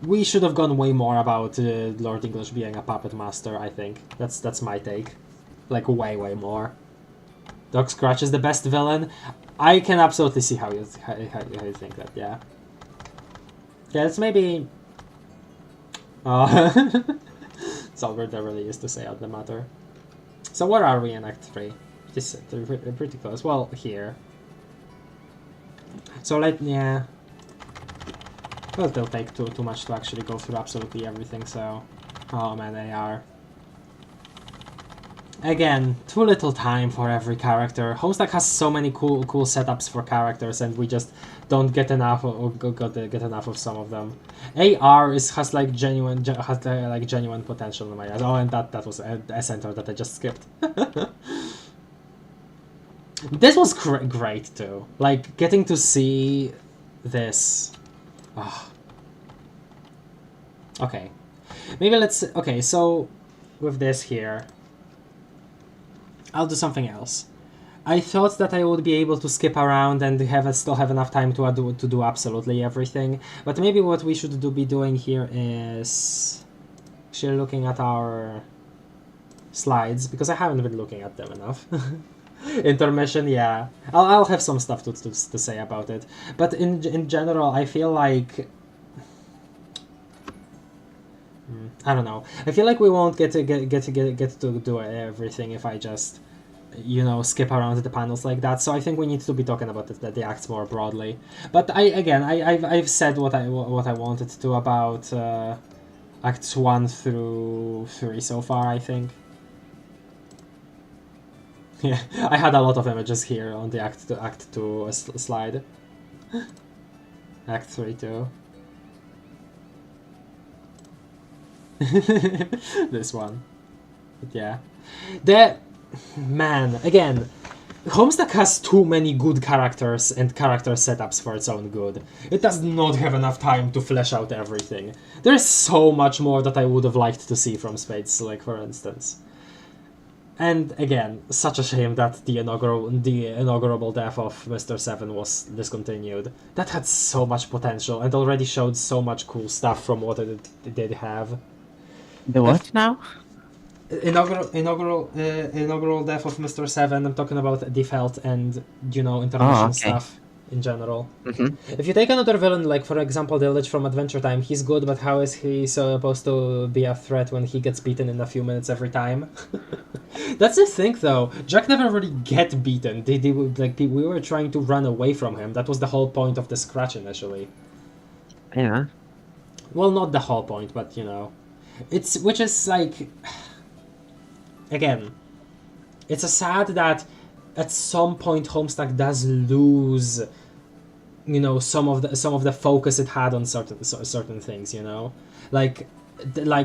We should have gone way more about Lord English being a puppet master, I think. That's my take. Like, way more. Doc Scratch is the best villain. I can absolutely see how you think that, yeah. Yeah, it's maybe... That's all there really is to say on the matter. So where are we in Act 3? Pretty close. Well, here. So yeah. Well, they'll take too much to actually go through absolutely everything, so... Oh man, they are. Again, too little time for every character. Homestuck has so many cool setups for characters, and we just don't get enough get enough of some of them. AR has genuine potential in my eyes. Oh, and that was a center that I just skipped. This was great too. Like, getting to see this. Oh. Okay, maybe let's. Okay, so with this here, I'll do something else. I thought that I would be able to skip around and still have enough time to do absolutely everything, but maybe what we should be doing here is actually looking at our slides, because I haven't been looking at them enough. Intermission, yeah. I'll have some stuff to say about it, but in general, I feel like I don't know. I feel like we won't get to do everything if I just, you know, skip around the panels like that. So I think we need to be talking about the acts more broadly. But I've said what I wanted to about acts 1 through 3 so far, I think. Yeah, I had a lot of images here on the act 2 slide. Act 3 too. This one. But yeah. Man, again, Homestuck has too many good characters and character setups for its own good. It does not have enough time to flesh out everything. There's so much more that I would have liked to see from Spades, like, for instance. And again, such a shame that the inaugurable death of Mr. 7 was discontinued. That had so much potential and already showed so much cool stuff from what it did have. The what now? Inaugural death of Mr. 7. I'm talking about Defelt and, you know, intermission stuff in general. If you take another villain, like for example the Lich from Adventure Time, he's good, but how is he supposed to be a threat when he gets beaten in a few minutes every time? That's the thing though, Jack never really get beaten. We were trying to run away from him. That was the whole point of the scratch initially. Yeah. Well, not the whole point, but you know. Which is like, again, it's a sad that at some point Homestuck does lose, you know, some of the focus it had on certain things, you know, like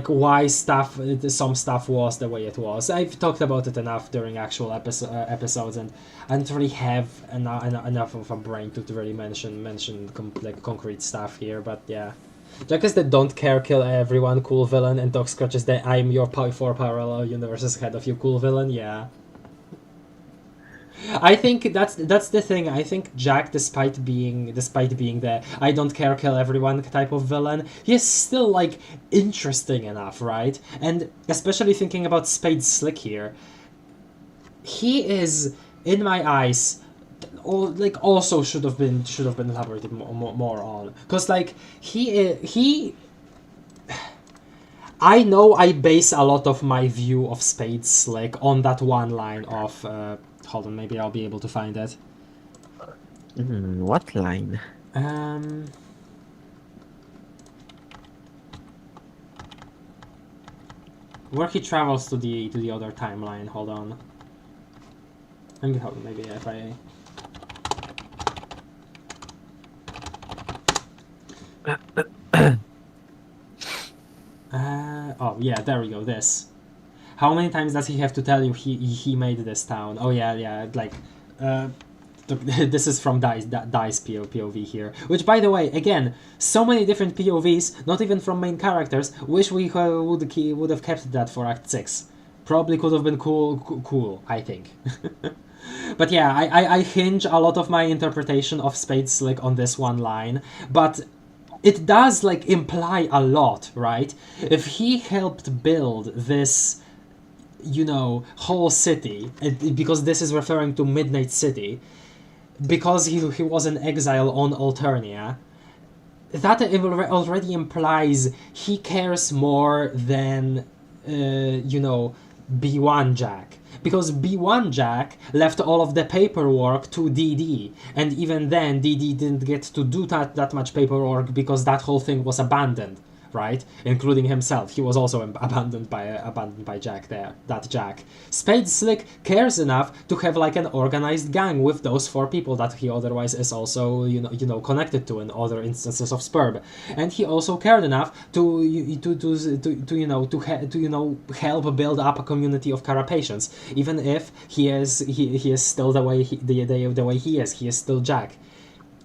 why some stuff was the way it was. I've talked about it enough during actual episodes, and I don't really have enough of a brain to really mention concrete stuff here, but yeah. Jack is the don't care, kill everyone cool villain, and Doc Scratch is the I'm your 4 parallel universes head of you cool villain, yeah. I think that's the thing. I think Jack, despite being the I don't care, kill everyone type of villain, he is still, like, interesting enough, right? And especially thinking about Spade Slick here, he is in my eyes, also should have been elaborated more on, because like he I know I base a lot of my view of Spade Slick on that one line of hold on, maybe I'll be able to find it. What line? Where he travels to the other timeline. Hold on. Maybe if I. Oh yeah, there we go. This. How many times does he have to tell you he made this town? Oh yeah, like. This is from Dice POV here. Which, by the way, again, so many different POVs, not even from main characters. Wish we would have kept that for Act 6. Probably could have been cool, I think. But yeah, I hinge a lot of my interpretation of Spade Slick on this one line, but it does like imply a lot, right? If he helped build this, you know, whole city, because this is referring to Midnight City, because he was in exile on Alternia, that already implies he cares more than, you know, B1 Jack. Because B1 Jack left all of the paperwork to DD, and even then DD didn't get to do that much paperwork because that whole thing was abandoned, right? Including himself. He was also abandoned by Jack there. That Jack. Spade Slick cares enough to have like an organized gang with those 4 people that he otherwise is also you know connected to in other instances of Spurb. And he also cared enough to help build up a community of Carapatians, even if he is still the way he is. He is still Jack.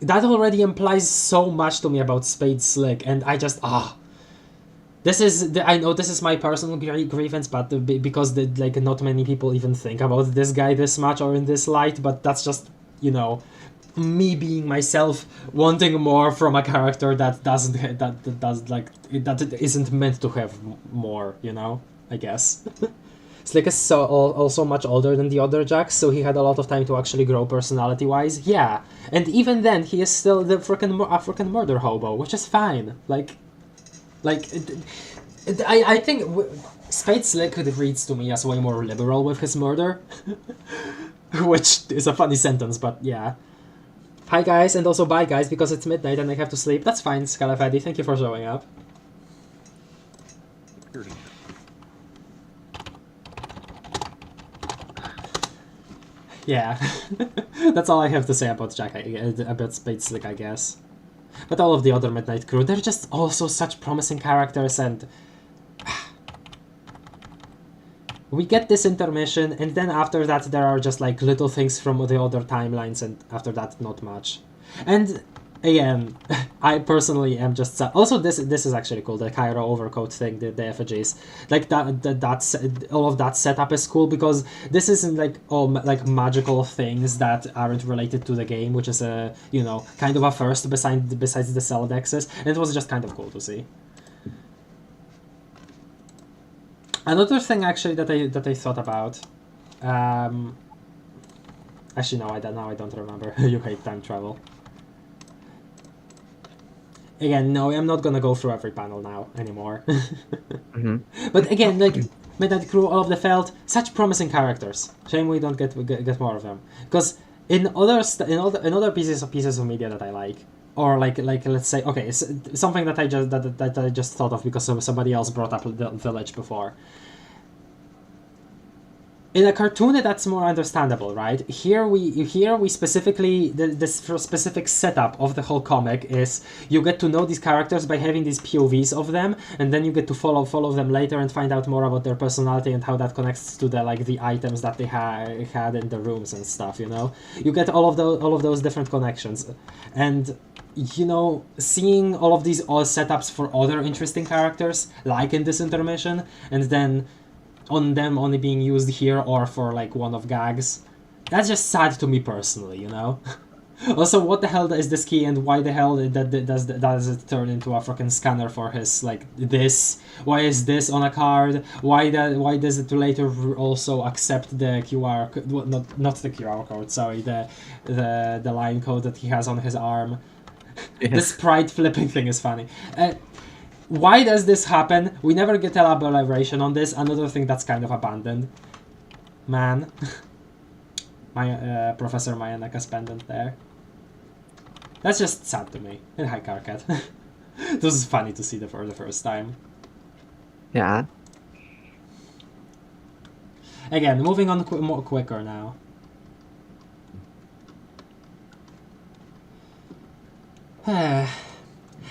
That already implies so much to me about Spade Slick, and I just I know this is my personal grievance, but because not many people even think about this guy this much or in this light, but that's just, you know, me being myself, wanting more from a character that isn't meant to have more, you know, I guess. Slick is also much older than the other Jacks, so he had a lot of time to actually grow personality-wise. Yeah, and even then, he is still the freaking murder hobo, which is fine. I think Spade Slick reads to me as way more liberal with his murder, which is a funny sentence, but yeah. Hi guys, and also bye guys, because it's midnight and I have to sleep. That's fine, Scalafaddy, thank you for showing up. Yeah, that's all I have to say about about Spade Slick, I guess. But all of the other Midnight Crew, they're just also such promising characters, and we get this intermission, and then after that there are just like little things from the other timelines, and after that not much. And again, I personally am just also this is actually cool, the Cairo overcoat thing, the effigies, like that's all of that setup is cool, because this isn't like all like magical things that aren't related to the game, which is a, you know, kind of a first besides the Celdexes, and it was just kind of cool to see. Another thing actually that I thought about, actually no, I don't remember. You hate time travel. Again, no, I'm not gonna go through every panel now anymore. But again, like Midnight Crew, all of the Felt, such promising characters. Shame we don't get more of them. Because in other pieces of media that I like, or like let's say, okay, something that I just thought of because somebody else brought up the Village before. In a cartoon, that's more understandable, right? Here we specifically, this specific setup of the whole comic is you get to know these characters by having these POVs of them, and then you get to follow them later and find out more about their personality and how that connects to the items that they had in the rooms and stuff. You know, you get all of those different connections, and you know, seeing all of these setups for other interesting characters, like in this intermission, and then on them only being used here or for like one of gags, that's just sad to me personally, you know. Also, what the hell is this key, and why the hell does it turn into a fucking scanner for his this? Why is this on a card? Why does it later also accept the QR? Well, not the QR code. Sorry, the line code that he has on his arm. Yeah. The sprite flipping thing is funny. Why does this happen? We never get elaboration on this. Another thing that's kind of abandoned. Man. My Professor Mayanaka's pendant there. That's just sad to me. And hi, Karkat. This is funny to see for the first time. Yeah. Again, moving on more quicker now.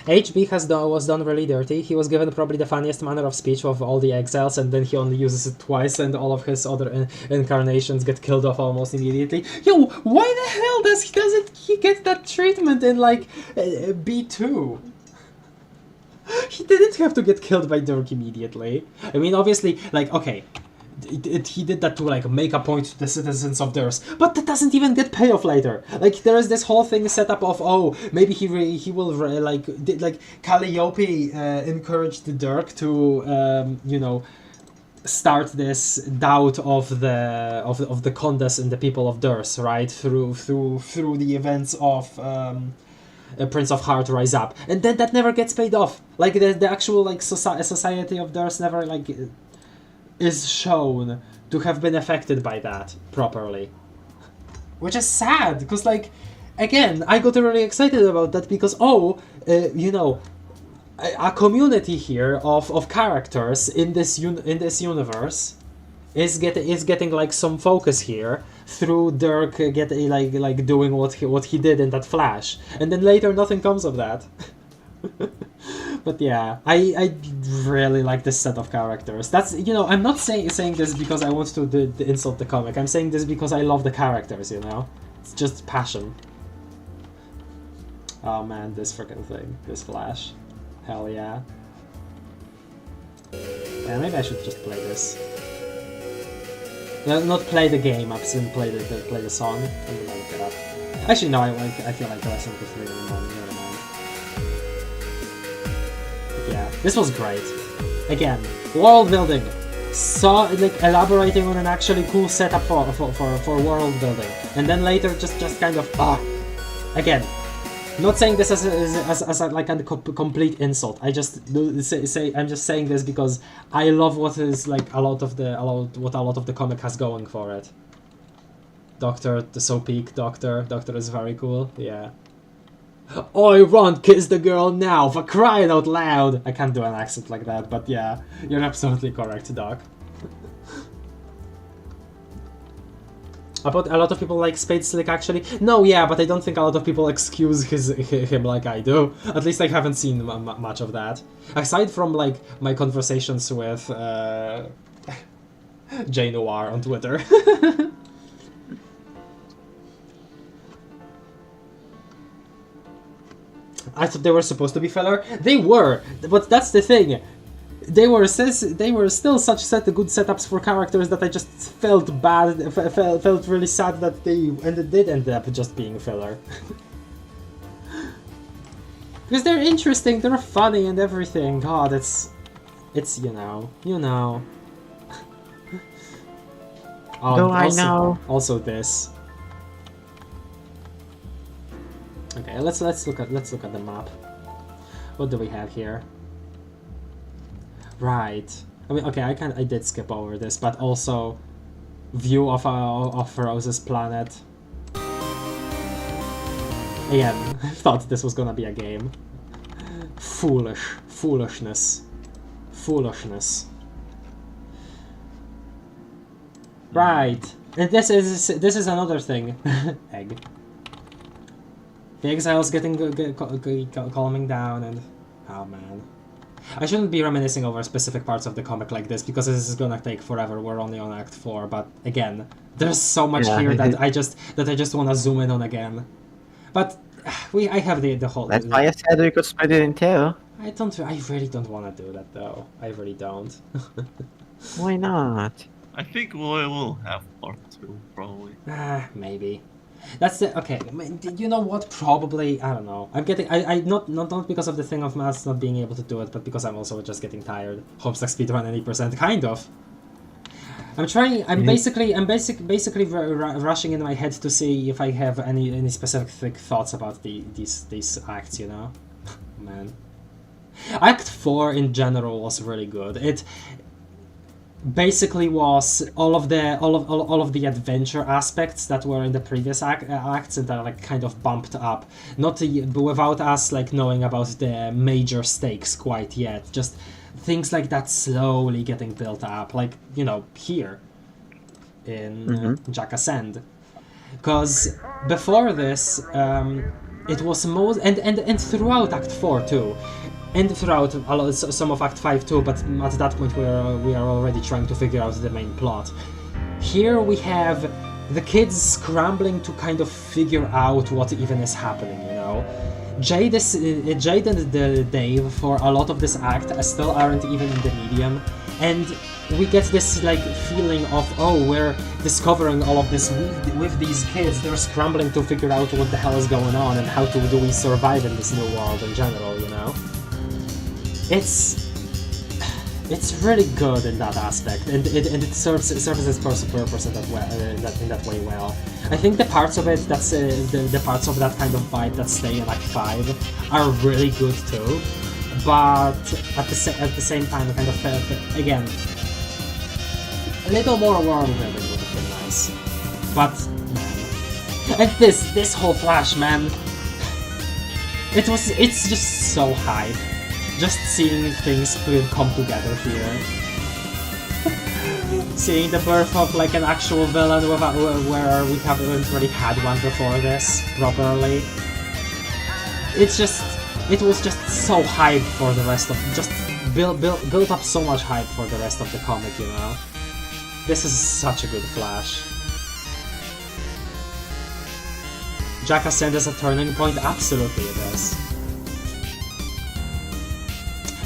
HB was done really dirty. He was given probably the funniest manner of speech of all the exiles, and then he only uses it twice, and all of his other incarnations get killed off almost immediately. Yo, why the hell doesn't he get that treatment in like B2? He didn't have to get killed by Dirk immediately. I mean, obviously, like, okay, he did that to like make a point to the citizens of Durst, but that doesn't even get payoff later. Like there is this whole thing set up of maybe he will Calliope encouraged the Dirk to start this doubt of the Condes and the people of Durst, right, through the events of Prince of Heart Rise Up, and then that never gets paid off. Like the actual like society of Durst never like is shown to have been affected by that properly. Which is sad, because like, again, I got really excited about that because, a community here of characters in this universe is getting like some focus here through Dirk doing what he did in that flash, and then later nothing comes of that. But yeah, I really like this set of characters. That's, I'm not saying this because I want to insult the comic. I'm saying this because I love the characters, It's just passion. Oh man, this freaking thing. This Flash. Hell yeah. Yeah, maybe I should just play this. Not play the game, I've seen play the song. I'm gonna look it up. Actually no, I feel like listening to 3 in the morning. Yeah, this was great. Again, world building. So elaborating on an actually cool setup for world building, and then later just kind of again, not saying this as a complete insult. I just I'm just saying this because I love what is like a lot of the comic has going for it. Doctor, the so peak Doctor is very cool. Yeah. I won't kiss the girl now, for crying out loud! I can't do an accent like that, but yeah, you're absolutely correct, Doc. A lot of people like Spade Slick, actually. No, yeah, but I don't think a lot of people excuse him like I do. At least I haven't seen much of that. Aside from, like, my conversations with J Noir on Twitter. I thought they were supposed to be filler. They were, but that's the thing. They were still such good setups for characters that I just felt bad, felt really sad that they did end up just being filler. Because they're interesting, they're funny and everything. God, it's you know. Oh, I know. Also this. Okay, let's look at the map. What do we have here? Right. I mean, okay, I did skip over this, but also view of Rose's planet. Again, I thought this was gonna be a game. Foolishness. Right. And this is another thing. Egg. The exile's calming down, and oh man, I shouldn't be reminiscing over specific parts of the comic like this because this is gonna take forever. We're only on Act 4, but again, there's so much here that I just want to zoom in on again. But I have the whole. That's why I said we could split it in two. I really don't want to do that though. I really don't. Why not? I think we'll have part 2, probably. Maybe. That's the okay. You know what? Probably I don't know. I'm getting I not because of the thing of maths not being able to do it, but because I'm also just getting tired. Homestuck speedrun 80%, kind of. I'm trying. Basically rushing in my head to see if I have any specific thoughts about these acts. You know, man. Act 4 in general was really good. It basically was all of the adventure aspects that were in the previous acts and are like kind of bumped up, not without us like knowing about the major stakes quite yet, just things like that slowly getting built up, like, you know, here in Jack Ascend, because before this it was most and throughout Act 4 too, and throughout some of Act 5 too, but at that point we are already trying to figure out the main plot. Here we have the kids scrambling to kind of figure out what even is happening, you know. Jade and Dave for a lot of this act still aren't even in the medium, and we get this like feeling of, oh, we're discovering all of this with these kids. They're scrambling to figure out what the hell is going on and how do we survive in this new world in general, you know. It's really good in that aspect, and it serves its purpose in that way well. I think the parts of it that's the parts of that kind of vibe that stay in Act 5 are really good too, but at the same time, kind of again, a little more world building would have been nice. But man, and this whole Flash, man, it's just so hype. Just seeing things come together here. Seeing the birth of like an actual villain where we haven't really had one before this properly. It was just so hype for the rest of, just built up so much hype for the rest of the comic, you know. This is such a good Flash. Jack Ascend is a turning point? Absolutely it is.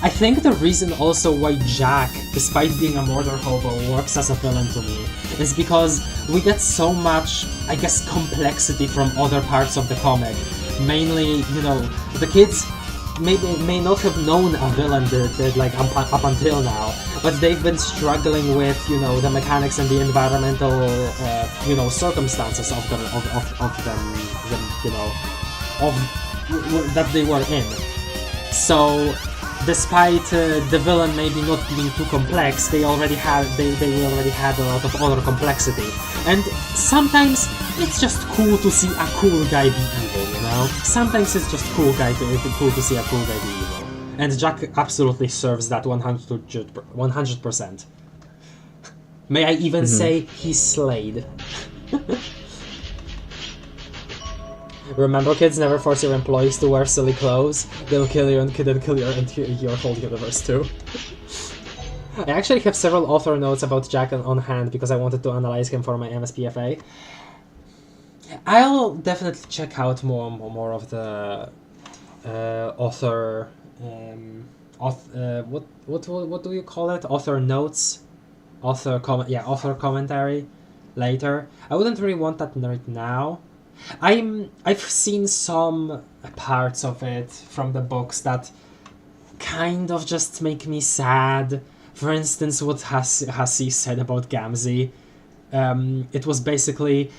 I think the reason also why Jack, despite being a murder hobo, works as a villain to me is because we get so much, I guess, complexity from other parts of the comic. Mainly, you know, the kids may not have known a villain like up until now, but they've been struggling with, you know, the mechanics and the environmental, you know, circumstances of them, you know, that they were in. So, despite the villain maybe not being too complex, they already had a lot of other complexity. And sometimes it's just cool to see a cool guy be evil, you know? Sometimes it's just cool to see a cool guy be evil. And Jack absolutely serves that 100%. May I even say he slayed. Remember, kids, never force your employees to wear silly clothes. They'll kill you and then kill your whole universe too. I actually have several author notes about Jack on hand because I wanted to analyze him for my MSPFA. I'll definitely check out more of the author. What do you call it? Author notes, author commentary later. I wouldn't really want that right now. I've seen some parts of it from the books that kind of just make me sad. For instance, what Hassi said about Gamzee. It was basically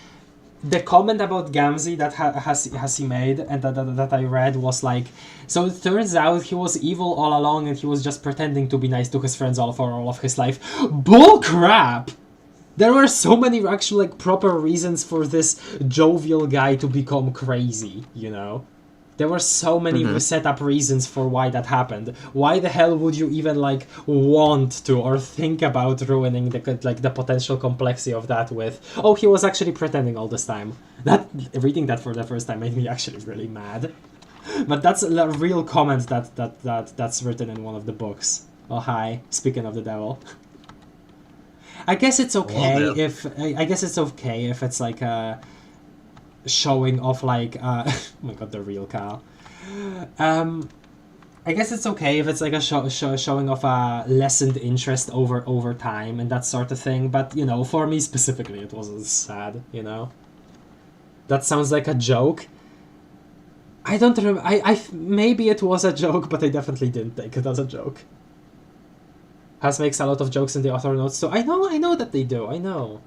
the comment about Gamzee that Hassi made and that I read was like, so it turns out he was evil all along and he was just pretending to be nice to his friends for all of his life. Bull crap! There were so many actual, like, proper reasons for this jovial guy to become crazy, you know? There were so many set up reasons for why that happened. Why the hell would you even, like, want to or think about ruining the potential complexity of that with, oh, he was actually pretending all this time. Reading that for the first time made me actually really mad. But that's a real comment that's written in one of the books. Oh, hi. Speaking of the devil. I guess it's okay if it's like a showing of like oh my god, the real Kyle. I guess it's okay if it's like a showing of a lessened interest over time and that sort of thing. But you know, for me specifically, it was sad. You know, That sounds like a joke. I don't remember. Maybe it was a joke, but I definitely didn't take it as a joke. Has makes a lot of jokes in the author notes, so I know that they do. I know.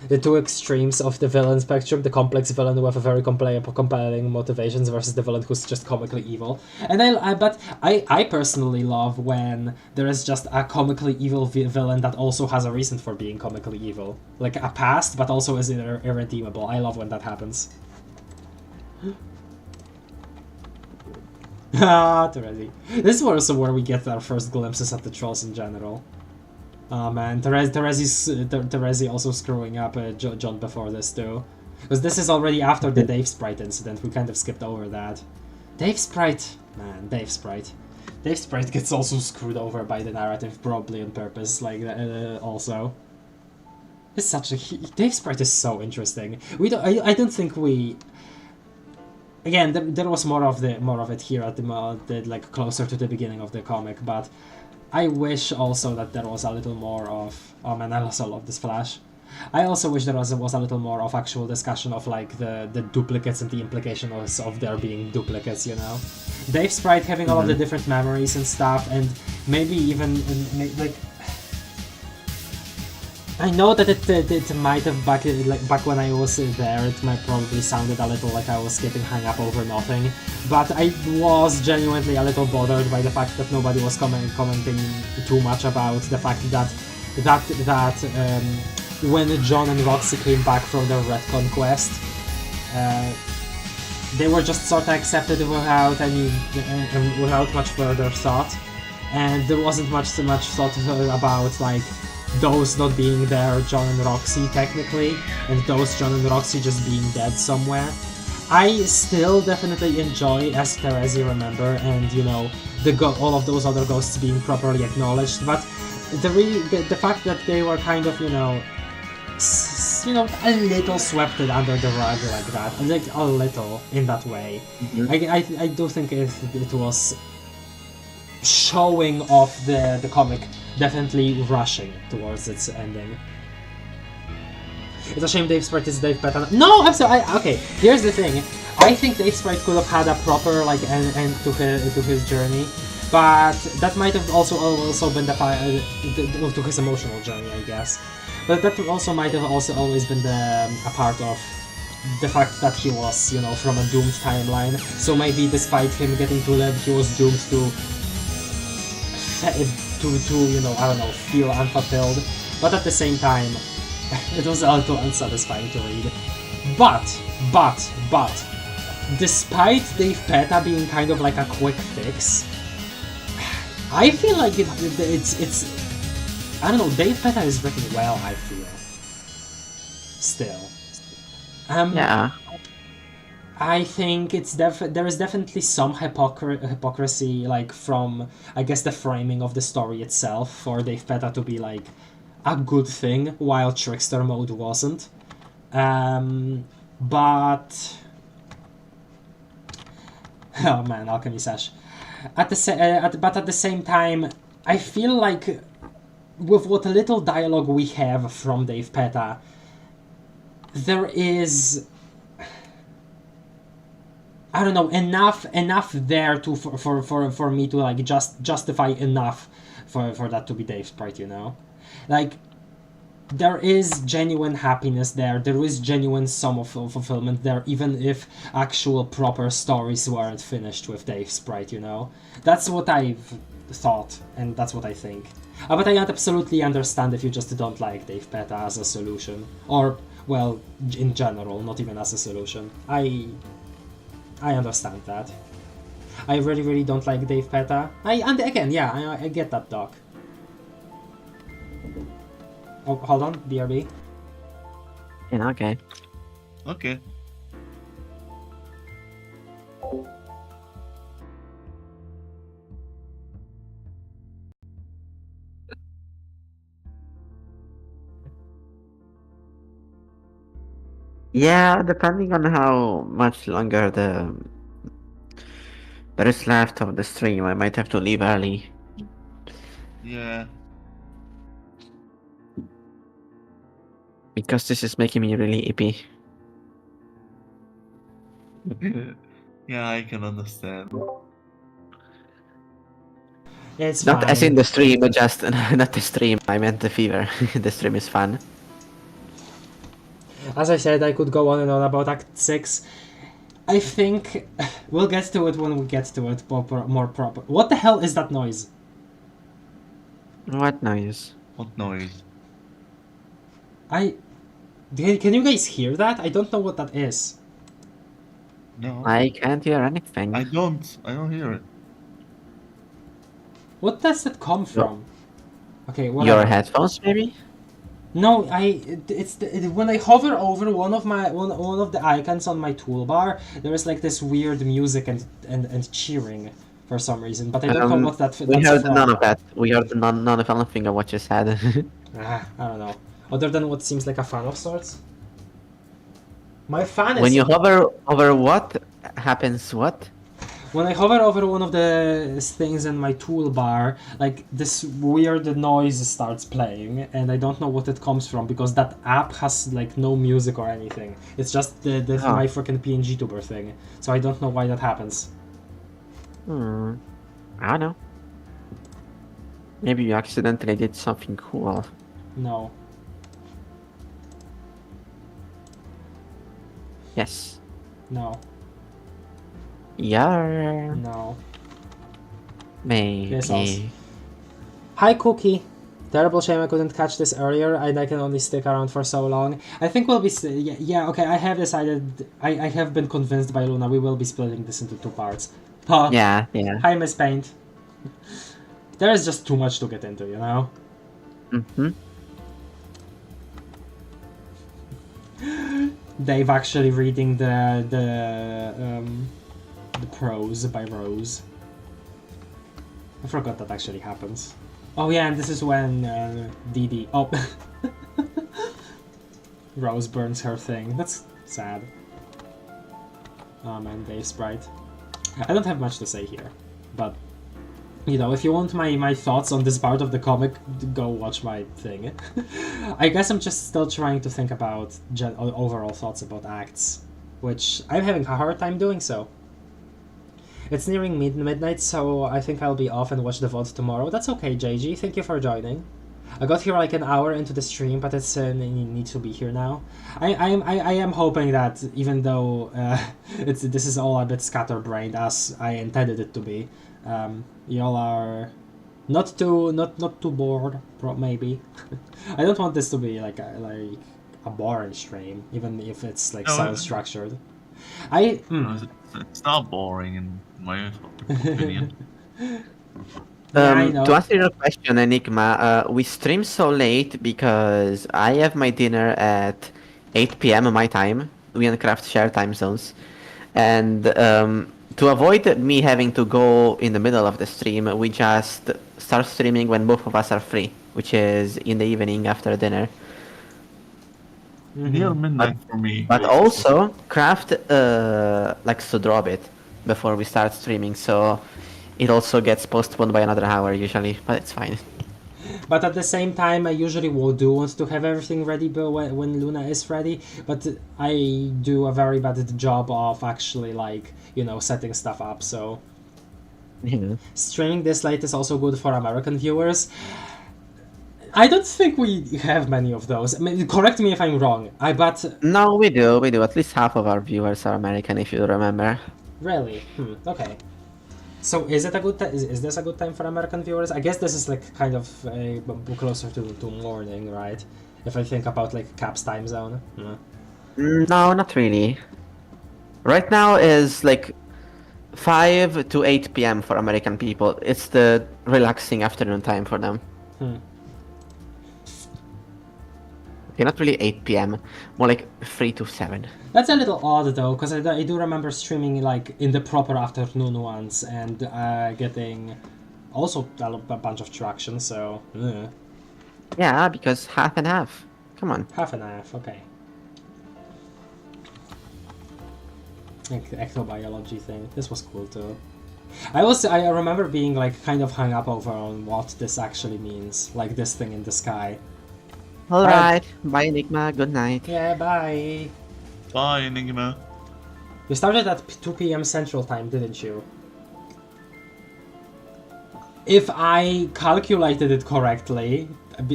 The two extremes of the villain spectrum: the complex villain with a very compelling motivations versus the villain who's just comically evil. And I personally love when there is just a comically evil villain that also has a reason for being comically evil, like a past, but also is irredeemable. I love when that happens. Ah, Terezi. This is also where we get our first glimpses at the trolls in general. Oh man, Terezi also screwing up John before this too. Because this is already after the Dave Sprite incident, we kind of skipped over that. Dave Sprite, man, Dave Sprite. Dave Sprite gets also screwed over by the narrative, probably on purpose, like, also. It's such a... Dave Sprite is so interesting. I don't think we... Again, there was more of it here at the like closer to the beginning of the comic, but I wish also that there was a little more of... Oh man, I also love this flash. I also wish there was a little more of actual discussion of like the duplicates and the implications of there being duplicates, you know? Dave Sprite having all of the different memories and stuff, and maybe even like... I know that it might have back when I was there, it might probably sounded a little like I was getting hung up over nothing, but I was genuinely a little bothered by the fact that nobody was commenting too much about the fact that when John and Roxy came back from their retcon quest, they were just sort of accepted without much further thought, and there wasn't much thought about like those not being there, John and Roxy technically, and those John and Roxy just being dead somewhere. I still definitely enjoy As Terezi Remember, and you know, all of those other ghosts being properly acknowledged, but the fact that they were kind of, you know, a little swept under the rug like that, like a little in that way. I do think it was showing off the comic definitely rushing towards its ending. It's a shame Dave Sprite is Dave Peta. No, I'm sorry. Okay, here's the thing. I think Dave Sprite could have had a proper like end to his journey, but that might have also been to his emotional journey, I guess. But that also might have also always been a part of the fact that he was, you know, from a doomed timeline. So maybe despite him getting to live, he was doomed to you know, I don't know, feel unfulfilled. But at the same time, it was a little unsatisfying to read. But, despite Dave Peta being kind of like a quick fix, I feel like it's I don't know, Dave Peta is written well, I feel. Still. Yeah. I think there is definitely some hypocrisy, like from, I guess, the framing of the story itself, for Dave Peta to be like a good thing, while Trickster mode wasn't. But oh man, Alchemy Sash. But at the same time, I feel like with what little dialogue we have from Dave Peta, there is, I don't know, enough there to for me to like just justify enough for that to be Dave Sprite, you know? Like, there is genuine happiness there, there is genuine sum of fulfillment there, even if actual proper stories weren't finished with Dave Sprite, you know? That's what I've thought, and that's what I think. But I absolutely understand if you just don't like Dave Peta as a solution. Or, well, in general, not even as a solution. I understand that. I really don't like Dave Peta. And again, yeah, I get that, Doc. Oh, hold on, BRB. Yeah, okay. Okay. Yeah, depending on how much longer there is left of the stream, I might have to leave early. Yeah. Because this is making me really ippy. Yeah, I can understand. It's Not as in fine. the stream, but just not the stream. I meant the fever. The stream is fun. As I said, I could go on and on about Act 6. I think we'll get to it when we get to it more proper. What the hell is that noise? What noise? What noise? Can you guys hear that? I don't know what that is. No, I can't hear anything. I don't hear it. What does that come from? Okay, Your whatever. headphones, maybe? No, when I hover over one of the icons on my toolbar, there is like this weird music and cheering for some reason, but I don't know what that's We heard from. none of that. We heard none of anything of what you said. I don't know. Other than what seems like a fan of sorts. My fan is... When you hover over what happens? What? When I hover over one of the things in my toolbar, like this weird noise starts playing, and I don't know what it comes from because that app has like no music or anything. It's just my freaking PNG tuber thing. So I don't know why that happens. I don't know. Maybe you accidentally did something cool. No. Yes. No. Yeah. No. Maybe. Yes, also. Hi, Cookie. Terrible shame I couldn't catch this earlier, and I can only stick around for so long. I think we'll be... Yeah, okay, I have decided... I have been convinced by Luna we will be splitting this into 2 parts. Huh. Yeah. Hi, Miss Paint. There is just too much to get into, you know? Dave actually reading the prose by Rose. I forgot that actually happens. Oh yeah, and this is when Dee oh Rose burns her thing. That's sad. Oh man, Dave Sprite. I don't have much to say here, but you know, if you want my thoughts on this part of the comic, go watch my thing. I guess I'm just still trying to think about overall thoughts about acts, which I'm having a hard time doing so. It's nearing midnight, so I think I'll be off and watch the VOD tomorrow. That's okay, JG. Thank you for joining. I got here like an hour into the stream, but it's need to be here now. I am hoping that even though this is all a bit scatterbrained as I intended it to be, y'all are not too bored, maybe. I don't want this to be like a boring stream, even if it's like so structured. It's not boring in my opinion. To answer your question, Enigma, we stream so late because I have my dinner at 8 p.m. my time. We and Craft share time zones. And to avoid me having to go in the middle of the stream, we just start streaming when both of us are free, which is in the evening after dinner. Near midnight for me. But also, Craft likes to drop it before we start streaming, so it also gets postponed by another hour usually, but it's fine. But at the same time, I usually do want to have everything ready when Luna is ready, but I do a very bad job of actually, like, you know, setting stuff up, so... Yeah. Streaming this late is also good for American viewers. I don't think we have many of those. I mean, correct me if I'm wrong. No, we do. At least half of our viewers are American, if you remember. Really? Okay. So is it a good time? Is this a good time for American viewers? I guess this is like kind of closer to morning, right? If I think about like Cap's time zone. No, not really. Right now is like 5 to 8 p.m. for American people. It's the relaxing afternoon time for them. Okay, not really 8 p.m. More like 3 to 7. That's a little odd though, because I do remember streaming like in the proper afternoon ones and getting also a bunch of traction, so... Yeah, because half and half. Come on. Half and half, okay. Like the ectobiology thing. This was cool too. I remember being like kind of hung up over on what this actually means, like this thing in the sky. Alright, bye Enigma, good night. Yeah, bye. Bye, Enigma. You started at 2 p.m. Central Time, didn't you? If I calculated it correctly,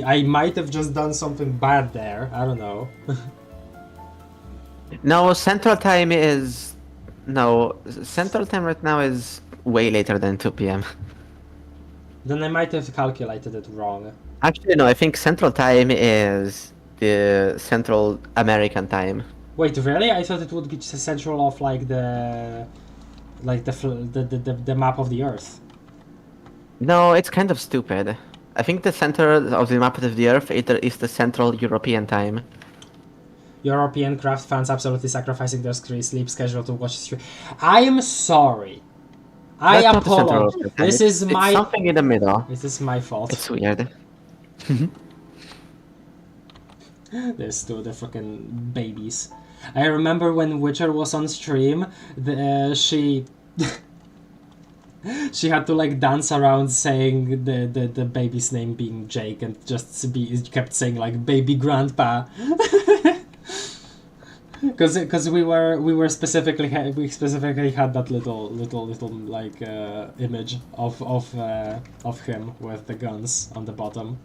I might have just done something bad there. I don't know. No, Central Time is... No, Central Time right now is way later than 2 p.m. Then I might have calculated it wrong. Actually, no, I think Central Time is the Central American Time. Wait, really? I thought it would be central of like the map of the Earth. No, it's kind of stupid. I think the center of the map of the Earth is the Central European Time. European craft fans absolutely sacrificing their sleep schedule to watch stream. I am sorry. I That's not the Central apologize. European Time. This It's is my. something in the middle. This is my fault. It's weird. There's still the freaking babies. I remember when Witcher was on stream, she she had to like dance around saying the baby's name being Jake and just kept saying like baby grandpa. Because we specifically had that little like image of him with the guns on the bottom.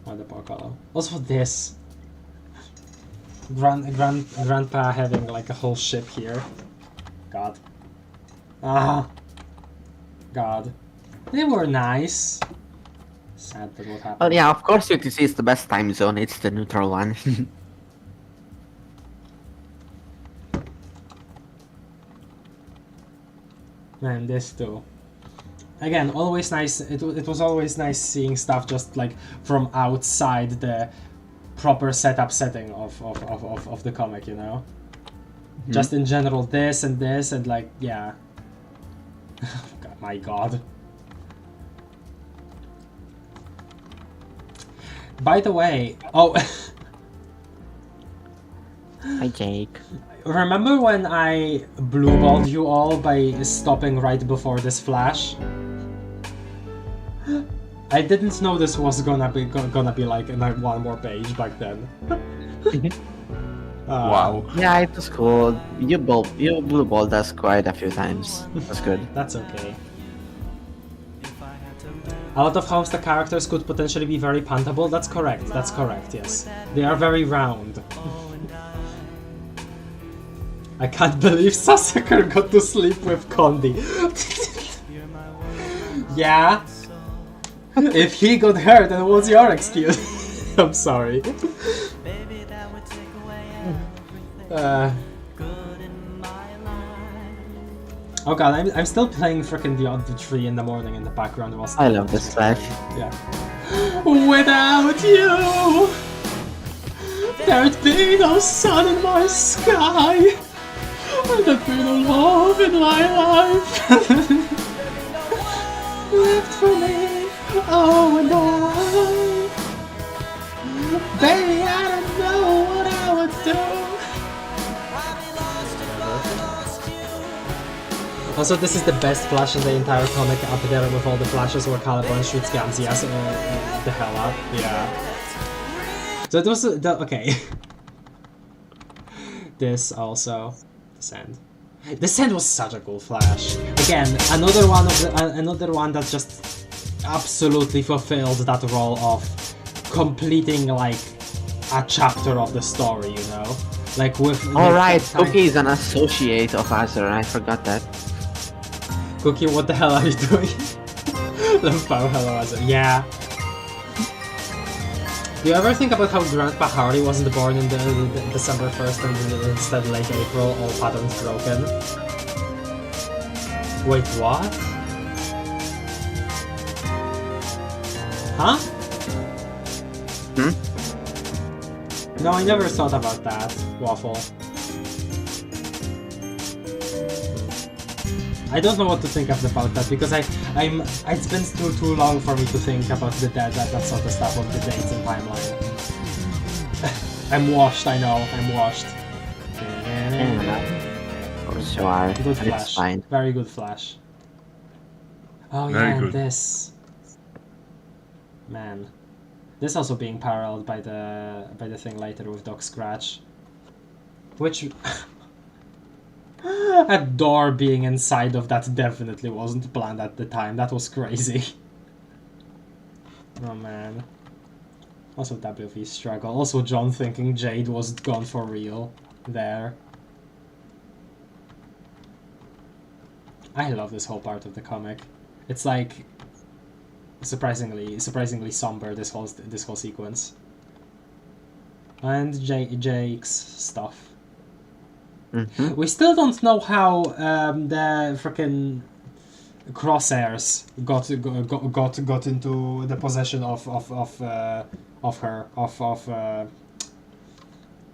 On the portfolio. Also this. Grandpa having like a whole ship here. God. Ah. God. They were nice. Sad that what happened. Well, yeah, of course UTC is the best time zone. It's the neutral one. Man, this too. Again, always nice. It was always nice seeing stuff just like from outside the proper setting of the comic, you know? Mm-hmm. Just in general, this and like, yeah. God, my god. By the way, oh... Hi, Jake. Remember when I blue-balled you all by stopping right before this flash? I didn't know this was gonna be like one more page back then. Wow. Yeah, it was cool. You blue balled us quite a few times. That's good. That's okay. A lot of Homestuck characters could potentially be very puntable. That's correct. That's correct. Yes, they are very round. I can't believe Sasuke got to sleep with Kondi. Yeah. If he got hurt, then what's your excuse? I'm sorry. Oh god, I'm still playing frickin' the Odd Tree in the morning in the background whilst I love this track. Yeah. Without you, there'd be no sun in my sky. There'd be no love in my life. Left for me, oh and I. Baby, I don't know what I would do. Also, this is the best flash in the entire comic up there with all the flashes where Caliban shoots Gamzias the hell up. Yeah. So it was okay. This also. Descent. Descent was such a cool flash. Again, another one that just absolutely fulfilled that role of completing like a chapter of the story, you know? Like with Alright, Cookie is an associate of Azure, I forgot that. Cookie, what the hell are you doing? Lempow, hello, Azure. Yeah. Do you ever think about how Grandpa Hardy wasn't born in the December 1st and instead late April, all patterns broken? Wait, what? Huh? Hmm? No, I never thought about that, Waffle. I don't know what to think about that because it's been too long for me to think about that sort of stuff of the dates and timeline. I'm washed, I know, I'm washed. Of course you are, Good but flash. it's fine. Very good flash. Oh Very yeah, good. this. Man. This also being paralleled by the thing later with Doc Scratch. Which A door being inside of that definitely wasn't planned at the time. That was crazy. Oh man. Also WV struggle. Also John thinking Jade was gone for real there. I love this whole part of the comic. It's like surprisingly somber, this whole sequence. And Jake's stuff. Mm-hmm. We still don't know how the frickin' crosshairs got into the possession of her.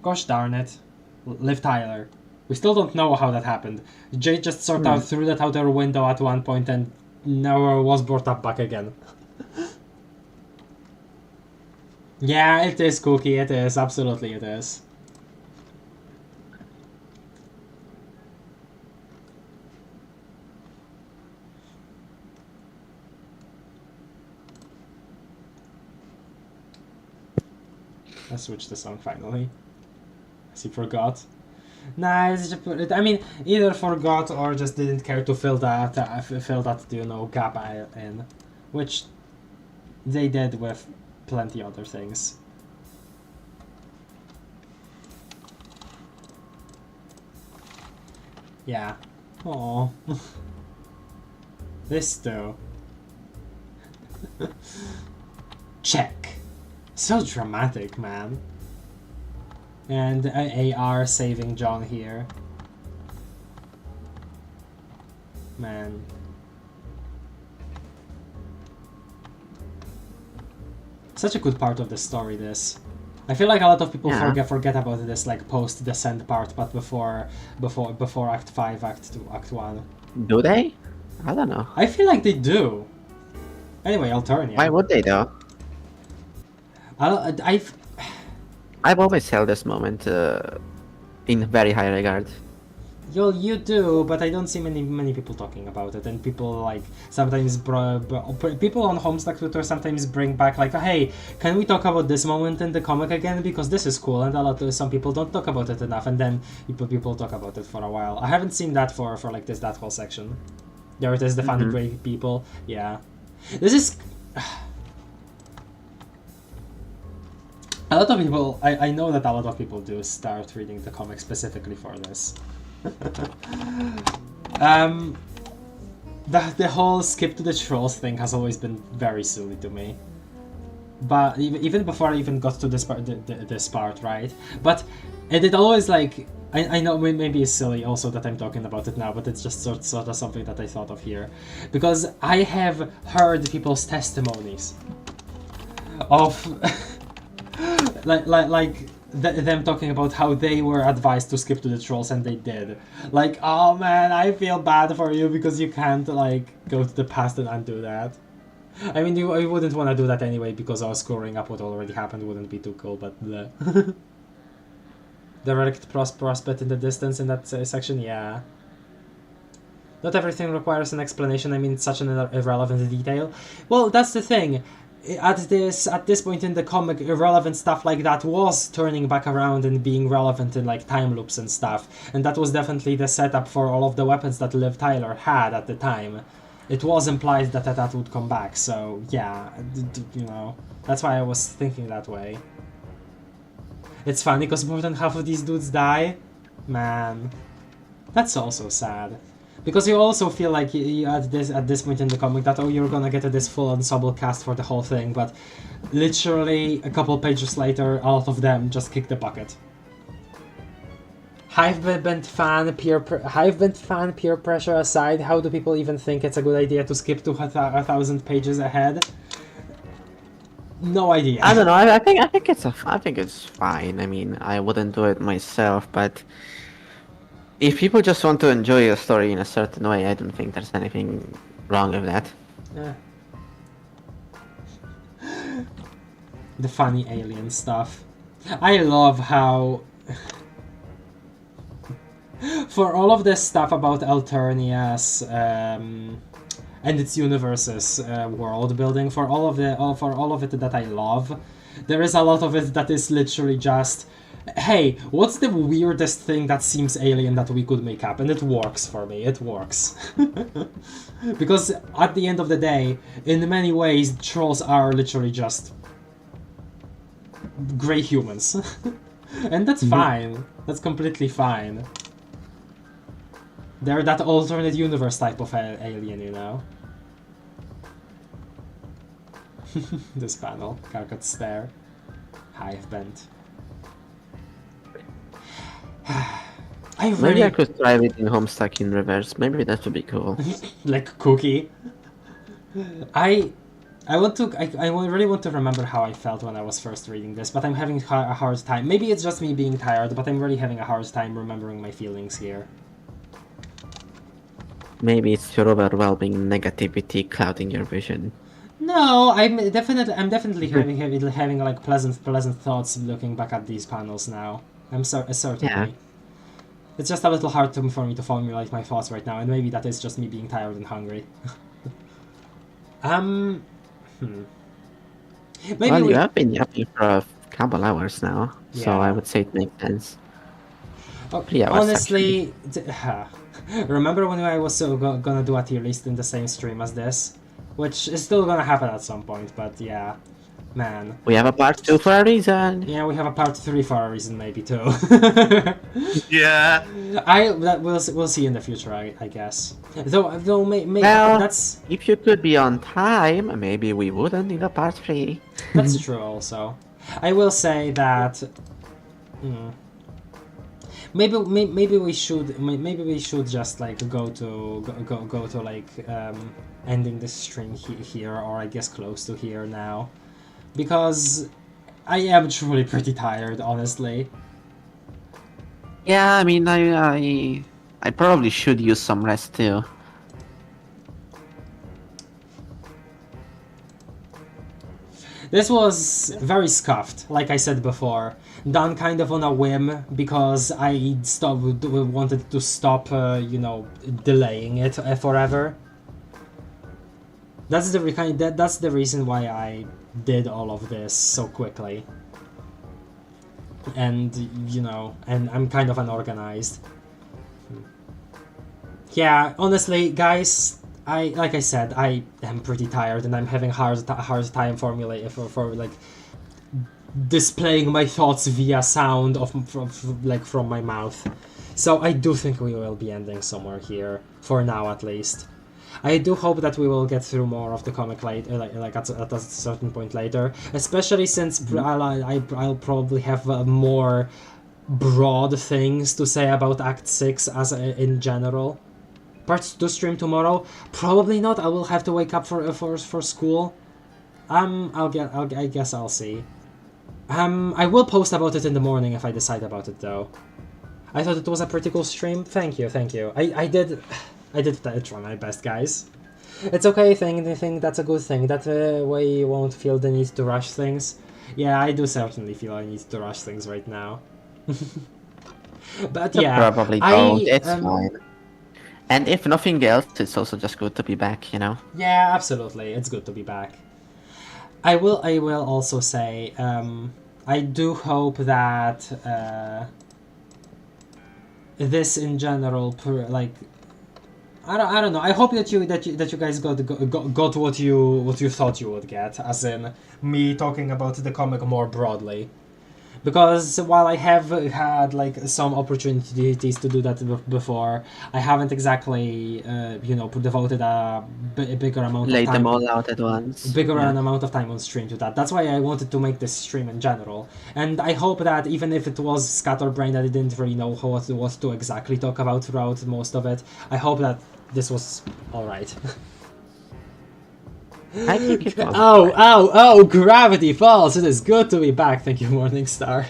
Gosh darn it, Liv Tyler. We still don't know how that happened. Jade just sort of threw that out her window at one point and never was brought up back again. Yeah, it is, Cookie. It is. Absolutely, it is. Let's switch the song finally. As he forgot. Nah, it's just, I mean, either forgot or just didn't care to fill that you know, gap in, which they did with plenty other things. Yeah. Oh. This too. Check. So dramatic, man. And AR saving John here. Man. Such a good part of the story, this. I feel like a lot of people forget about this like post-descent part, but before Act 5, Act 2, Act 1. Do they? I don't know. I feel like they do. Anyway, Alternia. Why would they though? I've always held this moment in very high regard. You do, but I don't see many people talking about it, and people like sometimes people on Homestuck Twitter sometimes bring back like, hey, can we talk about this moment in the comic again because this is cool, and some people don't talk about it enough, and then people talk about it for a while. I haven't seen that for like that whole section. There it is, the funny break people. Yeah, this is. A lot of people, I know that a lot of people do start reading the comic specifically for this. The whole skip to the trolls thing has always been very silly to me. But even before I even got to this part, right? But it always like, I know maybe it's silly also that I'm talking about it now, but it's just sort of something that I thought of here. Because I have heard people's testimonies of them talking about how they were advised to skip to the trolls and they did. Like, oh man, I feel bad for you because you can't like go to the past and undo that. I mean, I wouldn't want to do that anyway because I was screwing up what already happened wouldn't be too cool, but the relict prospect in the distance in that section, yeah. Not everything requires an explanation. I mean, it's such an irrelevant detail. Well, that's the thing. At this point in the comic, irrelevant stuff like that was turning back around and being relevant in like time loops and stuff, and that was definitely the setup for all of the weapons that Liv Tyler had at the time. It was implied that would come back, so yeah, you know, that's why I was thinking that way. It's funny because more than half of these dudes die. Man, that's also sad. Because you also feel like you at this point in the comic that, oh, you're gonna get this full ensemble cast for the whole thing, but literally a couple pages later, a lot of them just kick the bucket. Hive Bent fan peer pressure aside, how do people even think it's a good idea to skip to 1,000 pages ahead? No idea. I don't know. I think it's fine. I mean, I wouldn't do it myself, but if people just want to enjoy a story in a certain way, I don't think there's anything wrong with that. Yeah. The funny alien stuff. I love how for all of this stuff about Alternia's and its universe's world building, for all of it that I love, there is a lot of it that is literally just Hey, what's the weirdest thing that seems alien that we could make up? And it works for me, it works. Because at the end of the day, in many ways, trolls are literally just grey humans. And that's fine. That's completely fine. They're that alternate universe type of alien, you know? This panel, Karkat stare. Hive bent. I Maybe really I could try reading Homestuck in reverse. Maybe that would be cool. like Cookie. I really want to remember how I felt when I was first reading this, but I'm having a hard time. Maybe it's just me being tired, but I'm really having a hard time remembering my feelings here. Maybe it's your overwhelming negativity clouding your vision. No, I'm definitely having like pleasant thoughts looking back at these panels now. Certainly. Yeah. It's just a little hard for me to formulate my thoughts right now, and maybe that is just me being tired and hungry. Maybe Well, you have been yapping for a couple hours now, so Yeah. I would say it makes sense. Oh, 3 hours, honestly, remember when I was gonna do a tier list in the same stream as this? Which is still gonna happen at some point, but yeah. Man. We have a part 2 for a reason. Yeah, we have a part 3 for a reason, maybe, too. Yeah. We'll see in the future, I guess. Though Well, that's if you could be on time, maybe we wouldn't need a part 3. that's true also. I will say that maybe we should just like go to like ending this stream here, or I guess close to here now, because I am truly pretty tired, honestly. Yeah, I mean, I probably should use some rest too. This was very scuffed, like I said before, done kind of on a whim because I wanted to stop, you know, delaying it forever. That's the reason why I did all of this so quickly. And you know, and I'm kind of unorganized. Yeah, honestly, guys, like I said, I am pretty tired, and I'm having a hard time formulating for like displaying my thoughts via sound from my mouth. So I do think we will be ending somewhere here for now, at least. I do hope that we will get through more of the comic later, like at a certain point later, especially since I'll probably have more broad things to say about Act 6 as in general. Part 2 stream tomorrow? Probably not. I will have to wake up for school. I guess I'll see. I will post about it in the morning if I decide about it, though. I thought it was a pretty cool stream. Thank you. I did try my best, guys. It's okay. I think that's a good thing. That way you won't feel the need to rush things. Yeah, I do certainly feel I need to rush things right now. But yeah, Probably don't. It's fine. And if nothing else, it's also just good to be back, you know? Yeah, absolutely. It's good to be back. I will also say, I do hope that this in general, like, I don't know. I hope that you guys got what you thought you would get, as in me talking about the comic more broadly. Because while I have had like some opportunities to do that before, I haven't exactly you know, devoted a bigger amount of time. Lay them all out at once. Bigger amount of time on stream to that. That's why I wanted to make this stream in general. And I hope that even if it was scatterbrained, that I didn't really know what to exactly talk about throughout most of it, I hope that this was alright. I think it was. Oh, Gravity Falls! It is good to be back. Thank you, Morningstar.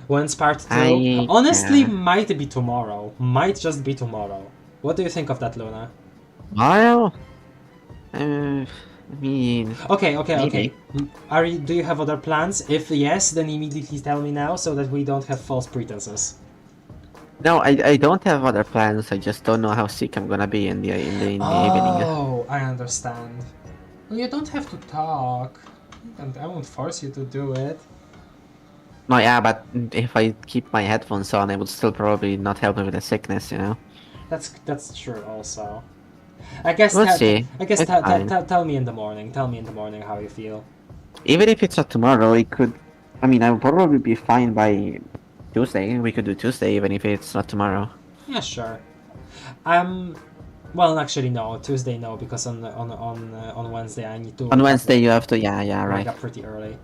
When's part 2? Honestly, might be tomorrow. Might just be tomorrow. What do you think of that, Luna? Well, I mean... Okay. Maybe. Do you have other plans? If yes, then immediately tell me now so that we don't have false pretenses. No, I don't have other plans. I just don't know how sick I'm gonna be in the evening. Oh, I understand. Well, you don't have to talk. And I won't force you to do it. No, yeah, but if I keep my headphones on, it would still probably not help me with the sickness, you know? That's true also. I guess We'll see. It's fine. tell me in the morning. Tell me in the morning how you feel. Even if it's not tomorrow, it could... I mean, I would probably be fine by Tuesday. We could do Tuesday, even if it's not tomorrow. Yeah, sure. Well, actually, no. Tuesday, no, because on Wednesday I need to. On Wednesday, you have to... Yeah, wake right. up pretty early.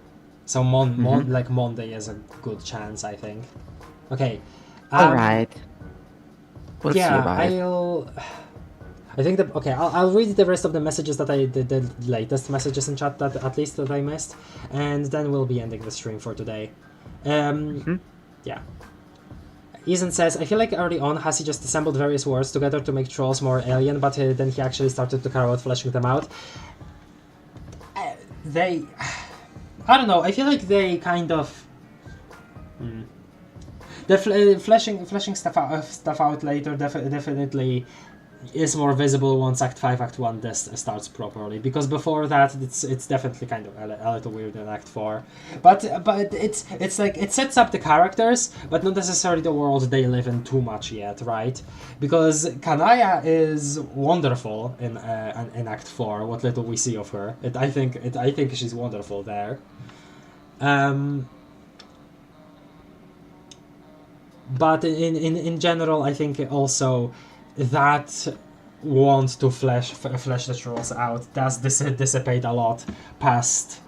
So like Monday is a good chance, I think. Okay. Alright. We'll see Yeah, about it. I think that okay. I'll read the rest of the messages that the latest messages in chat that at least that I missed, and then we'll be ending the stream for today. Yeah. Ethan says, I feel like early on Hasi just assembled various words together to make trolls more alien, but then he actually started to care about fleshing them out. I don't know, I feel like they kind of... The fleshing stuff out later definitely is more visible once Act 5, Act 1 this starts properly, because before that it's definitely kind of a little weird in Act 4. But it's like it sets up the characters, but not necessarily the world they live in too much yet, right? Because Kanaya is wonderful in Act 4, what little we see of her. I think she's wonderful there. But in general, I think also that want to flesh the trolls out does dissipate a lot past,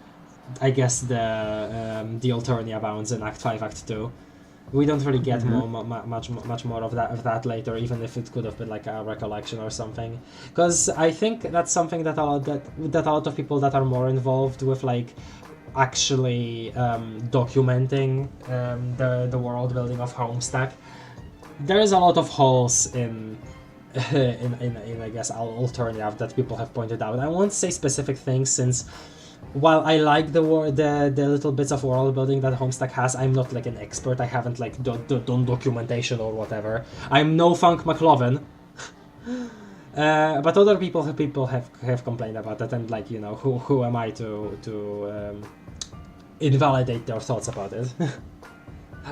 I guess, the Alternia bounds in Act 5, Act 2. We don't really get much more of that later, even if it could have been like a recollection or something. Because I think that's something that a lot of people that are more involved with like actually documenting the world building of Homestuck, there is a lot of holes in I guess Alternia that people have pointed out. I won't say specific things, since while I like the little bits of world building that Homestuck has, I'm not like an expert. I haven't like done documentation or whatever. I'm no Funk McLovin. But other people have complained about that, and like, you know, who am I to invalidate their thoughts about it?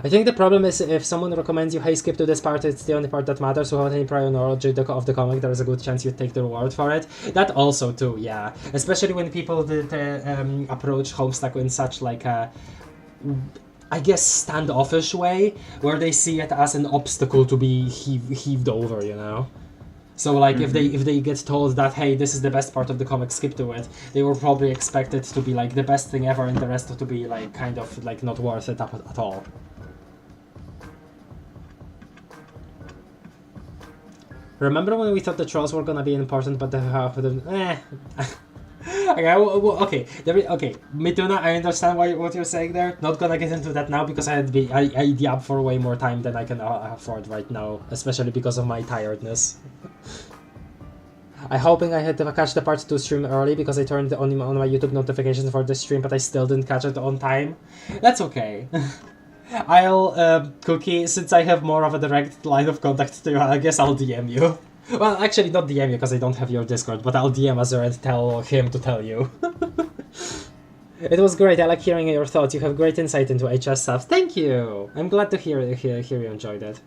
I think the problem is if someone recommends you, hey, skip to this part, it's the only part that matters, without any prior knowledge of the comic, there is a good chance you take their word for it. That also too, yeah. Especially when people approach Homestuck in such like a, I guess, standoffish way, where they see it as an obstacle to be heaved over, you know? So like if they get told that, hey, this is the best part of the comic, skip to it, they will probably expect it to be like the best thing ever and the rest to be like kind of like not worth it at all. Remember when we thought the trolls were gonna be important, but okay, okay, Mituna, I understand what you're saying there. Not gonna get into that now because I yab for way more time than I can afford right now, especially because of my tiredness. I'm hoping I had to catch the part 2 stream early because I turned on my YouTube notifications for this stream, but I still didn't catch it on time. That's okay. I'll, Cookie, since I have more of a direct line of contact to you, I guess I'll DM you. Well, actually not DM you because I don't have your Discord, but I'll DM Azure and tell him to tell you. It was great, I like hearing your thoughts, you have great insight into HS stuff. Thank you! I'm glad to hear you enjoyed it.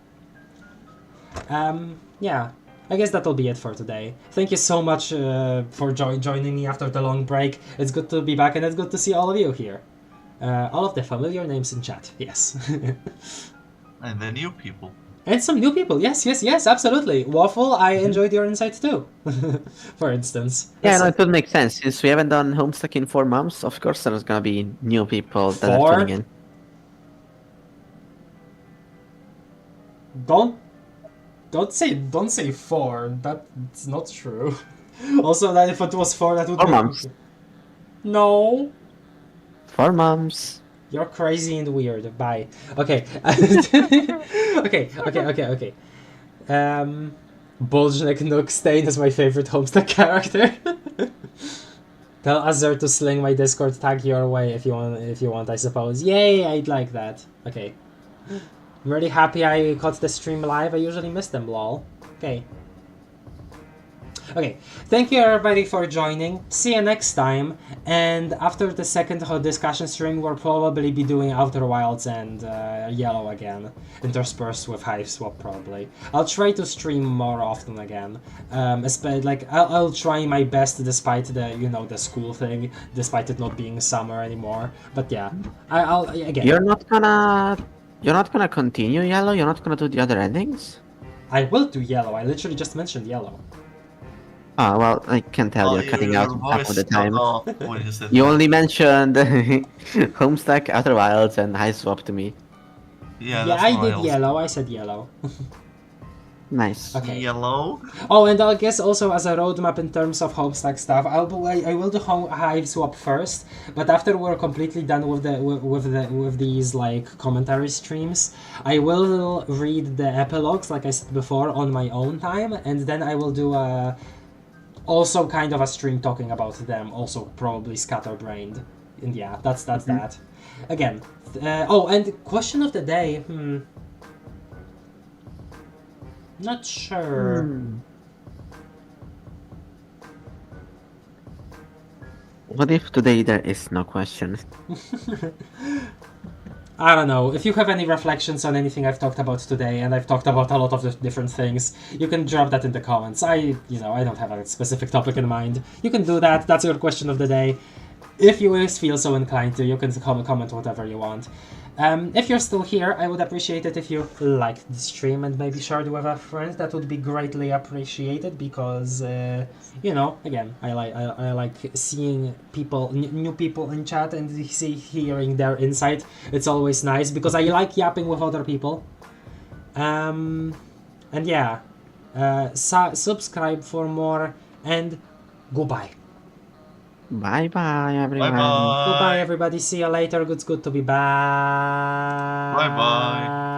Yeah. I guess that'll be it for today. Thank you so much for joining me after the long break. It's good to be back and it's good to see all of you here. All of the familiar names in chat, yes. And the new people. And some new people, yes, absolutely. Waffle, I enjoyed your insights too, for instance. Yeah, no, it would make sense. Since we haven't done Homestuck in 4 months, of course there's gonna be new people that are tuning in. Don't say 4, that's not true. Also, that if it was 4, that would 4 be... months. No. 4 months. You're crazy and weird. Bye. Okay. Okay. Bolznek Nookstain is my favorite Homestuck character. Tell Azure to sling my Discord tag your way if you want, I suppose. Yay, I'd like that. Okay. I'm really happy I caught the stream live. I usually miss them, lol. Okay. Okay, thank you everybody for joining. See you next time. And after the second discussion stream, we'll probably be doing Outer Wilds and Yellow again, interspersed with Hive Swap probably. I'll try to stream more often again. I'll try my best despite the the school thing, despite it not being summer anymore. But yeah, I'll again. You're not gonna continue Yellow? You're not gonna do the other endings? I will do Yellow. I literally just mentioned Yellow. Oh, well, I can tell you're cutting out your half of the voice cut time. off when you said You that. only mentioned Homestuck, Outer Wilds, and High Swap to me. Yeah, Yeah, that's I what did also- Yellow. I said Yellow. Nice. Okay. Yellow. Oh, and I guess also as a roadmap in terms of Homestuck stuff, I will do Hive Swap first, but after we're completely done with these like commentary streams, I will read the epilogues like I said before on my own time, and then I will do also kind of a stream talking about them, also probably scatterbrained. And yeah, that's that. Again, and question of the day. Not sure. What if today there is no question? I don't know. If you have any reflections on anything I've talked about today, and I've talked about a lot of the different things, you can drop that in the comments. I don't have a specific topic in mind. You can do that. That's your question of the day. If you feel so inclined to, you can comment whatever you want. If you're still here, I would appreciate it if you liked the stream and maybe shared it with a friend. That would be greatly appreciated because, again, I like seeing people, new people in chat and hearing their insight. It's always nice because I like yapping with other people. And yeah, subscribe for more and goodbye. Bye-bye, everyone. Bye-bye. Goodbye, everybody. See you later. It's good to be back. Bye-bye.